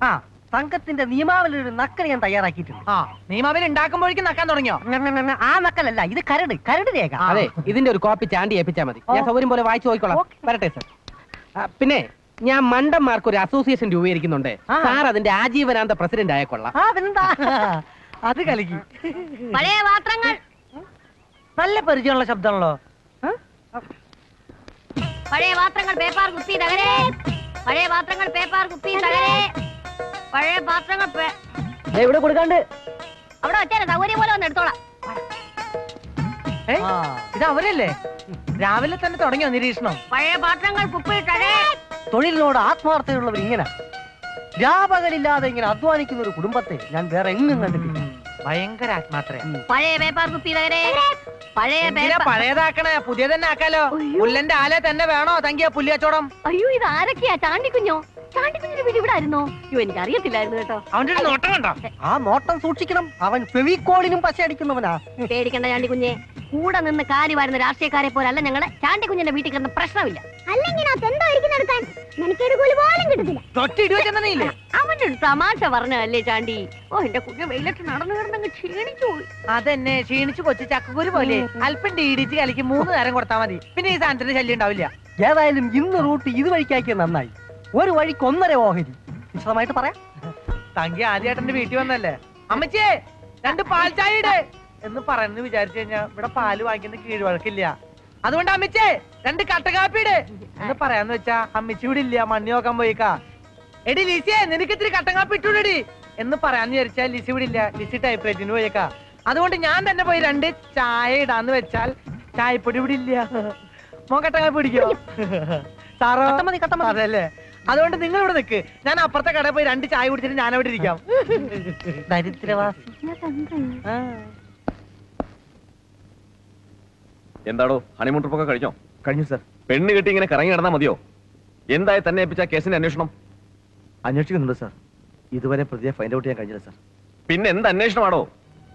ആ സംഘത്തിന്റെ നിയമാവലി ഒരു നക്കൽ ഞാൻ തയ്യാറാക്കിയിട്ടുണ്ട്. നിയമാവലി ഉണ്ടാക്കുമ്പോഴേക്കും നക്കാൻ തുടങ്ങിയോ? ആ നക്കലല്ല, ഇത് കരട് രേഖ. അതെ, ഇതിന്റെ ഒരു കോപ്പി ചാണ്ടി ഏൽപ്പിച്ചാൽ മതി. ഞാൻ സൗകര്യം പോലെ വായിച്ചു നോക്കിക്കോളാം. വരട്ടെ സാർ. പിന്നെ ഞാൻ മണ്ടന്മാർക്ക് ഒരു അസോസിയേഷൻ രൂപീകരിക്കുന്നുണ്ട്. സാർ അതിന്റെ ആജീവനാന്ത പ്രസിഡന്റ് ആയ കൊള്ളാം. അത് കലക്കി. പഴയ പാത്രങ്ങൾ നല്ല പരിചയമുള്ള ശബ്ദമാണല്ലോ. പഴയ പാത്രങ്ങൾ പേപ്പർ കുപ്പി തകരെ. പഴയ പാത്രങ്ങൾ പേപ്പർ കുപ്പി തകരെ. പഴയ പാത്രങ്ങൾ ഇവിടെ കൊടുക്കാണ്ട് അവിടെ വെച്ചാൽ സൗകര്യം പോലെ വന്ന് എടുത്തോളാം. ഇത് അവരല്ലേ? രാവിലെ തന്നെ തുടങ്ങിയോ നിരീക്ഷണം? പഴയ പാത്രങ്ങൾ കുപ്പി തകരെ. തൊഴിലിനോട് ആത്മാർത്ഥതയുള്ളവർ ഇങ്ങനെ രാപകലില്ലാതെ ഇങ്ങനെ അധ്വാനിക്കുന്ന ഒരു കുടുംബത്തെ ഞാൻ വേറെ എങ്ങും കണ്ടിട്ടില്ല. ഭയങ്കര ആത്മാർത്ഥയാണ്. പഴയ പേപ്പർ കുപ്പി തകരെ. പഴയ പഴയതാക്കണേ, പുതിയ തന്നെ ആക്കാലോ. പുല്ലന്റെ ആലെ തന്നെ വേണോ തങ്കിയ പുല്ലി കച്ചവടം? അയ്യോ, ഇത് ആരൊക്കെയാ? ചാണ്ടിക്കുഞ്ഞോ? ചാണ്ടിക്കുഞ്ഞിന്റെ വീട് ഇവിടെ ആയിരുന്നോ? അയ്യോ, എനിക്ക് അറിയത്തില്ലായിരുന്നു കേട്ടോ. അവന്റെ ഒരു നോട്ടം കണ്ടോ? ആ നോട്ടം സൂക്ഷിക്കണം. അവൻ ഫെവിക്കോളിനും പശ അടിക്കുന്നവനാ. പേടിക്കണ്ട ചാണ്ടിക്കുഞ്ഞെ, കൂടെ നിന്ന് കാരി വരുന്ന രാഷ്ട്രീയക്കാരെ പോലെ അല്ല ഞങ്ങള്. ചാണ്ടിക്കുഞ്ഞിന്റെ വീട്ടിൽ കിടന്ന പ്രശ്നമില്ല. അവന്റെ ഒരു തമാശ പറഞ്ഞല്ലേ ചാണ്ടി. ഓ, എന്റെ കുഞ്ഞ് വെയിലത്ത് നടന്നു കിടന്നങ്ങ് ക്ഷീണിച്ചു പോയി. അതെന്നെ ക്ഷീണിച്ചു കൊച്ചു ചക്കക്കുരു പോലെ അല്പം ഡീഡിച്ച് കലക്കി 3 നേരം കൊടുത്താൽ മതി. പിന്നെ ഈ സാധനത്തിന് ശല്യം ഉണ്ടാവില്ല. ഏതായാലും ഇന്ന് റൂട്ട് ഇത് വഴിക്കാക്കിയത് നന്നായി. ഒരു വഴിക്ക് 1.5 ഓഹരി. വിശദമായിട്ട് പറയാം. തങ്കി ആദ്യമായിട്ട് വീട്ടിൽ വന്നല്ലേ. അമ്മച്ചേ 2 പാൽ ചായ ഇട് എന്ന് പറയുന്നത് വിചാരിച്ചു കഴിഞ്ഞാ ഇവിടെ പാല് വാങ്ങിക്കുന്ന കീഴ്വഴക്കില്ല. അതുകൊണ്ട് അമ്മച്ചേ 2 കട്ട കാപ്പി ഇട് എന്ന് പറയാന്ന് വെച്ചാ അമ്മച്ചി ഇവിടെ ഇല്ല, മണ്ണി നോക്കാൻ പോയിക്കാ. എടി ലിസിയെ നിനക്ക് ഇത്തിരി കട്ടൻ കാപ്പി ഇട്ടൂടി എന്ന് പറയാന്ന് വിചാരിച്ചാൽ ലിസി ഇവിടെ ഇല്ല, ലിസി ടൈപ്പ് റൈറ്റിന് പോയേക്കാ. അതുകൊണ്ട് ഞാൻ തന്നെ പോയി 2 ചായ ഇടാന്ന് വെച്ചാൽ ചായപ്പൊടി ഇവിടെ ഇല്ല. മോൻ കട്ടൻ കാപ്പി പിടിക്കോ? സാറോ? അതല്ലേ. അതുകൊണ്ട് നിങ്ങൾ ഇവിടെ നിൽക്ക്, ഞാൻ അപ്പുറത്തെ കടയിൽ പോയി 2 ചായ കുടിച്ചിട്ട് ഞാൻ അവിടെ ഇരിക്കാം. ദരിദ്രവാസി. എന്താടോ ഹണിമൂൺ ട്രിപ്പൊക്കെ കഴിഞ്ഞോ? കഴിഞ്ഞു സർ. പെണ്ണ് കെട്ടി ഇങ്ങനെ കറങ്ങി നടന്നാൽ മതിയോ? എന്തായി തന്നെ ഏൽപ്പിച്ച കേസിന്റെ അന്വേഷണം? അന്വേഷിക്കുന്നുണ്ട് സാർ. ഇതുവരെ പ്രതിയെ ഫൈൻഡ് ഔട്ട് ചെയ്യാൻ കഴിഞ്ഞില്ല സാർ. പിന്നെ എന്ത് അന്വേഷണമാണോ?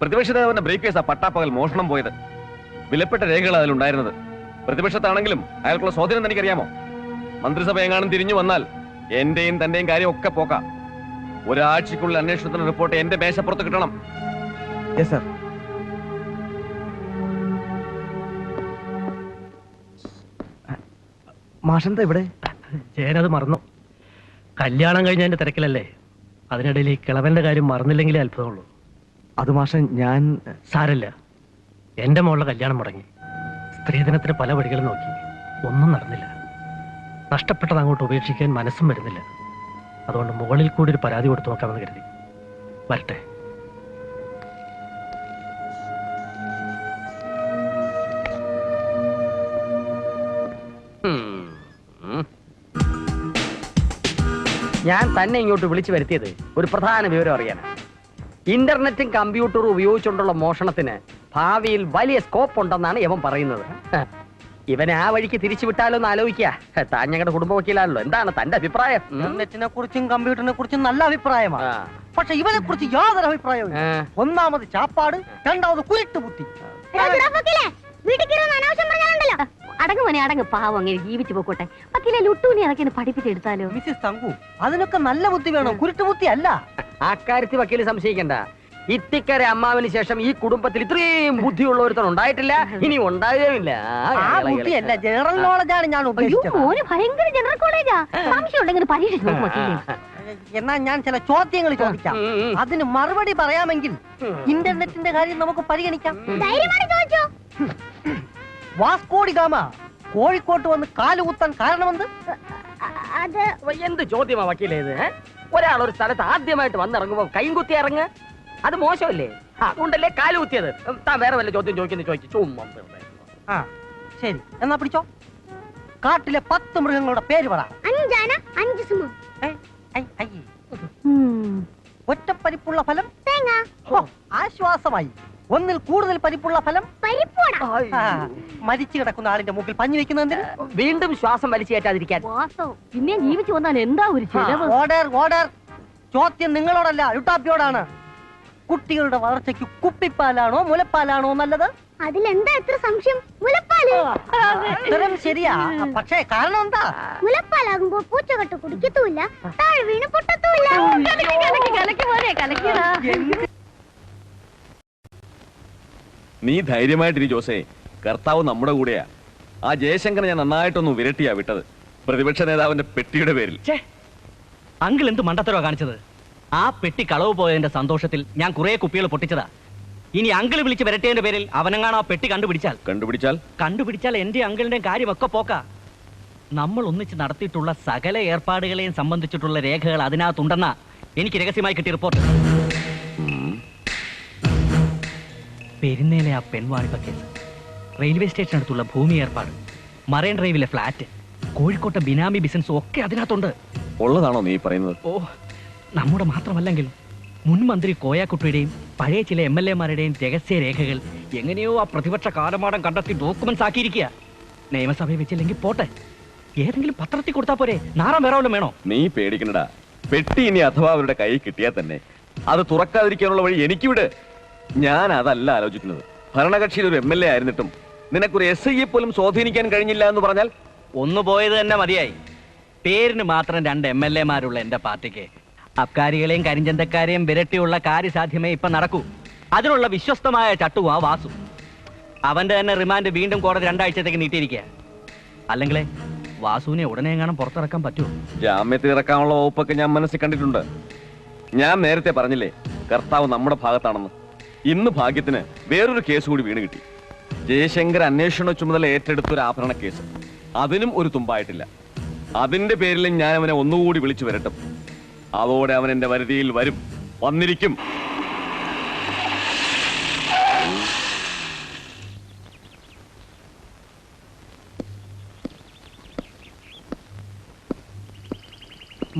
പ്രതിപക്ഷ നേതാവിന്റെ ബ്രേക്ക് കേസാ പട്ടാപ്പകൽ മോഷണം പോയത്. വിലപ്പെട്ട രേഖകൾ അതിലുണ്ടായിരുന്നത്. പ്രതിപക്ഷത്താണെങ്കിലും അയാൾക്കുള്ള സ്വാധീനം തനിക്കറിയാമോ? മന്ത്രിസഭ എങ്ങാനും തിരിഞ്ഞു വന്നാൽ എന്റെയും തന്റെയും കാര്യം ഒക്കെ പോക്കാം. ഒരാഴ്ചക്കുള്ളിൽ അന്വേഷണത്തിന് റിപ്പോർട്ട് എന്റെ മേശപ്പുറത്ത് കിട്ടണം. സാർ. മാഷെന്താ ഇവിടെ? ജയനത് മറന്നു. കല്യാണം കഴിഞ്ഞതിന്റെ തിരക്കിലല്ലേ. അതിനിടയിൽ ഈ കിളവന്റെ കാര്യം മറന്നില്ലെങ്കിലേ അത്ഭുതമുള്ളൂ. അത് മാഷൻ ഞാൻ സാരല്ല. എന്റെ മോളുടെ കല്യാണം മുടങ്ങി. സ്ത്രീധനത്തിന് പല വഴികളും നോക്കി, ഒന്നും നടന്നില്ല. നഷ്ടപ്പെട്ടത് അങ്ങോട്ട് ഉപേക്ഷിക്കാൻ മനസ്സും വരുന്നില്ല. അതുകൊണ്ട് മുകളിൽ കൂടി ഒരു പരാതി കൊടുത്തു നോക്കാമെന്ന് കരുതി. വരട്ടെ. ഞാൻ തന്നെ ഇങ്ങോട്ട് വിളിച്ചു വരുത്തിയത് ഒരു പ്രധാന വിവരം അറിയാനാണ്. ഇന്റർനെറ്റും കമ്പ്യൂട്ടറും ഉപയോഗിച്ചുകൊണ്ടുള്ള മോഷണത്തിന് ഭാവിയിൽ വലിയ സ്കോപ്പ് ഉണ്ടെന്നാണ് ഇവൻ പറയുന്നത്. ഇവനെ ആ വഴിക്ക് തിരിച്ചു വിട്ടാലോ എന്ന് ആലോചിക്കുക. താൻ ഞങ്ങളുടെ കുടുംബ വക്കീലാണല്ലോ, എന്താണ് തന്റെ അഭിപ്രായം? ഇന്റർനെറ്റിനെ കുറിച്ചും കമ്പ്യൂട്ടറിനെ കുറിച്ചും നല്ല അഭിപ്രായമാണ്. പക്ഷെ ഇവനെ കുറിച്ച് യാതൊരു അഭിപ്രായവും. ഒന്നാമത് ചാപ്പാട്, രണ്ടാമത് കുരുട്ട് ബുദ്ധി. അടങ്ങ് മോനെ അടങ്ങ്, പാവം അങ്ങനെ ജീവിച്ചു പോക്കോട്ടെ. വക്കീലെ ലുട്ടൂനെ ഇറക്കി പഠിപ്പിച്ചെടുത്താലോ? മിസ്സിസ് തങ്കു, അതിനൊക്കെ നല്ല ബുദ്ധി വേണം, കുരുട്ട് ബുദ്ധി അല്ല. അക്കാര്യത്തിൽ വക്കീല് സംശയിക്കണ്ട. ഇത്തിക്കര അമ്മാവിന് ശേഷം ഈ കുടുംബത്തിൽ ഇത്രയും ബുദ്ധിയുള്ള ഒരുത്തൻ ഉണ്ടായിട്ടില്ല, ഇനി ഉണ്ടാകുകയില്ല. ആ ബുദ്ധിയല്ല, ജനറൽ നോളജാണ് ഞാൻ ഉദ്ദേശിച്ചത്. ഭയങ്കര ജനറൽ കോളേജാ. സംശയം ഉണ്ടെങ്കിൽ പരീക്ഷിച്ചു നോക്കും വക്കീലെ. എന്നാ ഞാൻ ചില ചോദ്യങ്ങൾ ചോദിക്കാം, അതിന് മറുപടി പറയാമെങ്കിൽ ഇന്റർനെറ്റിന്റെ കാര്യം നമുക്ക് പരിഗണിക്കാം. വാസ്കോഡി ഗാമ കോഴിക്കോട്ട് വന്ന് കാലുകുത്താൻ കാരണമെന്ത്? എന്ത് ചോദ്യമാ വക്കീലേത്? ഒരാൾ ഒരു സ്ഥലത്ത് ആദ്യമായിട്ട് വന്നിറങ്ങുമ്പോ കൈകുത്തി ഇറങ്ങ്, അത് മോശമല്ലേ? അതുകൊണ്ടല്ലേ കാലുകുത്തിയത്. താൻ വേറെ വല്ല ചോദ്യം ചോദിക്കുന്നു ചുമ്മാ. ആ ശരി, എന്നാ പിടിച്ചോ. കാട്ടിലെ 10 മൃഗങ്ങളുടെ പേര് പറ. ഒറ്റപ്പരിപ്പുള്ള ഫലം തേങ്ങ. ആശ്വാസമായി. ഒന്നിൽ കൂടുതൽ പരിപ്പുള്ള ഫലം മരിച്ചു കിടക്കുന്ന ആളിന്റെ മൂക്കിൽ പഞ്ഞു വെക്കുന്നതിന് വീണ്ടും ശ്വാസം വലിച്ചു കയറ്റാതിരിക്കാൻ. പിന്നെ ജീവിച്ചു വന്നാൽ എന്താ ഒരു ചെലവ്? Order order. ചോദ്യം നിങ്ങളോടല്ല, യുട്ടാപ്പിയോടാണ്. കുട്ടികളുടെ വളർച്ചയ്ക്ക് കുപ്പിപ്പാലാണോ മുലപ്പാലാണോ നല്ലത്? അതിലെന്താ എത്ര സംശയം? മുലപ്പാല്. ഉത്തരം ശരിയാ, പക്ഷേ കാരണം എന്താ? മുലപ്പാലാകുമ്പോ പൂച്ചകെട്ട് കുടിക്കത്തുമില്ല, താഴെ വീണ് പൊട്ടത്തുമില്ല. നീ ധൈര്യമായിട്ടിരി ജോസേ, കർത്താവ് നമ്മുടെ കൂടെയാ. ആ ജയശങ്കരനെ ഞാൻ നന്നായിട്ടൊന്ന് വിരട്ടിയാ വിട്ടത്, പ്രതിപക്ഷ നേതാവിന്റെ പെട്ടിയുടെ പേരിൽ. അങ്കിൾ എന്ത് മണ്ടത്തരവാ കാണിച്ചത്? ആ പെട്ടി കളവ് പോയതിന്റെ സന്തോഷത്തിൽ ഞാൻ കുറെ കുപ്പികൾ പൊട്ടിച്ചതാ. ഇനി അങ്കിൾ വിളിച്ച് വരട്ടിയതിന്റെ പേരിൽ അവനെങ്ങാണ് ആ പെട്ടി കണ്ടുപിടിച്ചാൽ കണ്ടുപിടിച്ചാൽ എന്റെ അങ്കിളിന്റെ കാര്യമൊക്കെ പോക്കാ. നമ്മൾ ഒന്നിച്ച് നടത്തിയിട്ടുള്ള സകല ഏർപ്പാടുകളെയും സംബന്ധിച്ചിട്ടുള്ള രേഖകൾ അതിനകത്തുണ്ടെന്നാ എനിക്ക് രഹസ്യമായി കിട്ടിയ റിപ്പോർട്ട്. പെരുന്നേലെ ആ പെൺവാണിപ്പ കേസ്, റെയിൽവേ സ്റ്റേഷൻ അടുത്തുള്ള ഭൂമി ഏർപ്പാട്, മറൈൻ ഡ്രൈവിലെ ഫ്ലാറ്റ്, കോഴിക്കോട്ടെ ബിനാമി ബിസിനസ് ഒക്കെ അതിനകത്തുണ്ട്. ഉള്ളതാണോ നീ പറയുന്നത്? ഓ, നമ്മുടെ മാത്രമല്ലെങ്കിൽ മുൻ മന്ത്രി കോയാക്കുട്ടിയുടെയും പഴയ ചില MLA-മാരുടെയും രഹസ്യ രേഖകൾ എങ്ങനെയോ ആ പ്രതിപക്ഷ കാലമാടം കണ്ടെത്തി ഡോക്യുമെന്റ്സ് ആക്കിയിരിക്കുക. നിയമസഭയിൽ വെച്ചില്ലെങ്കിൽ പോട്ടെ, ഏതെങ്കിലും പത്രത്തിൽ കൊടുത്താൽ പോരെ, നാറാൻ വേറെ വല്ലതും വേണോ? നീ പേടിക്കണടാ. പെട്ടി ഇനി അഥവാ അവരുടെ കൈ കിട്ടിയാൽ തന്നെ അത് തുറക്കാതിരിക്കാനുള്ള വഴി എനിക്കിവിടെ. ഞാൻ അതല്ല ആലോചിക്കുന്നത്. ഭരണകക്ഷിയിൽ ഒരു MLA ആയിരുന്നിട്ടും നിനക്കൊരു SIയെ പോലും സ്വാധീനിക്കാൻ കഴിഞ്ഞില്ല എന്ന് പറഞ്ഞാൽ ഒന്ന് പോയത് തന്നെ മതിയായി. പേരിന് മാത്രം 2 MLA-മാരുള്ള എന്റെ പാർട്ടിക്ക് അബ്കാരികളെയും കരിഞ്ചന്തക്കാരെയും വിരട്ടിയുള്ള കാര്യസാധ്യമേ ഇപ്പൊ നടക്കൂ. അതിനുള്ള വിശ്വസ്തമായ ചട്ടുവാ വാസു. അവന്റെ തന്നെ റിമാൻഡ് വീണ്ടും കോടതി 2 ആഴ്ചത്തേക്ക് നീട്ടിയിരിക്കുക. അല്ലെങ്കിലേ വാസുവിനെ ഉടനെ എങ്ങാനും പുറത്തിറക്കാൻ പറ്റുമോ? ജാമ്യത്തിൽ ഇറക്കാനുള്ള വകുപ്പൊക്കെ ഞാൻ മനസ്സിൽ കണ്ടിട്ടുണ്ട്. ഞാൻ നേരത്തെ പറഞ്ഞില്ലേ കർത്താവ് നമ്മുടെ ഭാഗത്താണെന്ന്. ഇന്ന് ഭാഗ്യത്തിന് വേറൊരു കേസ് കൂടി വീണ് കിട്ടി. ജയശങ്കർ അന്വേഷണ ചുമതല ഏറ്റെടുത്തൊരു ആഭരണ കേസ്. അതിനും ഒരു തുമ്പായിട്ടില്ല. അതിന്റെ പേരിലും ഞാൻ അവനെ ഒന്നുകൂടി വിളിച്ചു വരട്ടും. അതോടെ അവൻ എന്റെ വരുതിയിൽ വരും, വന്നിരിക്കും.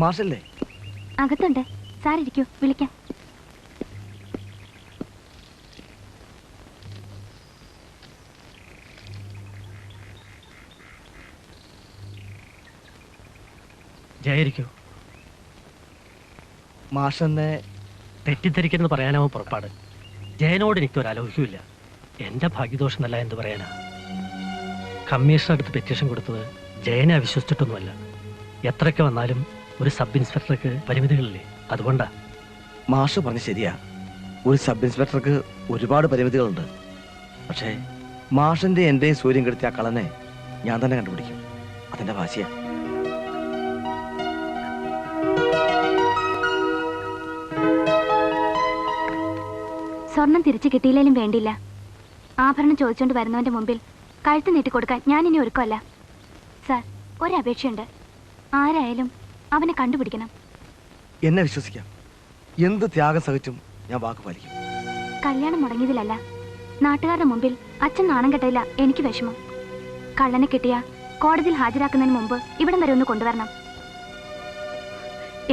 മാഷല്ലേ? അകത്തുണ്ട്. സാറിരിക്കൂ, വിളിക്കാം. ജയായിരിക്കൂ. മാഷെന്നെ തെറ്റിദ്ധരിക്കുന്നത് പറയാനാവും പുറപ്പാട്. ജയനോട് എനിക്കൊരു അലോഹ്യമില്ല. എന്റെ ഭാഗ്യദോഷമല്ല എന്ത് പറയാനാ. കമ്മീഷണർ അടുത്ത് പെറ്റീഷൻ കൊടുത്തത് ജയനെ അവിശ്വസിച്ചിട്ടൊന്നുമല്ല. എത്രയൊക്കെ വന്നാലും ഒരു സബ് ഇൻസ്പെക്ടർക്ക് പരിമിതികളില്ലേ, അതുകൊണ്ടാ. മാഷ് പറഞ്ഞ ശരിയാ. ഒരു സബ് ഇൻസ്പെക്ടർക്ക് ഒരുപാട് പരിമിതികളുണ്ട്. പക്ഷേ മാഷിന്റെ എന്റെയും സൂര്യൻ കെടുത്തിയ ആ കളനെ ഞാൻ തന്നെ കണ്ടുപിടിക്കും. അതെന്റെ വാശിയാ. സ്വർണം തിരിച്ചു കിട്ടിയില്ലേലും വേണ്ടില്ല. ആഭരണം ചോദിച്ചുകൊണ്ട് വരുന്നവന്റെ മുമ്പിൽ കഴുത്ത് നീട്ടിക്കൊടുക്കാൻ ഞാൻ ഇനി ഒരുക്കമല്ല. സാർ, ഒരപേക്ഷയുണ്ട്. ആരായാലും അവനെ കണ്ടുപിടിക്കണം. എന്നെ വിശ്വസിക്കാം. എന്ത് ത്യാഗം സഹിച്ചും ഞാൻ വാക്ക് പാലിക്കും. കല്യാണം മുടങ്ങിയതിലല്ല, നാട്ടുകാരുടെ മുമ്പിൽ അച്ഛൻ നാണം കെട്ടയില്ല എനിക്ക് വിഷമം. കള്ളനെ കിട്ടിയ കോടതിയിൽ ഹാജരാക്കുന്നതിന് മുമ്പ് ഇവിടം വരെ ഒന്ന് കൊണ്ടുവരണം.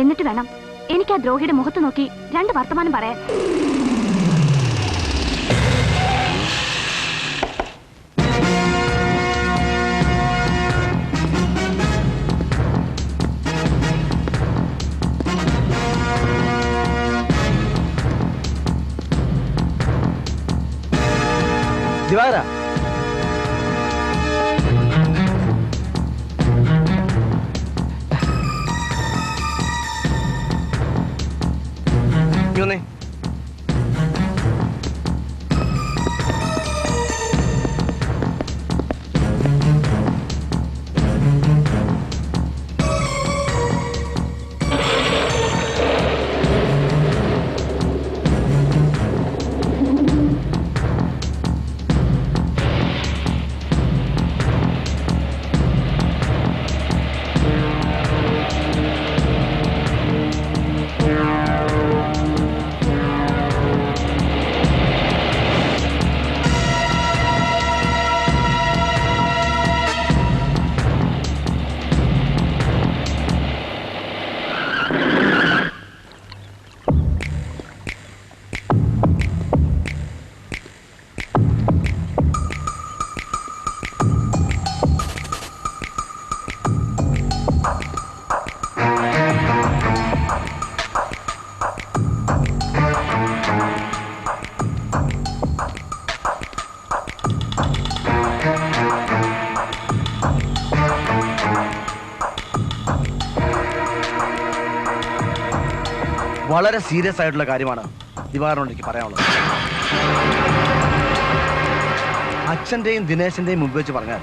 എന്നിട്ട് വേണം എനിക്ക് ആ ദ്രോഹിയുടെ മുഖത്ത് നോക്കി 2 വർത്തമാനം പറയാൻ. ദിവാര, ഇങ്ങൊന്നേ. വളരെ സീരിയസ് ആയിട്ടുള്ള കാര്യമാണ് ദിവാറിനോട് എനിക്ക് പറയാനുള്ളത്. അച്ഛൻ്റെയും ദിനേശന്റെയും മുമ്പ് വെച്ച് പറഞ്ഞാൽ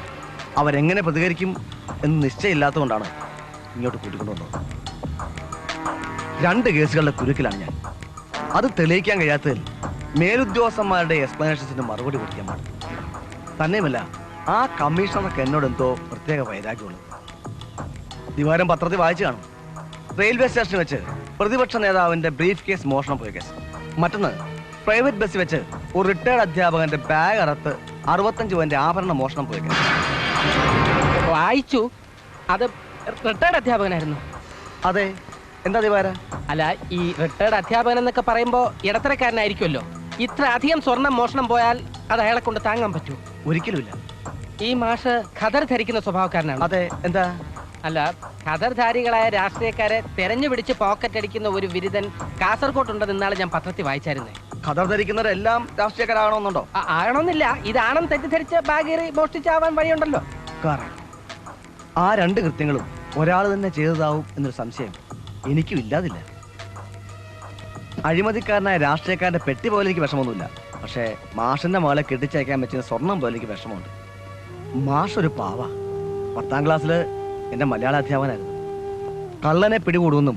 അവരെങ്ങനെ പ്രതികരിക്കും എന്ന് നിശ്ചയമില്ലാത്തതുകൊണ്ടാണ് ഇങ്ങോട്ട് കൂട്ടിക്കൊണ്ടുവന്നത്. 2 കേസുകളുടെ കുരുക്കിലാണ് ഞാൻ. അത് തെളിയിക്കാൻ കഴിയാത്തതിൽ മേലുദ്യോഗസ്ഥന്മാരുടെ എക്സ്പ്ലനേഷൻസിന് മറുപടി കൊടുക്കാൻ പാടില്ല. തന്നെയുമല്ല, ആ കമ്മീഷണർക്ക് എന്നോട് എന്തോ പ്രത്യേക വൈരാഗ്യമുള്ളത്. ദിവാരം പത്രത്തിൽ വായിച്ചു കാണും. റെയിൽവേ സ്റ്റേഷനിൽ വെച്ച് പ്രതിപക്ഷ നേതാവിന്റെ ബ്രീഫ് കേസ് മോഷണം പോയ കേസ്. മറ്റൊന്ന് പ്രൈവറ്റ് ബസ് വെച്ച് ഒരു റിട്ടയർഡ് അധ്യാപകന്റെ ബാഗ് അറത്ത് 65 പവന്റെ ആഭരണ മോഷണം പോയ കേസ്. വായിച്ചു. അത് റിട്ടയർഡ് അധ്യാപകനായിരുന്നു. അതെ. എന്താ ദിവാര? അല്ല, ഈ റിട്ടയർഡ് അധ്യാപകൻ എന്നൊക്കെ പറയുമ്പോ ഇടത്തരക്കാരനായിരിക്കുമല്ലോ. ഇത്ര അധികം സ്വർണം മോഷണം പോയാൽ അത് അയാളെ കൊണ്ട് താങ്ങാൻ പറ്റൂ? ഒരിക്കലുമില്ല. ഈ മാഷ് ഖദർ ധരിക്കുന്ന സ്വഭാവക്കാരനാണ്. അതെ. എന്താ? അല്ല, ഖദർധാരികളായ രാഷ്ട്രീയക്കാരെ തെരഞ്ഞു പിടിച്ച് പോക്കറ്റ് അടിക്കുന്ന ഒരു വിരുദ്ധൻ കാസർകോട്ടുണ്ടെന്ന് ഇന്നാളെ ഞാൻ പത്രത്തിൽ വായിച്ചായിരുന്നേ. ഖദർ ധരിക്കുന്നവരെല്ലാം രാഷ്ട്രീയക്കാരാകണമെന്നുണ്ടോ? ആകണമെന്നില്ല. ഇതാണെന്ന് തെറ്റിദ്ധരിച്ച് ബാഗേറി മോഷ്ടിച്ചാവാൻ വഴിയുണ്ടല്ലോ. ആ 2 കൃത്യങ്ങളും ഒരാൾ തന്നെ ചെയ്തതാവും എന്നൊരു സംശയം എനിക്കും ഇല്ലാതില്ല. അഴിമതിക്കാരനായ രാഷ്ട്രീയക്കാരന്റെ പെട്ടി പോലെ എനിക്ക് വിഷമമൊന്നുമില്ല. പക്ഷേ മാഷിന്റെ മകളെ കെട്ടിച്ചയക്കാൻ പറ്റുന്ന സ്വർണം പോലെ എനിക്ക് വിഷമമുണ്ട്. മാഷ് ഒരു പാവ. 10ാം ക്ലാസ്സില് എന്റെ മലയാള അധ്യാപകനായിരുന്നു. കള്ളനെ പിടികൂടുമെന്നും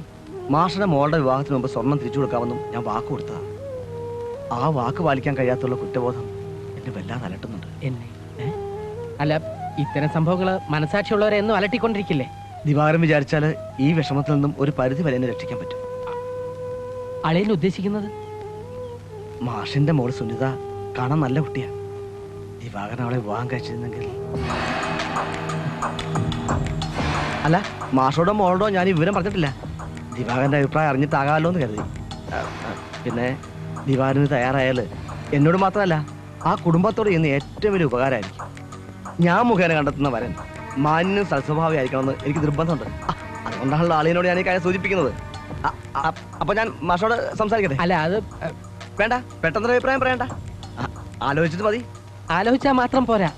മാഷിന്റെ മോളുടെ വിവാഹത്തിന് മുമ്പ് സ്വർണം തിരിച്ചു കൊടുക്കാമെന്നും ഞാൻ വാക്ക് കൊടുത്തതാണ്. ആ വാക്ക് പാലിക്കാൻ കഴിയാത്തുള്ള കുറ്റബോധം എന്നെ വല്ലാതെ അലട്ടുന്നുണ്ട്. എന്നെ അല്ല, ഇത്തരം സംഭവങ്ങള് മനസാക്ഷിയുള്ളവരെ എന്നും അലട്ടിക്കൊണ്ടിരിക്കില്ലേ? ദിവാരം വിചാരിച്ചാല് ഈ വിഷമത്തിൽ നിന്നും ഒരു പരിധി വരെ എന്നെ രക്ഷിക്കാൻ പറ്റും. അളിയൻ ഉദ്ദേശിക്കുന്നത്? മാഷിന്റെ മോള് സുനിത കാണാൻ നല്ല കുട്ടിയാ. ദിവാകരൻ അവളെ വിവാഹം കഴിച്ചിരുന്നെങ്കിൽ. അല്ല, മാഷോടോ മോളോടോ ഞാൻ ഈ വിവരം പറഞ്ഞിട്ടില്ല. ദിവാകരന്റെ അഭിപ്രായം അറിഞ്ഞിട്ടാകാമല്ലോ എന്ന് കരുതി. പിന്നെ ദിവാകരന് തയ്യാറായാൽ എന്നോട് മാത്രമല്ല ആ കുടുംബത്തോട് ചെയ്യുന്ന ഏറ്റവും വലിയ ഉപകാരമായിരിക്കും. ഞാൻ മുഖേന കണ്ടെത്തുന്ന വരൻ മാന്യനും സൽസ്വഭാവിയായിരിക്കണമെന്ന് എനിക്ക് നിർബന്ധമുണ്ട്. അതുകൊണ്ടാണല്ലോ ആളിനോട് ഞാൻ ഈ കാര്യം സൂചിപ്പിക്കുന്നത്. അപ്പൊ ഞാൻ മാഷോട് സംസാരിക്കട്ടെ? അല്ല, അത് വേണ്ട. പെട്ടെന്നൊരു അഭിപ്രായം പറയണ്ട. ആലോചിച്ചിട്ട് മതി. ആലോചിച്ചാൽ മാത്രം പോരാ,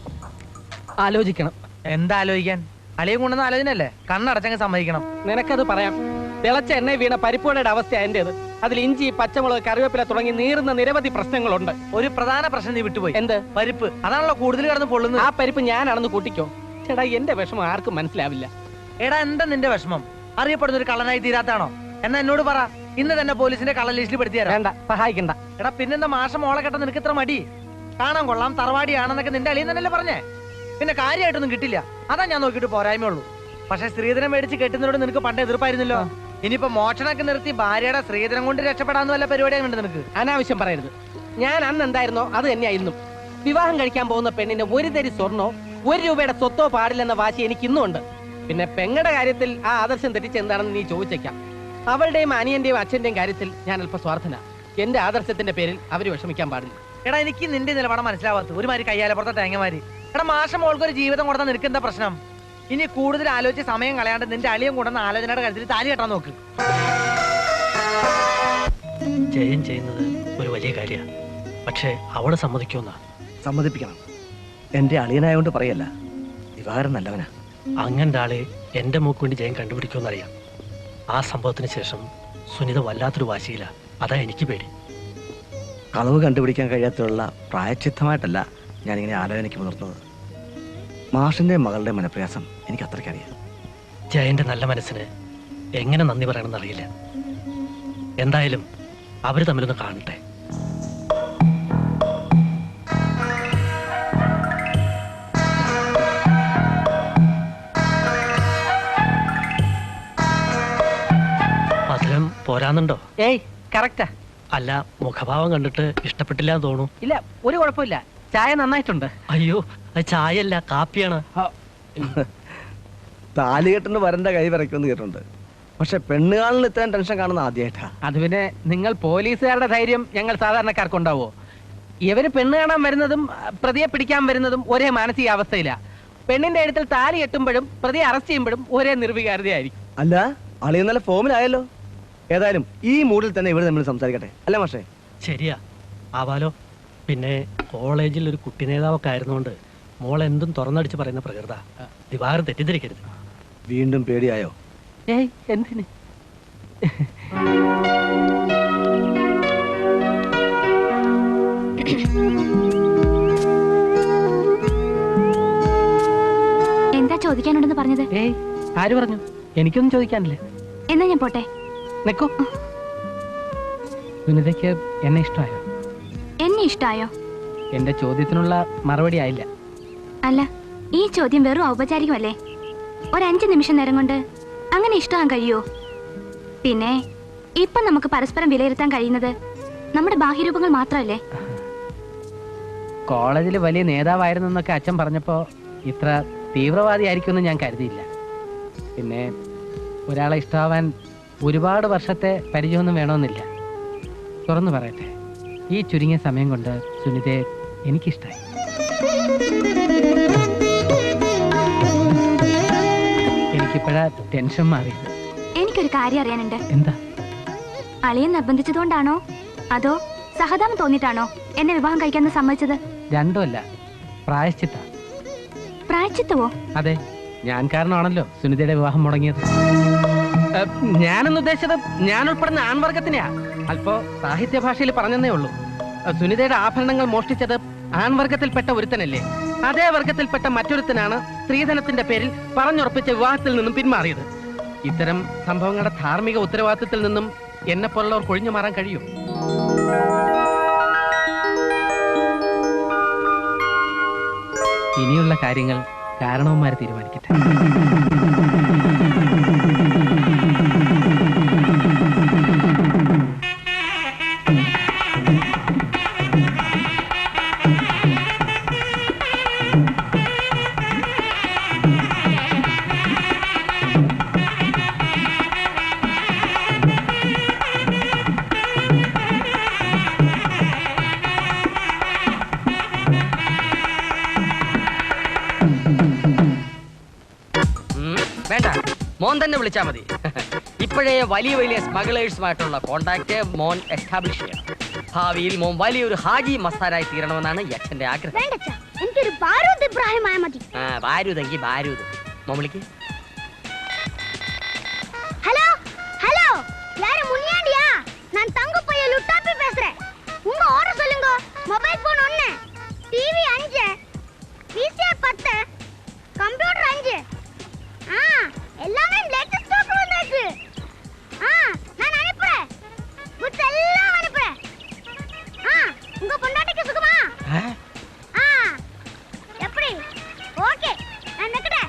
ആലോചിക്കണം. എന്താ ആലോചിക്കാൻ? അളിയും കൊണ്ടുവന്ന ആലോചനല്ലേ? കണ്ണടച്ചങ്ങ് സമ്മതിക്കണം. നിനക്കത് പറയാം. തിളച്ച എണ്ണ വീണ പരിപ്പുവടയുടെ അവസ്ഥ എന്റേത്. അതിൽ ഇഞ്ചി, പച്ചമുളക്, കറിവേപ്പില തുടങ്ങി നീറുന്ന നിരവധി പ്രശ്നങ്ങളുണ്ട്. ഒരു പ്രധാന പ്രശ്നം നീ വിട്ടുപോയി. എന്ത്? പരിപ്പ്. അതാണല്ലോ കൂടുതൽ കിടന്ന് പൊള്ളുന്നത്. ആ പരിപ്പ് ഞാനാണെന്ന് കൂട്ടിക്കോ. ചേട്ടാ, എന്റെ വിഷമം ആർക്കും മനസ്സിലാവില്ല. എടാ, എന്താ നിന്റെ വിഷമം? അറിയപ്പെടുന്ന ഒരു കള്ളനായി തീരാത്താണോ? എന്നാ എന്നോട് പറ. ഇന്ന് തന്നെ പോലീസിന്റെ കള്ള ലിസ്റ്റിൽ പെടുത്തിയാ. വേണ്ട, സഹായിക്കണ്ട. എടാ, പിന്നെന്താ മാഷം മോളെ കെട്ടാൻ നിനക്ക് ഇത്ര മടി? കാണാൻ കൊള്ളാം, തറവാടിയാണെന്നൊക്കെ നിന്റെ അളിയിൽ തന്നെയല്ലേ പറഞ്ഞേ. പിന്നെ കാര്യമായിട്ടൊന്നും കിട്ടില്ല. അതാ ഞാൻ നോക്കിയിട്ട് പോരായ്മയുള്ളൂ. പക്ഷെ സ്ത്രീധനം മേടിച്ച് കെട്ടുന്നതിനോട് നിനക്ക് പണ്ട് എതിർപ്പായിരുന്നല്ലോ. ഇനിയിപ്പോ മോഷണൊക്കെ നിർത്തി ഭാര്യയുടെ സ്ത്രീധനം കൊണ്ട് രക്ഷപ്പെടാന്ന് വല്ല പരിപാടിയാണ് നിനക്ക്. അനാവശ്യം പറയരുത്. ഞാൻ അന്ന് എന്തായിരുന്നോ അത് തന്നെയായിരുന്നു. വിവാഹം കഴിക്കാൻ പോകുന്ന പെണ്ണിന് ഒരു തരി സ്വർണ്ണോ 1 രൂപയുടെ സ്വത്തോ പാടില്ലെന്ന വാശി എനിക്ക് ഇന്നും ഉണ്ട്. പിന്നെ പെങ്ങളുടെ കാര്യത്തിൽ ആ ആദർശം തെറ്റിച്ച് എന്താണെന്ന് നീ ചോദിച്ചേക്കാം. അവളുടെയും അനിയന്റെയും അച്ഛന്റെയും കാര്യത്തിൽ ഞാൻ അല്പ സ്വാർത്ഥന. എന്റെ ആദർശത്തിന്റെ പേരിൽ അവര് വിഷമിക്കാൻ പാടില്ല. എടാ, എനിക്ക് നിന്റെ നിലപാട് മനസ്സിലാവാത്ത ഒരുമാതിരി കയ്യാലപ്പുറത്തെ തേങ്ങമാരി. എടാ, മാഷം മോൾക്ക് ഒരു ജീവിതം കൊടുത്താൽ നിനക്ക് എന്താ പ്രശ്നം? ഇനി കൂടുതൽ ആലോചിച്ച് സമയം കളയാണ്ട് നിന്റെ അളിയും കൊണ്ടുവന്ന ആലോചനയുടെ കാര്യത്തിൽ താലി കെട്ടാൻ നോക്ക്. ജയൻ ചെയ്യുന്നത് ഒരു വലിയ കാര്യമാണ്. പക്ഷേ അവള് സമ്മതിക്കുമെന്നാ? സമ്മതിപ്പിക്കണം. എന്റെ അളിയനായോണ്ട് പറയല്ല, ദിവാകരൻ നല്ലവനാ. അങ്ങന്റെ ആളെ എന്റെ മൂക്ക് വേണ്ടി ജയൻ കണ്ടുപിടിക്കുമെന്നറിയാം. ആ സംഭവത്തിന് ശേഷം സുനിത വല്ലാത്തൊരു വാശിയില്ല. അതാ എനിക്ക് പേടി. കളവ് കണ്ടുപിടിക്കാൻ കഴിയാത്തുള്ള പ്രായച്ചിത്തമായിട്ടല്ല ഞാനിങ്ങനെ ആലോചനയ്ക്ക് മുതിർന്നത്. മാഷിന്റെ മകളുടെ മനപ്രയാസം എനിക്ക് അത്രയ്ക്കറിയാം. ജയന്റെ നല്ല മനസ്സിന് എങ്ങനെ നന്ദി പറയണമെന്ന് അറിയില്ല. എന്തായാലും അവര് തമ്മിലൊന്ന് കാണട്ടെ. മധുരം പോരാന്നുണ്ടോ? ഏയ്, കറക്റ്റാ. അല്ല, മുഖഭാവം കണ്ടിട്ട് ഇഷ്ടപ്പെട്ടില്ല എന്ന് തോന്നുന്നു. ഇല്ല, ഒരു കുഴപ്പമില്ല. ചായ നന്നായിട്ടുണ്ട്. അയ്യോ, അത് ചായയല്ല, കാപ്പിയാണ്. താലികെട്ടിന് വരന്റെ കൈ വിറയ്ക്കുമെന്ന് കേട്ടിട്ടുണ്ട്. പക്ഷെ പെണ്ണുകാളിന് ഇത്രയും ടെൻഷൻ കാണുന്ന ആദ്യമായിട്ടാ. അത് പിന്നെ നിങ്ങൾ പോലീസുകാരുടെ ധൈര്യം ഞങ്ങൾ സാധാരണക്കാർക്കുണ്ടാവോ? ഇവര് പെണ്ണ് കാണാൻ വരുന്നതും പ്രതിയെ പിടിക്കാൻ വരുന്നതും ഒരേ മാനസികാവസ്ഥയില്ല. പെണ്ണിന്റെ എഴുത്തിൽ താലി കെട്ടുമ്പോഴും പ്രതിയെ അറസ്റ്റ് ചെയ്യുമ്പോഴും ഒരേ നിർവികാരതയായിരിക്കും. അല്ല, അളിയ നല്ല ഫോമിലായല്ലോ. ഏതായാലും ഈ മൂഡിൽ തന്നെ ഇവിടെ നമ്മൾ സംസാരിക്കട്ടെ, അല്ലേ മാഷേ? ശരിയാ, ആവാലോ. പിന്നെ കോളേജിൽ ഒരു കുട്ടി നേതാവൊക്കെ ആയിരുന്നുകൊണ്ട് മോൾ എന്തും തുറന്നടിച്ച് പറയുന്ന പ്രകൃത. ദിവാകരൻ തെറ്റിദ്ധരിക്കരുത്. വീണ്ടും പേടിയായോ? ഏയ്, എന്തിന്? എന്താ ചോദിക്കാനുണ്ടെന്ന് പറഞ്ഞത്? ഏയ്, ആര് പറഞ്ഞു? എനിക്കൊന്നും ചോദിക്കാനില്ല. എന്നാ ഞാൻ പോട്ടെ. നിക്കോ. സുനിതയ്ക്ക് എന്നെ ഇഷ്ടമായോ? എന്നെ ഇഷ്ടായോ? എന്റെ ചോദ്യത്തിനുള്ള മറുപടി ആയില്ല. അല്ല, ഈ ചോദ്യം വെറും ഔപചാരികമല്ലേ? ഒരു 5 നിമിഷം നേരം കൊണ്ട് അങ്ങനെ ഇഷ്ടമാകാൻ കഴിയോ? പിന്നെ ഇപ്പൊ നമുക്ക് പരസ്പരം വിലയിരുത്താൻ കഴിയുന്നത് നമ്മുടെ ബാഹ്യരൂപങ്ങൾ മാത്രമല്ലേ? കോളേജിൽ വലിയ നേതാവായിരുന്നു എന്നൊക്കെ അച്ഛൻ പറഞ്ഞപ്പോ ഇത്ര തീവ്രവാദിയായിരിക്കുമെന്ന് ഞാൻ കരുതിയില്ല. പിന്നെ ഒരാളെ ഇഷ്ടമാവാൻ ഒരുപാട് വർഷത്തെ പരിചയമൊന്നും വേണമെന്നില്ല. തുറന്നു പറയട്ടെ, ഈ ചുരുങ്ങിയ സമയം കൊണ്ട് സുനിതയെ എനിക്കിഷ്ടായി. എനിക്കിപ്പോഴാ ടെൻഷൻ മാറിയത്. എനിക്കൊരു കാര്യം അറിയാനുണ്ട്. എന്താ? അളിയൻ നിർബന്ധിച്ചതുകൊണ്ടാണോ അതോ സഹതാപം തോന്നിട്ടാണോ എന്നെ വിവാഹം കഴിക്കാൻ സമ്മതിച്ചത്? രണ്ടുമല്ല, പ്രായശ്ചിത്ത. പ്രായശ്ചിത്തവോ? അതെ, ഞാൻ കാരണമാണല്ലോ സുനിതയുടെ വിവാഹം മുടങ്ങിയത്. ഞാനെന്ന് ഉദ്ദേശിച്ചത് ഞാൻ ഉൾപ്പെടുന്ന ആൺവർഗത്തിനെയാ. അല്പോ സാഹിത്യ ഭാഷയിൽ പറഞ്ഞതേ ഉള്ളൂ. സുനിതയുടെ ആഭരണങ്ങൾ മോഷ്ടിച്ചത് ആൺവർഗത്തിൽപ്പെട്ട ഒരുത്തനല്ലേ? അതേ വർഗത്തിൽപ്പെട്ട മറ്റൊരുത്തനാണ് സ്ത്രീധനത്തിന്റെ പേരിൽ പറഞ്ഞുറപ്പിച്ച വിവാഹത്തിൽ നിന്നും പിന്മാറിയത്. ഇത്തരം സംഭവങ്ങളുടെ ധാർമ്മിക ഉത്തരവാദിത്തത്തിൽ നിന്നും എന്നെ പോലുള്ളവർ കൊഴിഞ്ഞു മാറാൻ കഴിയും. ഇനിയുള്ള കാര്യങ്ങൾ കാരണവന്മാരെ തീരുമാനിക്കട്ടെ. വേണ്ട, മോൻ തന്നെ വിളിച്ചാൽ മതി. ഇപ്പോഴേ വലിയ വലിയ സ്മഗ്ലേഴ്സുമായിട്ടുള്ള കോണ്ടാക്ട് മോൻ എസ്റ്റാബ്ലിഷ് ചെയ്യണം. ഭാവിയിൽ മോൻ വലിയൊരു ഹാജി മസ്താനായി തീരണമെന്നാണ് ഈ അച്ഛന്റെ ആഗ്രഹം. എനിക്കൊരു ബാരൂദ് ഇബ്രാഹിമായ മതി. ബാരൂദെങ്കിൽ ബാരൂദ്. മോൻ വിളിക്ക്. ஹலோ ஹலோ, யாரு முனியாண்டியா? நான் தங்க பைய லுட்டாப்பி பேசுறேன். உங்க ஆர்டர் சொல்லுங்க. Mobile phone 1, TV 5, PCR 10, computer 5. எல்லாமே லேட்டஸ்ட் ஸ்டாக் வந்திருக்கு. நான் அனுப்புறேன். குட்ஸ் எல்லாம் அனுப்புறேன். உங்க பொண்டாட்டிக்கு சுகமா? எப்படி? ஓகே, நான் நிக்கறேன்.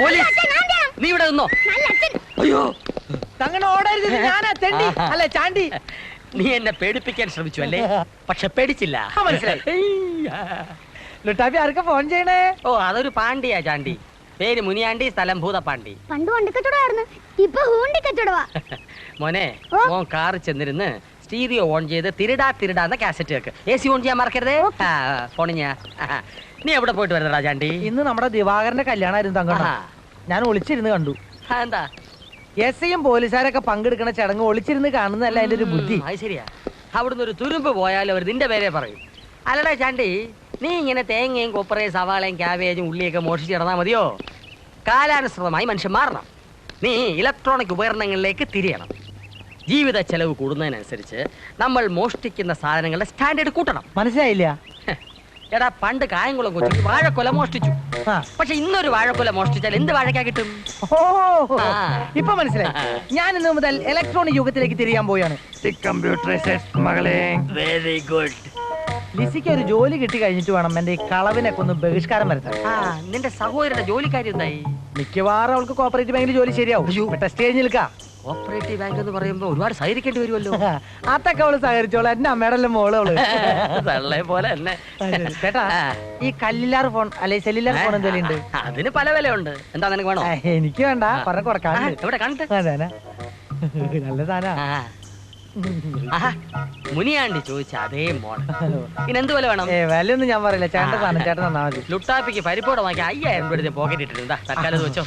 പോലീസ്, നീ ഇവിടെ നിന്നോ. അയ്യോ, തങ്ങനെ ഓടരുത്. ഞാനാ തെണ്ടി അല്ല ചാണ്ടി. നീ എന്നെ പേടിപ്പിക്കാൻ ശ്രമിച്ചു അല്ലേ? പക്ഷെ പേടിച്ചില്ല. മനസ്സിലായി. ലുട്ടാപ്പി ആർക്കാ ഫോൺ ചെയ്യണേ? ഓ, അതൊരു പാണ്ടിയാ ചാണ്ടി. പേര് മുനിയാണ്ടി, സ്ഥലം ഭൂതപ്പാണ്ടി. പണ്ട് വണ്ടിക്കച്ചവടമായിരുന്നു, ഇപ്പൊ ഹൂണ്ടിക്കച്ചവടവാ. മോനെ, മോൻ കാറ് ചെന്നിരുന്ന് സ്റ്റീരിയോ ഓൺ ചെയ്ത് തിരിടാന്ന കാസറ്റ് വെക്ക്. AC ഓൺ ചെയ്യാൻ മറക്കരുത്. ഫോണിഞ്ഞാ. നീ എവിടെ പോയിട്ട് വരുന്നടാ ചാണ്ടി? ഇന്ന് നമ്മുടെ ദിവാകരന്റെ കല്യാണമായിരുന്നു തങ്കണ്ണ. ഞാൻ ഒളിച്ചിരുന്ന് കണ്ടു. എന്താ? എസ്ഐയും പോലീസുകാരൊക്കെ പങ്കെടുക്കുന്ന ചടങ്ങ് ഒളിച്ചിരുന്ന് കാണുന്നതല്ല അതിന്റെ ഒരു ബുദ്ധി. അത് ശരിയാ. അവിടുന്ന് ഒരു തുരുമ്പ് പോയാലും അവർ നിന്റെ പേരെ പറയും. അല്ലടാ ചാണ്ടി, നീ ഇങ്ങനെ തേങ്ങയും കൊപ്പറയും സവാളയും ക്യാബേജും ഉള്ളിയൊക്കെ മോഷിച്ച് കിടന്നാൽ മതിയോ? കാലാനുസൃതമായി മനുഷ്യൻ മാറണം. നീ ഇലക്ട്രോണിക് ഉപകരണങ്ങളിലേക്ക് തിരിയണം. ജീവിത ചെലവ് കൂടുന്നതിനനുസരിച്ച് നമ്മൾ മോഷ്ടിക്കുന്ന സാധനങ്ങളുടെ സ്റ്റാൻഡേർഡ് കൂട്ടണം. മനസ്സിലായില്ല? എടാ, പണ്ട് കായംകുളം കൊച്ചു വാഴക്കൊല മോഷ്ടിച്ചു. പക്ഷെ ഇന്നൊരു വാഴക്കൊല മോഷ്ടിച്ചാൽ എന്ത് വാഴക്കാ കിട്ടും? ഇപ്പൊ മനസ്സിലായി. ഞാൻ ഇന്ന് മുതൽ ഇലക്ട്രോണിക് യുഗത്തിലേക്ക് തിരിയാൻ പോയാണ്. Very good. ലിസിക്ക് ഒരു ജോലി കിട്ടി കഴിഞ്ഞിട്ട് വേണം എന്റെ ഈ കളവിനൊക്കെ ഒന്ന് ബഹിഷ്കാരം വരുത്താൻ. നിന്റെ സഹോദരന്റെ ജോലിക്കാരി എന്തായി? മിക്കവാറും അവൾക്ക് കോപ്പറേറ്റീവ് ബാങ്കിൽ ജോലി ശരിയാവും. ടെസ്റ്റ് കഴിഞ്ഞ് നിൽക്കാം. കോപ്പറേറ്റീവ് ബാങ്ക് എന്ന് പറയുമ്പോ ഒരുപാട് സഹകരിക്കേണ്ടി വരുമല്ലോ. അതൊക്കെ അവള് സഹകരിച്ചോളൂ. എന്റെ അമ്മയുടെ മോള് പോലെ തന്നെ. ചേട്ടാ, ഈ കല്ലില്ലാർ ഫോൺ അല്ലെ സെല്ലുലാർ ഫോൺ എന്തെങ്കിലും ഉണ്ട്? അതിന് പല വിലയുണ്ട്. എന്താ നിനക്ക് വേണോ? എനിക്ക് വേണ്ട, പറഞ്ഞ കൊടുക്കാൻ. ഇവിടെ കണ്ടിട്ട് നല്ല സാധന. മുനിയാണ്ടി ചോദിച്ച അതേ മോഡൽ. ഇനെന്ത് വില വേണം? വിലയൊന്നും ഞാൻ പറയില്ല. ചേട്ടൻ സാധനം ചേട്ടൻ തന്നാ മതി. ലുട്ടാപ്പിക്ക് പരിപ്പോടെ വാങ്ങി 5000 രൂപ പോക്കറ്റ് ഇട്ടിട്ടുണ്ട്. തൽക്കാലം വെച്ചോ.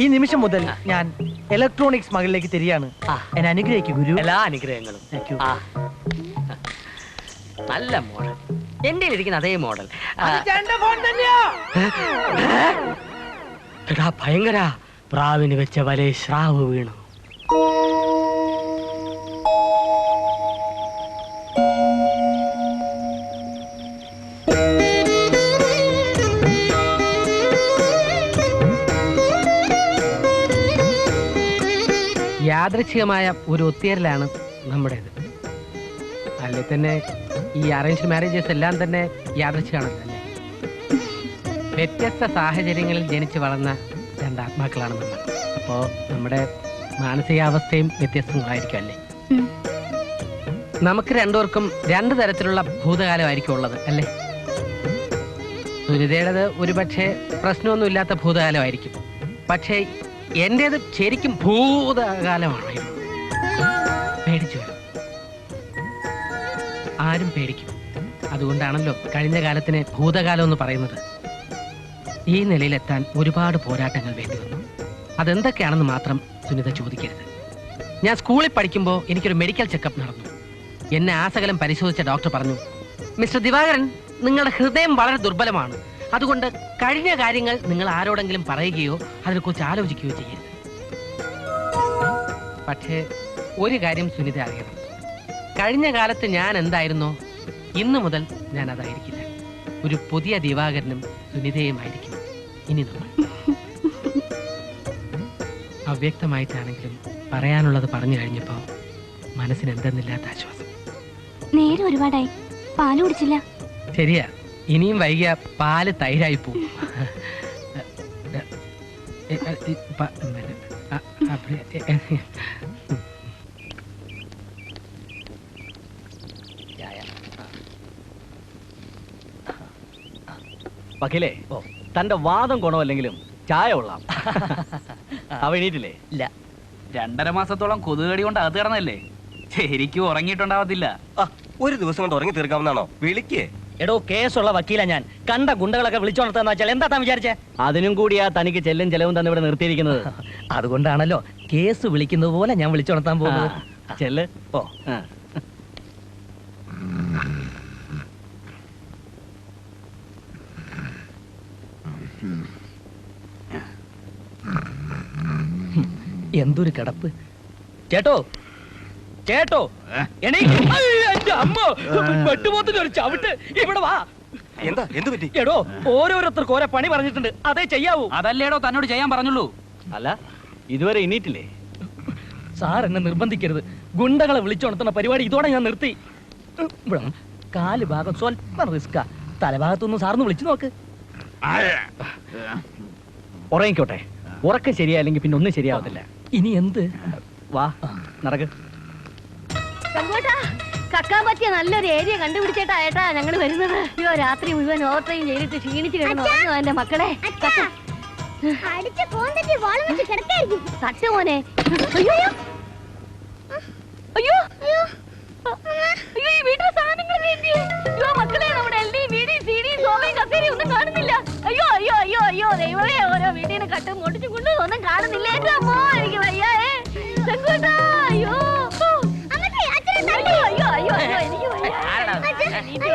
ഈ നിമിഷം മുതൽ ഞാൻ ഇലക്ട്രോണിക്സ് മകളിലേക്ക് തിരിയാണ്. എന്നെ അനുഗ്രഹിക്കൂ ഗുരു. എല്ലാ അനുഗ്രഹങ്ങളും. നല്ല മോഡൽ. എന്റെ ഇരിക്കുന്ന അതേ മോഡൽ. ഭയങ്കര പ്രാവിന് വെച്ച വലേ ശ്രാവ് വീണു. യാദൃച്ഛികമായ ഒരു ഒത്തുചേരലാണ് നമ്മുടേത്. അല്ലെ തന്നെ ഈ അറേഞ്ച്ഡ് മാരേജസ് എല്ലാം തന്നെ യാദൃച്ഛികമാണല്ലോ അല്ലേ? വ്യത്യസ്ത സാഹചര്യങ്ങളിൽ ജനിച്ചു വളർന്ന രണ്ടാത്മാക്കളാണ് നമ്മൾ. അപ്പോൾ നമ്മുടെ മാനസികാവസ്ഥയും വ്യത്യസ്തങ്ങളായിരിക്കും അല്ലേ? നമുക്ക് രണ്ടുപേർക്കും രണ്ടു തരത്തിലുള്ള ഭൂതകാലമായിരിക്കും ഉള്ളത് അല്ലേ? സുനിതയുടേത് ഒരുപക്ഷെ പ്രശ്നമൊന്നുമില്ലാത്ത ഭൂതകാലമായിരിക്കും. പക്ഷേ എൻ്റേത് ശരിക്കും ഭൂതകാലമായിരുന്നു. പേടിച്ചു വരും. ആരും പേടിക്കും. അതുകൊണ്ടാണല്ലോ കഴിഞ്ഞ കാലത്തിന് ഭൂതകാലം എന്ന് പറയുന്നത്. ഈ നിലയിലെത്താൻ ഒരുപാട് പോരാട്ടങ്ങൾ വേണ്ടി വന്നു. അതെന്തൊക്കെയാണെന്ന് മാത്രം സുനിത ചോദിക്കരുത്. ഞാൻ സ്കൂളിൽ പഠിക്കുമ്പോൾ എനിക്കൊരു മെഡിക്കൽ ചെക്കപ്പ് നടന്നു. എന്നെ ആസകലം പരിശോധിച്ച ഡോക്ടർ പറഞ്ഞു, മിസ്റ്റർ ദിവാകരൻ, നിങ്ങളുടെ ഹൃദയം വളരെ ദുർബലമാണ്. അതുകൊണ്ട് കഴിഞ്ഞ കാര്യങ്ങൾ നിങ്ങൾ ആരോടെങ്കിലും പറയുകയോ അതിനെക്കുറിച്ച് ആലോചിക്കുകയോ ചെയ്യരുത്. പക്ഷേ ഒരു കാര്യം സുനിത അറിയണം. കഴിഞ്ഞ കാലത്ത് ഞാൻ എന്തായിരുന്നോ ഇന്നു മുതൽ ഞാൻ അതായിരിക്കില്ല. ഒരു പുതിയ ദിവാകരനും സുനിതയുമായിരിക്കും ഇനി നമ്മൾ. അവ്യക്തമായിട്ടാണെങ്കിലും പറയാനുള്ളത് പറഞ്ഞു കഴിഞ്ഞപ്പോൾ മനസ്സിന് എന്തെന്നില്ലാത്ത ആശ്വാസം. നേരെ ഒരുപാടായി പാല് കുടിച്ചില്ല. ശരിയാ, ഇനിയും വൈകിയ പാല് തൈരായി പോവും. വക്കീലേ, തന്റെ വാദം ഗുണമല്ലെങ്കിലും ചായ കൊള്ളാം. അവ എണീറ്റില്ലേ? ഇല്ല, 2.5 മാസത്തോളം കൊതുകടി കൊണ്ട് അകത്ത് കിടന്നല്ലേ, ശരിക്കും ഉറങ്ങിയിട്ടുണ്ടാവത്തില്ല. ഒരു ദിവസം കൊണ്ട് ഉറങ്ങി തീർക്കാവുന്നതാണോ? വിളിക്കേ. എടോ, കേസുള്ള വക്കീല ഞാൻ. കണ്ട ഗുണ്ടകളൊക്കെ വിളിച്ചോണർത്താന്ന് വെച്ചാൽ എന്താ താൻ വിചാരിച്ചേ? അതിനും കൂടിയാ തനിക്ക് ചെല്ലും ചെലവും തന്നെ ഇവിടെ നിർത്തിയിരിക്കുന്നത്. അതുകൊണ്ടാണല്ലോ കേസ് വിളിക്കുന്നത് പോലെ ഞാൻ വിളിച്ചോണർത്താൻ പോകുന്നത്. ചെല്ല്. ഓ, എന്തൊരു കിടപ്പ്. ചേട്ടോ, ചേട്ടോ, എന്റെ അമ്മ വെട്ടുപോത്തിന് ചവിട്ട്. ഇവിടെ വാ. എന്താ, എന്ത് പറ്റി? എടോ, ഓരോരുത്തർക്ക് ഓരോ പണി പറഞ്ഞിട്ടുണ്ട്, അതേ ചെയ്യാവൂ. അതല്ലേടോ തന്നോട് ചെയ്യാൻ പറഞ്ഞുള്ളൂ. അല്ല, ഇതുവരെ എണീറ്റില്ലേ? സാർ എന്നെ നിർബന്ധിക്കരുത്. ഗുണ്ടകളെ വിളിച്ചോണത്തുന്ന പരിപാടി ഇതോടെ ഞാൻ നിർത്തി. കാല് ഭാഗം സ്വല്പം റിസ്കാ. തലഭാഗത്തൊന്നും സാറിന് വിളിച്ചു നോക്ക്. ഉറങ്ങിക്കോട്ടെ. ഉറക്കം ശരിയായില്ലെങ്കിൽ പിന്നെ ഒന്നും ശരിയാവത്തില്ല. ഇനി എന്ത്? വാ, നടക്ക്. കക്കാൻ പറ്റിയ നല്ലൊരു ഏരിയ കണ്ടുപിടിച്ചേട്ടാ ഏട്ടാ ഞങ്ങള് വരുന്നത്. അയ്യോ, രാത്രി മുഴുവൻ ഓവർടൈം ചെയ്തിട്ട് ക്ഷീണിച്ച് കിടന്നു എന്റെ മക്കളെ. തട്ട് മോനെ. അയ്യോ അയ്യോ അയ്യോ അയ്യോ, ഈ വീട്ടിലെ സാധനങ്ങൾ അയ്യോ മക്കളെ, നമ്മുടെ എൽ ഡി വീടി സീഡി സോമയും കസേരയും ഒന്നും കാണുന്നില്ല. അയ്യോ അയ്യോ അയ്യോ അയ്യോ ദൈവമേ, ഓരോ വീട്ടിനെ കട്ടും മുടിച്ചും കൊണ്ട് ഒന്നും കാണുന്നില്ല. എന്റെ അമ്മോ, എനിക്ക് വയ്യേ. ചെങ്കൂട്ടാ, അയ്യോ അയ്യോ അയ്യോ അയ്യോ അയ്യോ, എനിക്ക്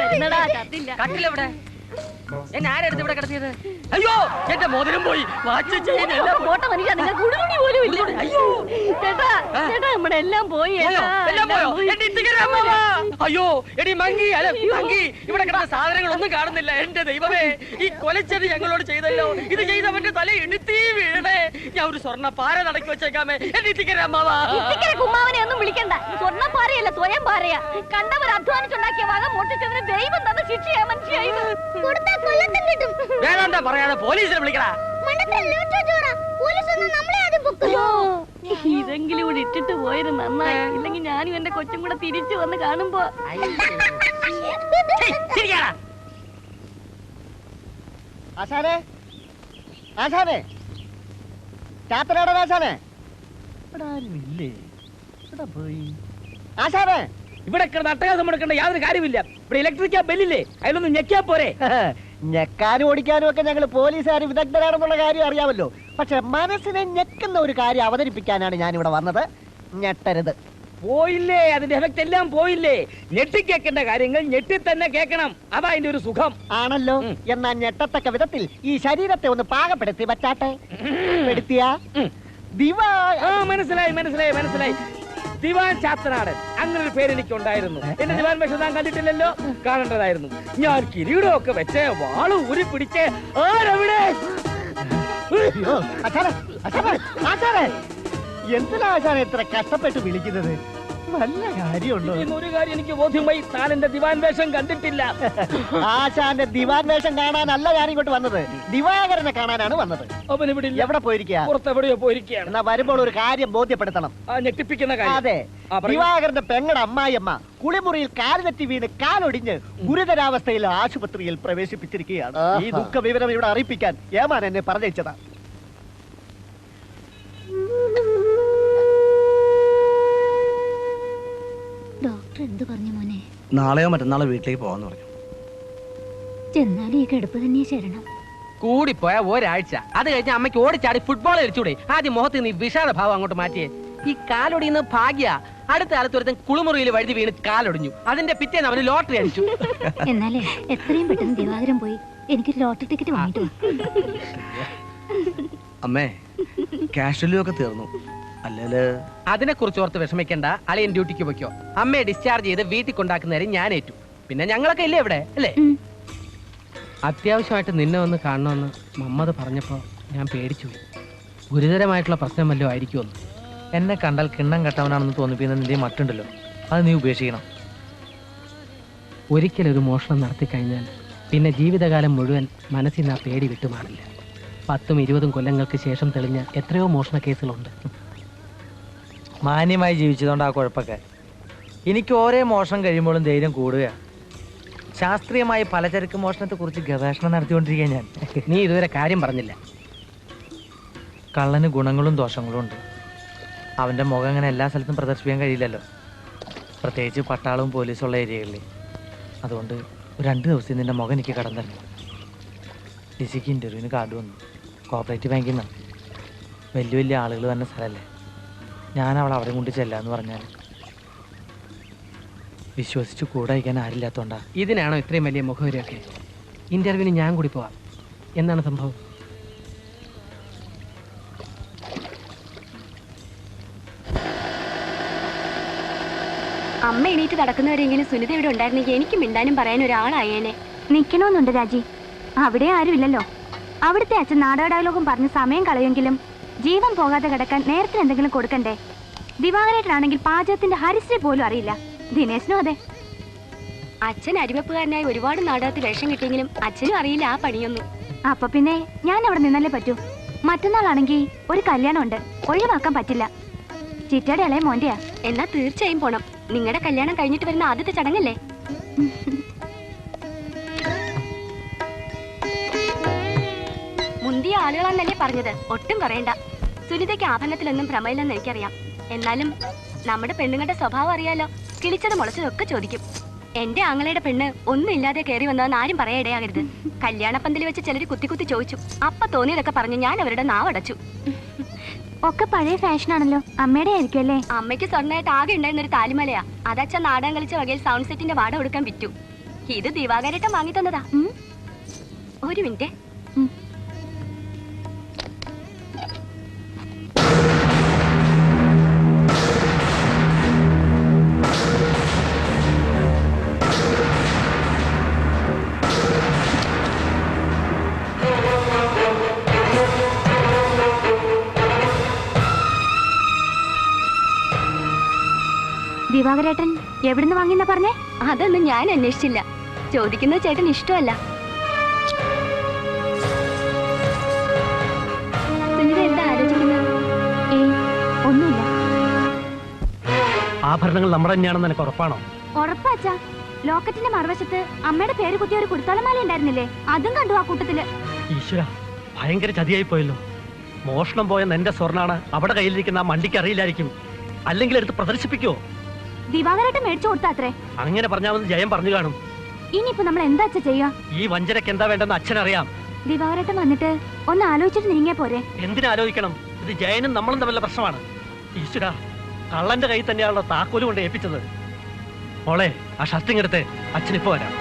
കട്ടിലെവിടെ? എന്നെ ആരെടുത്ത് ഇവിടെ കിടത്തിയത്? അയ്യോ, എന്റെ മോതിരം പോയി. വാച്ച് ചെയിൻ എല്ലാം പോട്ടെ മനുഷ്യ, നിങ്ങൾ കുടുകുടി പോലും ഇല്ല. അയ്യോ ചേട്ടാ, ചേട്ടാ നമ്മുടെ എല്ലാം പോയി. എല്ലാം പോയോ? എന്റെ ഇത്തിക്കരമ്മാവാ. അയ്യോ, എടി മങ്കി, അല്ല മങ്കി, ഇവിടെ കിടന്ന സാധനങ്ങളൊന്നും കാണുന്നില്ല. എന്റെ ദൈവമേ, ഈ കൊലച്ചത് ഞങ്ങളോട് ചെയ്തല്ലോ. ഇത് ചെയ്തവന്റെ തല എണുത്തി വീണേ. ഞാൻ ഒരു സ്വർണ്ണ പാര നടക്കി വെച്ചേക്കാമേ. എന്റെ ഇത്തിക്കരമ്മാവാ. കുമ്മാവനെ ഒന്നും വിളിക്കണ്ട. സ്വർണ്ണ പാരയല്ല, സ്വയം പാരയാ. കണ്ടവർ അധ്വാനിച്ചുണ്ടാക്കിയ വക മോട്ടിച്ചതിന് ദൈവം തന്ന ശിക്ഷയാ മനുഷ്യ. വേണ്ട പറയാതെ പോലീസിനെ വിളിക്കടാ. ഇതെങ്കിലും കൂടി ഇട്ടിട്ട് പോയത് നന്നായി. ഇല്ലെങ്കിൽ ഞാനും എന്റെ കൊച്ചും കൂടെ തിരിച്ചു വന്ന് കാണുമ്പോ ആശാനെ, ആശാനെ, ചാത്തനാടൻ ആശാനെ, ആശാനെ, ഇവിടെ അട്ടകാസം എടുക്കേണ്ട യാതൊരു കാര്യമില്ല. ഇവിടെ ഇലക്ട്രിക്കാ ബെല്ലില്ലേ, അതിലൊന്നും ഞെക്കിയാ പോരെ. ഞെക്കാനും ഓടിക്കാനും ഒക്കെ ഞങ്ങൾ പോലീസുകാർ വിദഗ്ധരാണെന്നുള്ള കാര്യം അറിയാമല്ലോ. പക്ഷെ മനസ്സിനെ ഞെക്കുന്ന ഒരു കാര്യം അവതരിപ്പിക്കാനാണ് ഞാൻ ഇവിടെ വന്നത്. ഞെട്ടരുത്. പോയില്ലേ, അതിന്റെ എഫക്ട് എല്ലാം പോയില്ലേ. ഞെട്ടി കേൾക്കേണ്ട കാര്യങ്ങൾ ഞെട്ടി തന്നെ കേൾക്കണം. അതാ അതിന്റെ ഒരു സുഖം. ആണല്ലോ. എന്നാ ഞെട്ടത്തക്ക വിധത്തിൽ ഈ ശരീരത്തെ ഒന്ന് പാകപ്പെടുത്തി പറ്റാട്ടെ. പെടുത്തിയ മനസ്സിലായി മനസ്സിലായി മനസ്സിലായി. ദിവാൻ ചാത്തനാടൻ, അങ്ങനെ ഒരു പേര് എനിക്ക് ഉണ്ടായിരുന്നു. എന്റെ ദിവാൻ വേഷം താൻ കണ്ടിട്ടില്ലല്ലോ, കാണേണ്ടതായിരുന്നു. ഞാൻ കിരീടമൊക്കെ വെച്ച് വാള് ഊരി പിടിച്ച് ആരവിടെ. എന്തിനാ ആശാനെ ഇത്ര കഷ്ടപ്പെട്ട് വിളിക്കുന്നത്? നല്ല കാര്യമുണ്ടോ? ഒരു കാര്യം എനിക്ക് ബോധ്യമായി, താൻ എന്റെ ദിവാൻ വേഷം കണ്ടിട്ടില്ല. ആശാന്റെ ദിവാൻ വേഷം കാണാനല്ല ഞാൻ ഇങ്ങോട്ട് വന്നത്, ദിവാകരനെ കാണാനാണ് വന്നത്. അവൻ ഇവിടെ ഇല്ല. എവിടെ പോയിരിക്കുക? പുറത്തെവിടെയോ പോയിരിക്കുകയാണ്. എന്നാ വരുമ്പോൾ ഒരു കാര്യം ബോധ്യപ്പെടുത്തണം. ഞെട്ടിപ്പിക്കുന്ന കാര്യം. അതെ, ദിവാകരന്റെ പെങ്ങളുടെ അമ്മായിയമ്മ കുളിമുറിയിൽ കാല് തെറ്റി വീണ് കാലൊടിഞ്ഞ് ഗുരുതരാവസ്ഥയിൽ ആശുപത്രിയിൽ പ്രവേശിപ്പിച്ചിരിക്കുകയാണ്. ഈ ദുഃഖ വിവരം ഇവിടെ അറിയിപ്പിക്കാൻ ഏമാൻ എന്നെ പറഞ്ഞയച്ചതാ. ഡോക്ടർ എന്ത് പറഞ്ഞു മോനെ? നാളെയോ മറ്റന്നാളോ വീട്ടിലേക്ക് പോകാന്ന് പറഞ്ഞു. ചെന്നാലും ഈ കിടപ്പ് തന്നെ ശരണം. കൂടിപ്പോയ ഒരാഴ്ച, അത് കഴിഞ്ഞ് അമ്മയ്ക്ക് ഓടിച്ചാടി ഫുട്ബോൾ കളിച്ചൂടെ? ആദ്യം മുഖത്ത് നീ വിഷാദ ഭാവം അങ്ങോട്ട് മാറ്റിയേ. ഈ കാലൊടിയുന്ന ഭാഗ്യ. അടുത്ത കാലത്ത് ഒരുത്തൻ കുളിമുറിയിൽ വഴുതി വീണ് കാലൊടിഞ്ഞു, അതിന്റെ പിറ്റേന്ന് അവന് ലോട്ടറി അടിച്ചു. എന്നാലേ എത്രയും പെട്ടെന്ന് ദിവാകരൻ പോയി എനിക്കൊരു ലോട്ടറി ടിക്കറ്റ് വാങ്ങിട്ടു. അമ്മേ, കാഷ്വലിയൊക്കെ തീർന്നു. അല്ലേ അതിനെ കുറിച്ച് ഓർത്ത് വിഷമിക്കണ്ട, അളിയൻ ഡ്യൂട്ടിക്ക് പോയിക്കോ. അമ്മയെ ഡിസ്ചാർജ് ചെയ്ത് വീട്ടിൽ കൊണ്ടാക്കുന്നവരെ ഞാൻ ഏറ്റു. പിന്നെ ഞങ്ങളൊക്കെ ഇല്ലേ ഇവിടെ, അല്ലേ? അത്യാവശ്യമായിട്ട് നിന്നെ ഒന്ന് കാണണമെന്ന് മമ്മദ് പറഞ്ഞപ്പോ ഞാൻ പേടിച്ചു. ഗുരുതരമായിട്ടുള്ള പ്രശ്നം വല്ലതും ആയിരിക്കുമെന്ന്. എന്നെ കണ്ടാൽ കിണ്ണം കെട്ടവനാണെന്ന് തോന്നിപ്പിക്കുന്ന നിന്റെ മട്ടുണ്ടല്ലോ, അത് നീ ഉപേക്ഷിക്കണം. ഒരിക്കലൊരു മോഷണം നടത്തി കഴിഞ്ഞാൽ പിന്നെ ജീവിതകാലം മുഴുവൻ മനസ്സിൽ നിന്ന് ആ പേടി വിട്ടുമാറില്ല. 10ഉം 20ഉം കൊല്ലങ്ങൾക്ക് ശേഷം തെളിഞ്ഞ എത്രയോ മോഷണ കേസുകളുണ്ട്. മാന്യമായി ജീവിച്ചതുകൊണ്ട് ആ കുഴപ്പമൊക്കെ. എനിക്ക് ഓരോ മോഷണം കഴിയുമ്പോഴും ധൈര്യം കൂടുക. ശാസ്ത്രീയമായി പലചരക്ക് മോഷണത്തെ കുറിച്ച് ഗവേഷണം നടത്തിക്കൊണ്ടിരിക്കുക ഞാൻ. നീ ഇതുവരെ കാര്യം പറഞ്ഞില്ല. കള്ളന് ഗുണങ്ങളും ദോഷങ്ങളും ഉണ്ട്. അവൻ്റെ മുഖം അങ്ങനെ എല്ലാ സ്ഥലത്തും പ്രദർശിപ്പിക്കാൻ കഴിയില്ലല്ലോ, പ്രത്യേകിച്ച് പട്ടാളവും പോലീസും ഉള്ള ഏരിയകളിൽ. അതുകൊണ്ട് 2 ദിവസം നിന്റെ മുഖം എനിക്ക് കടം തരണം. ഡിസിക്ക് ഇൻ്റർവ്യൂവിന് കാർഡ് വന്നു, കോപ്പറേറ്റീവ് ബാങ്കിൽ നിന്നാണ്. വലിയ വലിയ ആളുകൾ തന്നെ സ്ഥലമല്ലേ. ഞാൻ അവൾ അവിടെ കൊണ്ട് ചെല്ലാന്ന് പറഞ്ഞാൽ വിശ്വസിച്ച് കൂടെ അയക്കാൻ ആരില്ലാത്തോണ്ടാ. ഇതിനാണോ ഇത്രയും വലിയ മുഖവരൊക്കെ? ഇന്റർവ്യൂവിന് ഞാൻ കൂടി പോവാം. എന്താണ് സംഭവം? അമ്മ എണീറ്റ് നടക്കുന്നവരെങ്കിലും സുനിത ഇവിടെ ഉണ്ടായിരുന്നെങ്കിൽ എനിക്ക് മിണ്ടാനും പറയാനും ഒരാളായേനെ. നിൽക്കണമെന്നുണ്ട് രാജി, അവിടെ ആരുമില്ലല്ലോ. അവിടുത്തെ അച്ഛൻ നാടക ഡയലോഗും പറഞ്ഞ് സമയം കളയെങ്കിലും ജീവൻ പോകാതെ കിടക്കാൻ നേരത്തിന് എന്തെങ്കിലും കൊടുക്കണ്ടേ? ദിവാകരേട്ടനാണെങ്കിൽ പാചകത്തിന്റെ ഹരിശ്രീ പോലും അറിയില്ല. ദിനേശനും അതെ. അച്ഛൻ അരിവെപ്പുകാരനായി ഒരുപാട് നാടകത്തിൽ വേഷം കിട്ടിയെങ്കിലും അച്ഛനും അറിയില്ല ആ പണിയൊന്നും. അപ്പൊ പിന്നെ ഞാൻ അവിടെ നിന്നല്ലേ പറ്റൂ. മറ്റന്നാളാണെങ്കിൽ ഒരു കല്യാണം ഉണ്ട്, ഒഴിവാക്കാൻ പറ്റില്ല. ചിറ്റയുടെ ഇളയ മോന്റെയാ. എന്നാ തീർച്ചയായും പോണം. നിങ്ങളുടെ കല്യാണം കഴിഞ്ഞിട്ട് വരുന്ന ആദ്യത്തെ ചടങ്ങല്ലേ? മുന്തിയ ആളുകളാന്നല്ലേ പറഞ്ഞത്, ഒട്ടും കുറയണ്ട. സുനിതയ്ക്ക് ആഭരണത്തിലൊന്നും ഭ്രമയില്ലെന്ന് എനിക്കറിയാം. എന്നാലും നമ്മുടെ പെണ്ണുങ്ങളുടെ സ്വഭാവം അറിയാലോ, കിളിച്ചത് മുളച്ചതൊക്കെ ചോദിക്കും. എന്റെ ആങ്ങളയുടെ പെണ്ണ് ഒന്നും ഇല്ലാതെ കയറി വന്നതെന്ന് ആരും പറയാനിടയാകരുത്. കല്യാണപ്പന്തലിൽ വെച്ച് ചിലർ കുത്തി കുത്തി ചോദിച്ചു. അപ്പൊ തോന്നിയതൊക്കെ പറഞ്ഞു ഞാൻ അവരുടെ നാവടച്ചു. ഒക്കെ പഴയ ഫാഷനാണല്ലോ. അമ്മയുടെ ആയിരിക്കും അല്ലേ? അമ്മയ്ക്ക് സ്വർണ്ണമായിട്ട് ആകെ ഉണ്ടായിരുന്ന ഒരു താലിമലയാ. അതച്ഛ നാടകം കളിച്ച വകയിൽ സൗണ്ട് സെറ്റിന്റെ വാടക കൊടുക്കാൻ വിറ്റു. ഇത് ദിവാകരേട്ടൻ വാങ്ങി തന്നതാ. ഒരു മിനിറ്റ്. ദിവാകരേട്ടൻ എവിടുന്ന് വാങ്ങിയെന്നാ പറഞ്ഞേ? അതൊന്നും ഞാൻ അന്വേഷിച്ചില്ല. ചോദിക്കുന്നത് ചേട്ടൻ ഇഷ്ടമല്ല. സുനിത എന്താ ആലോചിക്കുന്നത്? ഒന്നുമില്ല. ആഭരണങ്ങൾ നമ്മുടെ തന്നെയാണെന്ന് എനിക്ക് ഉറപ്പാണോ? ഉറപ്പാച്ചാ. ലോക്കറ്റിന്റെ മറുവശത്ത് അമ്മയുടെ പേര് കുത്തിയ ഒരു കുടുത്താലമാല ഉണ്ടായിരുന്നില്ലേ? അതും കണ്ടു ആ കൂട്ടത്തില്. ഈശ്വര, ഭയങ്കര ചതിയായി പോയല്ലോ. മോഷണം പോയെന്ന് എന്റെ സ്വർണ്ണാണ് അവിടെ കയ്യിലിരിക്കുന്ന ആ മണ്ടിക്ക് അറിയില്ലായിരിക്കും. അല്ലെങ്കിൽ എടുത്ത് പ്രദർശിപ്പിക്കുവോ? ദിവാകരേട്ടൻ മേടിച്ചു കൊടുത്താത്രേ. അങ്ങനെ പറഞ്ഞാൽ ജയം പറഞ്ഞു കാണും. ഇനിയിപ്പോ നമ്മൾ എന്താ ചെയ്യാ? ഈ വഞ്ചനക്ക് എന്താ വേണ്ടെന്ന് അച്ഛനറിയാം. ദിവാകരേട്ടൻ വന്നിട്ട് ഒന്ന് ആലോചിച്ചിട്ട് നീങ്ങിയാ പോരെ? എന്തിനാലോചിക്കണം? ഇത് ജയനും നമ്മളും തമ്മിലുള്ള പ്രശ്നമാണ്. ഈശ്വര, കള്ളന്റെ കയ്യിൽ തന്നെയാണല്ലോ താക്കോല് കൊണ്ട് ഏൽപ്പിച്ചത്. മോളെ, ആ ഷർട്ടിങ് എടുത്ത് അച്ഛനിപ്പോ വരാം.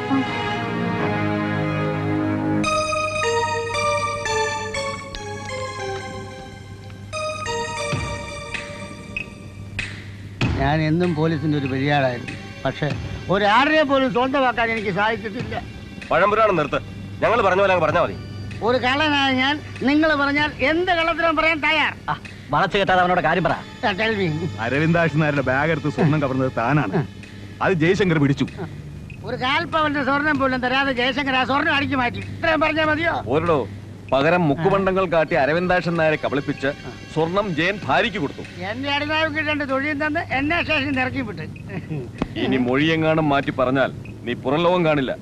ഞാൻ എന്നും പോലീസിന്റെ ഒരു പെരിയാളായിരുന്നു. പക്ഷെ ഒരാടിനെ പോലും സ്വന്തമാക്കാൻ എനിക്ക് സാധിച്ചിട്ടില്ല. പഴംപുരാണം നിർത്ത്. ഞങ്ങൾ പറഞ്ഞ പോലെ പറഞ്ഞാൽ മതി. ഒരു കള്ളനായ ഞാൻ നിങ്ങൾ പറഞ്ഞാൽ എന്ത് കള്ളത്തിനും പറയാൻ തയ്യാർ. വളച്ചു കെട്ടാതെ അവനോട് കാര്യം പറ. അരവിന്ദാക്ഷനാരുടെ ബാഗ് എടുത്ത് സ്വർണം കവർന്നത് താനാണ്. അത് ജയശങ്കർ പിടിച്ചു. ഒരു കാൽപ്പവന്റെ സ്വർണം പോലും തരാതെ ജയശങ്കർ ആ സ്വർണം അടിച്ചു മാറ്റി. ഇത്രയും പറഞ്ഞാൽ മതിയോ? ഓരോ പകരം മുക്കുപണ്ടങ്ങൾ കാട്ടി അരവിന്ദാക്ഷൻ നായരെ കബളിപ്പിച്ച് സ്വർണം ജയൻ ഭാര്യയ്ക്ക് കൊടുത്തു. എന്റെ അടിനാവ് കിട്ടേണ്ട തൊഴിൽ തന്ന് എന്നെ സ്റ്റേഷൻ ഇറക്കി വിട്ട്. ഇനി മൊഴിയെങ്ങാനും മാറ്റി പറഞ്ഞാൽ നീ പുറം ലോകം കാണില്ല.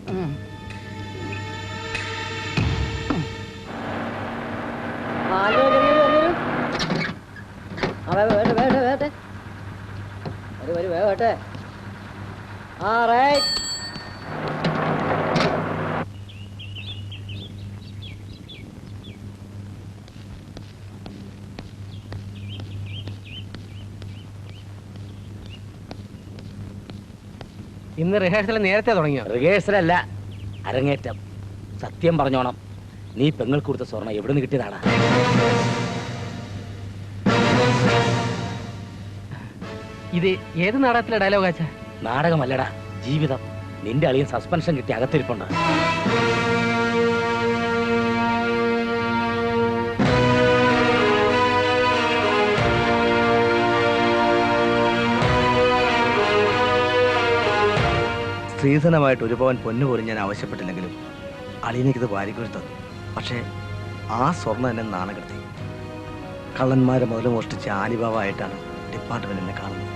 ഇന്ന് റിഹേഴ്സൽ നേരത്തെ തുടങ്ങിയോ? റിഹേഴ്സലല്ല, അരങ്ങേറ്റം. സത്യം പറഞ്ഞോണം, നീ പെങ്ങൾക്ക് കൊടുത്ത സ്വർണം എവിടെ നിന്ന് കിട്ടിയതാടാ? ഇത് ഏത് നാടകത്തിലെ ഡയലോഗാച്ചാ? നാടകമല്ലടാ, ജീവിതം. നിന്റെ അളിയൻ സസ്പെൻഷൻ കിട്ടി അകത്തിരിപ്പുണ്ട്. സ്ത്രീധനമായിട്ട് ഒരു പവൻ പൊന്നു പോലും ഞാൻ ആവശ്യപ്പെട്ടില്ലെങ്കിലും അളിയനിക്കിത് വാരിക്കുഴി തന്നു. പക്ഷേ ആ സ്വർണ്ണം എന്നെ നാണകെടുത്തി. കള്ളന്മാരെ മുതൽ മോഷ്ടിച്ച ആലിബാബായിട്ടാണ് ഡിപ്പാർട്ട്മെന്റ് എന്നെ കാണുന്നത്.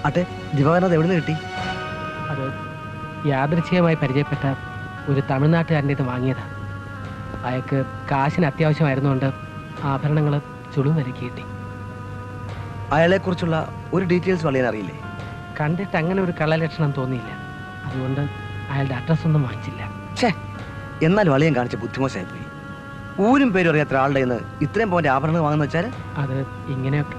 അട്ടെ, ദിവാകരൻ അത് എവിടെ നിന്ന് കിട്ടി? അത് യാദൃച്ഛികമായി പരിചയപ്പെട്ട ഒരു തമിഴ്നാട്ടുകാരൻ്റെ ഇത് വാങ്ങിയതാണ്. അയാൾക്ക് കാശിന് അത്യാവശ്യമായിരുന്നുകൊണ്ട് ആഭരണങ്ങൾ ചുളും വരക്കി കിട്ടി. അയാളെക്കുറിച്ചുള്ള ഒരു ഡീറ്റെയിൽസ് അളിയൻ അറിയില്ലേ? കണ്ടിട്ട് അങ്ങനെ ഒരു കള്ളലക്ഷണം തോന്നിയില്ല. അതുകൊണ്ട് അയാളുടെ അഡ്രസ് ഒന്നും വാങ്ങിച്ചില്ല. എന്നാലും അളിയൻ കാണിച്ച ബുദ്ധിമോശമായിപ്പോയി. ഊരും പേരും അറിയാത്ത ആളുടെ നിന്ന് ഇത്രയും പോയിന്റ് ആഭരണങ്ങൾ വാങ്ങുന്ന വെച്ചാൽ അത് ഇങ്ങനെയൊക്കെ.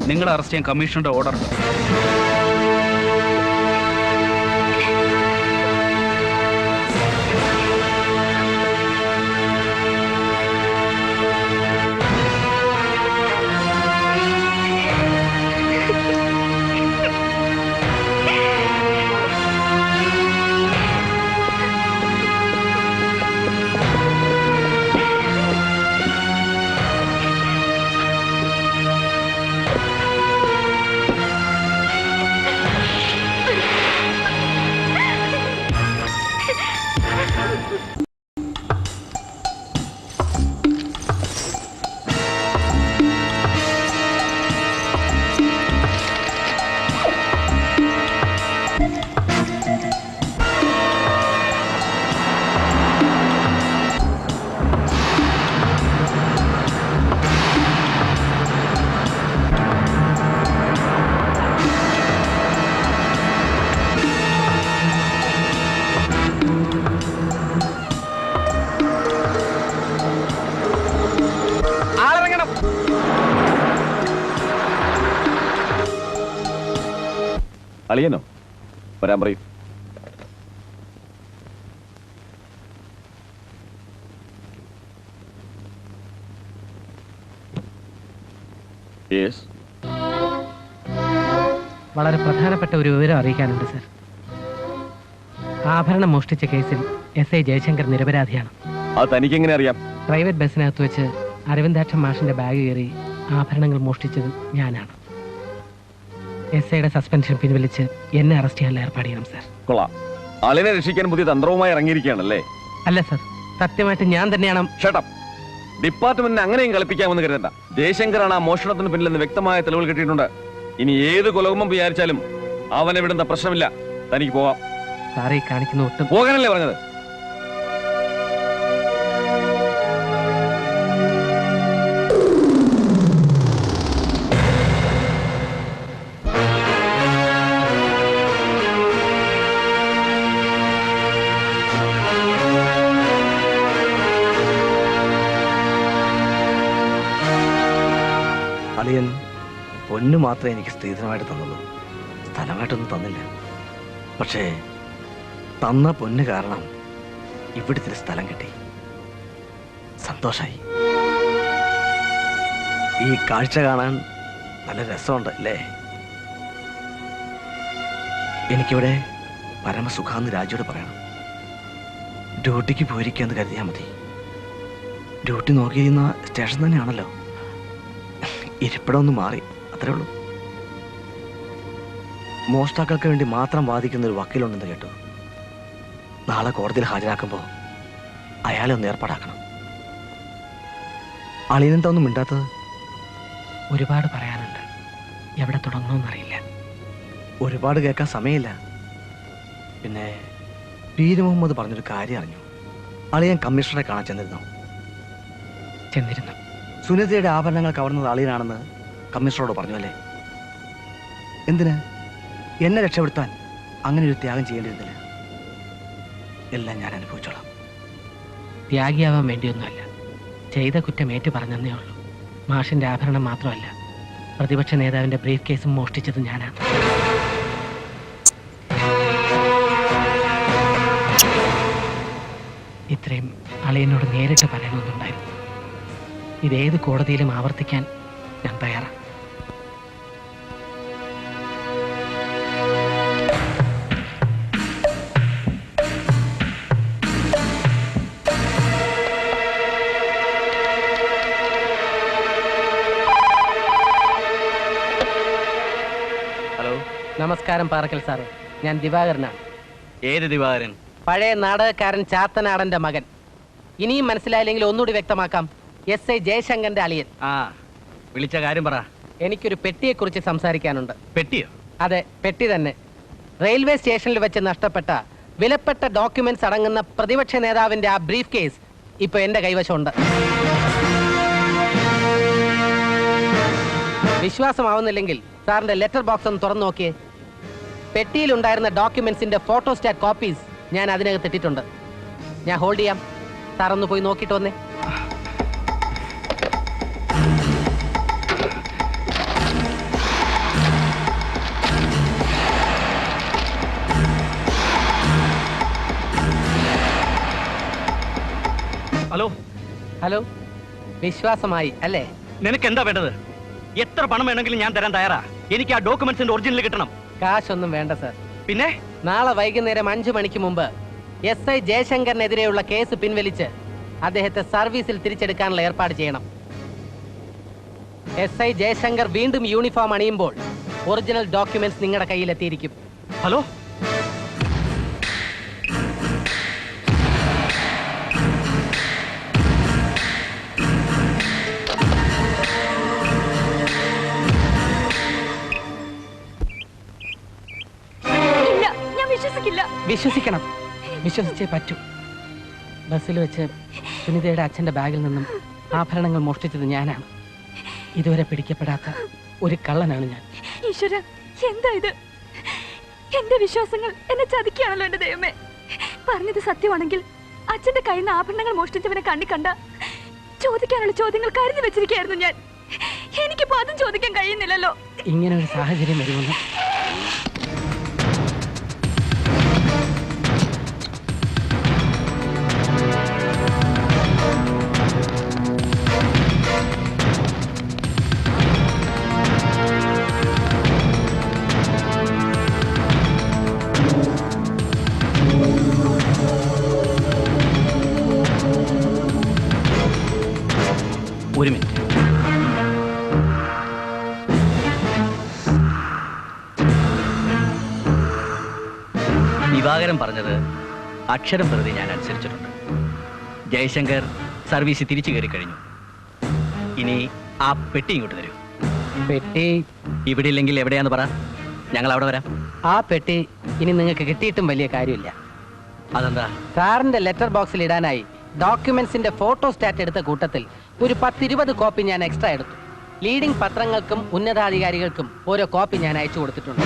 നിങ്ങൾ അറസ്റ്റ് ചെയ്യാൻ കമ്മീഷണറുടെ ഓർഡർ ഉണ്ട്. അളിയനോ? വരാൻ പറയൂ. വളരെ പ്രധാനപ്പെട്ട ഒരു വിവരം അറിയിക്കാനുണ്ട് സർ. ആഭരണം മോഷ്ടിച്ച കേസിൽ SI ജയശങ്കർ നിരപരാധിയാണ്. അത് തനിക്കെങ്ങനെ അറിയാം? പ്രൈവറ്റ് ബസ്സിനകത്ത് വെച്ച് അരവിന്ദാക്ഷൻ മാഷിന്റെ ബാഗ് കയറി ആഭരണങ്ങൾ മോഷ്ടിച്ചത് ഞാനാണ്. SIയുടെ സസ്പെൻഷൻ പിൻവലിച്ച് എന്നെ അറസ്റ്റ് ചെയ്യാനുള്ള ഏർപ്പാട് ചെയ്യണം സർ. കൊള്ളാം. അളിനെ രക്ഷിക്കാൻ പുതിയ തന്ത്രവുമായി ഇറങ്ങിയിരിക്കുകയാണല്ലേ? അല്ല സർ, സത്യമായിട്ട് ഞാൻ തന്നെയാണ്. ഷട്ടപ്പ്. ഡിപ്പാർട്ട്മെന്റിനെ അങ്ങനെയും കളിപ്പിക്കാമെന്ന് കരുതണ്ട. ജയശങ്കറാണ് ആ മോഷണത്തിന് പിന്നിലെന്ന് വ്യക്തമായ തെളിവുകൾ കിട്ടിയിട്ടുണ്ട്. ഇനി ഏത് കൊലകുമ്പം വിചാരിച്ചാലും അവനെ വിടുന്ന പ്രശ്നമില്ല. തനിക്ക് പോവാം. സാറേ കാണിക്കുന്ന ഒട്ടും പോകാനല്ലേ പറഞ്ഞത്? അളിയൻ പൊന്നു മാത്രമേ എനിക്ക് സ്ത്രീധനമായിട്ട് തന്നുള്ളൂ. സ്ഥലമായിട്ടൊന്നും തന്നില്ല. പക്ഷേ തന്ന പൊന്ന് കാരണം ഇവിടുത്തെ സ്ഥലം കിട്ടി. സന്തോഷായി. ഈ കാഴ്ച കാണാൻ നല്ല രസമുണ്ട് അല്ലേ? എനിക്കിവിടെ പരമസുഖാന്ന് രാജയോട് പറയണം. ഡ്യൂട്ടിക്ക് പോയിരിക്കാന്ന് കരുതിയാൽ മതി. ഡ്യൂട്ടി നോക്കിയിരുന്ന സ്റ്റേഷൻ തന്നെയാണല്ലോ. ഇരിപ്പിടമൊന്ന് മാറി, അത്രേ ഉള്ളൂ. മോഷ്ടാക്കൾക്ക് വേണ്ടി മാത്രം വാദിക്കുന്ന ഒരു വക്കീലുണ്ടെന്ന് കേട്ടു. നാളെ കോടതിയിൽ ഹാജരാക്കുമ്പോൾ അയാളെ ഒന്ന് ഏർപ്പാടാക്കണം. അളിയനെന്താ ഒന്നും മിണ്ടാത്തത്? ഒരുപാട് പറയാനുണ്ട്, എവിടെ തുടങ്ങണമെന്നറിയില്ല. ഒരുപാട് കേൾക്കാൻ സമയമില്ല. പിന്നെ പീര് മുഹമ്മദ് പറഞ്ഞൊരു കാര്യം അറിഞ്ഞു. അളിയൻ കമ്മീഷണറെ കാണാൻ ചെന്നിരുന്നു. സുനിതയുടെ ആഭരണങ്ങൾ കവർന്നത് അളിയനാണെന്ന് കമ്മീഷണറോട് പറഞ്ഞു അല്ലേ? എന്തിന്? എന്നെ രക്ഷപ്പെടുത്താൻ അങ്ങനെ ഒരു ത്യാഗം ചെയ്യേണ്ടിയിരുന്നില്ല. എല്ലാം ഞാൻ അനുഭവിച്ചോളാം. ത്യാഗിയാവാൻ വേണ്ടിയൊന്നുമല്ല, ചെയ്ത കുറ്റം ഏറ്റു പറഞ്ഞതേ ഉള്ളൂ. മാഷിന്റെ ആഭരണം മാത്രമല്ല, പ്രതിപക്ഷ നേതാവിന്റെ ബ്രീഫ് കേസും മോഷ്ടിച്ചത് ഞാനാണ്. ഇത്രയും അളിയനോട് നേരിട്ട് പറയണമെന്നുണ്ടായിരുന്നു. ഇതേത് കോടതിയിലും ആവർത്തിക്കാൻ ഞാൻ തയ്യാറാണ്. ഹലോ, നമസ്കാരം പാറക്കൽ സാറേ, ഞാൻ ദിവാകരനാണ്. ഏത് ദിവാകരൻ? പഴയ നാടകക്കാരൻ ചാത്തനാടന്റെ മകൻ. ഇനിയും മനസ്സിലായില്ലെങ്കിൽ ഒന്നുകൂടി വ്യക്തമാക്കാം. SI ജയശങ്കറിന്റെ അളിയൻ. വിളിച്ച കാര്യം പറ. എനിക്കൊരു പെട്ടിയെ കുറിച്ച് സംസാരിക്കാനുണ്ട്. പെട്ടിയോ? അതെ, പെട്ടി തന്നെ. റെയിൽവേ സ്റ്റേഷനിൽ വെച്ച് നഷ്ടപ്പെട്ട വിലപ്പെട്ട ഡോക്യുമെന്റ്സ് അടങ്ങുന്ന പ്രതിപക്ഷ നേതാവിന്റെ ആ ബ്രീഫ് കേസ് ഇപ്പൊ എന്റെ കൈവശമുണ്ട്. വിശ്വാസമാവുന്നില്ലെങ്കിൽ സാറിന്റെ ലെറ്റർ ബോക്സ് ഒന്ന് തുറന്നു നോക്കിയേ. പെട്ടിയിലുണ്ടായിരുന്ന ഡോക്യുമെന്റ്സിന്റെ ഫോട്ടോസ്റ്റാറ്റ് കോപ്പീസ് ഞാൻ അതിനകത്ത് ഇട്ടിട്ടുണ്ട്. ഞാൻ ഹോൾഡ് ചെയ്യാം, സാറൊന്ന് പോയി നോക്കിയിട്ട് വന്നേ. ഹലോ ഹലോ, വിശ്വാസമായി അല്ലേ? നിനക്ക് എന്താ വേണ്ടത്? എത്ര പണം വേണമെങ്കിലും ഞാൻ തരാൻ തയ്യാറാ. എനിക്ക് ആ ഡോക്യുമെന്റ്സിന്റെ ഒറിജിനൽ കിട്ടണം. കാശൊന്നും വേണ്ട സാർ. പിന്നെ നാളെ വൈകുന്നേരം 5 മണിക്ക് മുമ്പ് SI ജയശങ്കറിനെതിരെയുള്ള കേസ് പിൻവലിച്ച് അദ്ദേഹത്തെ സർവീസിൽ തിരിച്ചെടുക്കാനുള്ള ഏർപ്പാട് ചെയ്യണം. SI ജയശങ്കർ വീണ്ടും യൂണിഫോം അണിയുമ്പോൾ ഒറിജിനൽ ഡോക്യുമെന്റ്സ് നിങ്ങളുടെ കയ്യിലെത്തിയിരിക്കും. ഹലോ, വിശ്വസിക്കണം, വിശ്വസിച്ചേ പറ്റൂ. ബസ്സിൽ വെച്ച് സുനിതയുടെ അച്ഛന്റെ ബാഗിൽ നിന്നും ആഭരണങ്ങൾ മോഷ്ടിച്ചത് ഞാനാണ്. ഇതുവരെ പിടിക്കപ്പെടാത്ത ഒരു കള്ളനാണ് ഞാൻ. ഈശ്വര, എന്താ ഇത്? എന്റെ വിശ്വാസങ്ങൾ എന്നെ ചതിക്കുകയാണല്ലോ എന്റെ ദൈവമേ. പറഞ്ഞത് സത്യമാണെങ്കിൽ അച്ഛന്റെ കയ്യിൽ നിന്ന് ആഭരണങ്ങൾ മോഷ്ടിച്ചവനെ കണ്ട ചോദിക്കാനുള്ള ചോദ്യങ്ങൾ കരുതി വെച്ചിരിക്കുകയായിരുന്നു ഞാൻ. എനിക്കിപ്പോ അതും ചോദിക്കാൻ കഴിയുന്നില്ലല്ലോ. ഇങ്ങനെ ഒരു സാഹചര്യം വരുമെന്ന് ഒരു മിനിറ്റ്. ദിവാകരൻ പറഞ്ഞത് അക്ഷരം പ്രതി ഞാൻ അനുസരിച്ചിട്ടുണ്ട്. ജയശങ്കർ സർവീസ് തിരിച്ചു കയറി കഴിഞ്ഞു. ഇനി ആ പെട്ടി ഇങ്ങോട്ട് തരൂ. പെട്ടി ഇവിടെ ഇല്ലെങ്കിൽ എവിടെയാന്ന് പറ, ഞങ്ങൾ അവിടെ വരാം. ആ പെട്ടി ഇനി നിങ്ങൾക്ക് കിട്ടിയിട്ടും വലിയ കാര്യമില്ല. അതെന്താ? സാറിന്റെ ലെറ്റർ ബോക്സിൽ ഇടാനായി ഡോക്യുമെന്റ്സിന്റെ ഫോട്ടോസ്റ്റാറ്റ് എടുത്ത കൂട്ടത്തിൽ ഒരു 10-20 കോപ്പി ഞാൻ എക്സ്ട്രാ എടുത്തു. ലീഡിംഗ് പത്രങ്ങൾക്കും ഉന്നതാധികാരികൾക്കും ഓരോ കോപ്പി ഞാൻ അയച്ചു കൊടുത്തിട്ടുണ്ട്.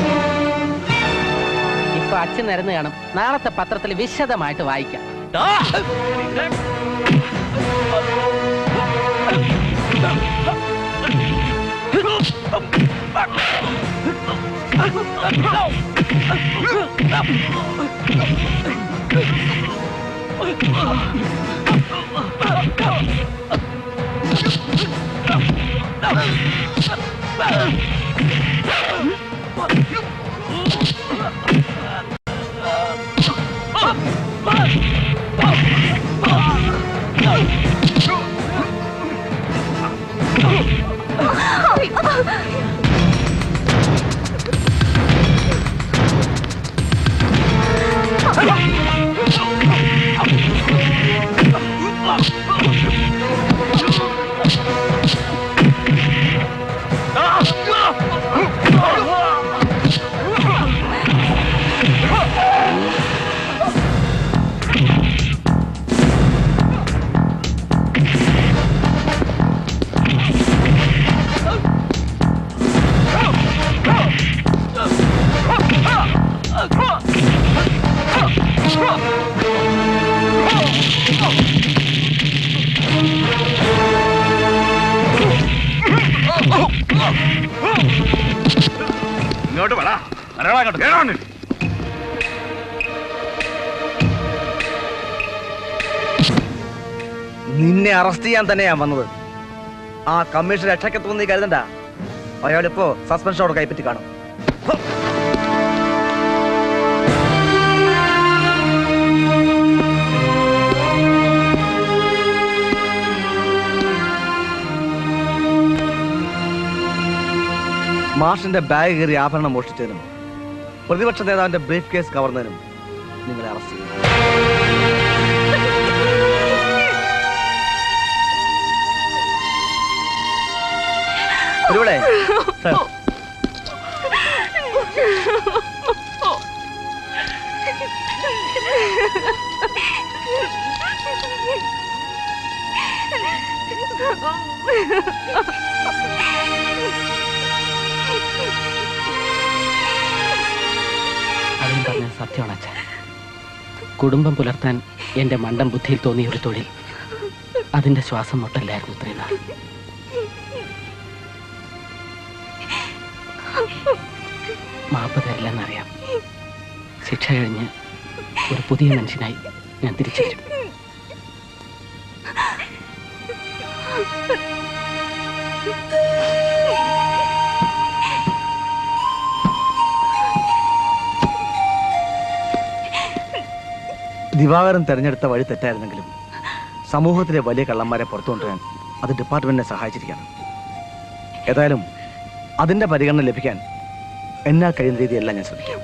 ഇപ്പൊ അച്ഛൻ നിരന്ന് കാണും, നാളത്തെ പത്രത്തിൽ വിശദമായിട്ട് വായിക്കാം. Oh! ഇങ്ങോട്ട് വേടാ അങ്ങോട്ട് കേറാൻ. നിന്നെ അറസ്റ്റ് ചെയ്യാൻ തന്നെയാ വന്നത്. ആ കമ്മീഷൻ രക്ഷക്കെത്തുമെന്ന് നീ കരുതണ്ട. അയാളിപ്പോ സസ്പെൻഷനോട് കൈപ്പറ്റി കാണും. മാഷിന്റെ ബാഗ് കയറി ആഭരണം മോഷ്ടിച്ചതിനും പ്രതിപക്ഷ നേതാവിന്റെ ബ്രീഫ് കേസ് കവർന്നതിനും നിങ്ങളെ അറസ്റ്റ് ചെയ്യും. ഒരുവിടെ അതും പറഞ്ഞ സത്യമാണ് അച്ഛൻ. കുടുംബം പുലർത്താൻ എന്റെ മണ്ടം ബുദ്ധിയിൽ തോന്നിയ ഒരു തൊഴിൽ, അതിന്റെ ശ്വാസം മുട്ടല്ലായിരുന്നു ഇത്രയും നാൾ. മാപ്പ് തരില്ലെന്നറിയാം. ശിക്ഷ കഴിഞ്ഞ് ഒരു പുതിയ മനുഷ്യനായി ഞാൻ തിരിച്ചു വരും. ദിവാകരൻ തെരഞ്ഞെടുത്ത വഴി തെറ്റായിരുന്നെങ്കിലും സമൂഹത്തിലെ വലിയ കള്ളന്മാരെ പുറത്തു കൊണ്ടുവരാൻ അത് ഡിപ്പാർട്ട്മെന്റിനെ സഹായിച്ചിരിക്കുകയാണ്. ഏതായാലും അതിന്റെ പരിഗണന ലഭിക്കാൻ എന്നാൽ കഴിയുന്ന രീതിയെല്ലാം ഞാൻ ശ്രമിക്കാം.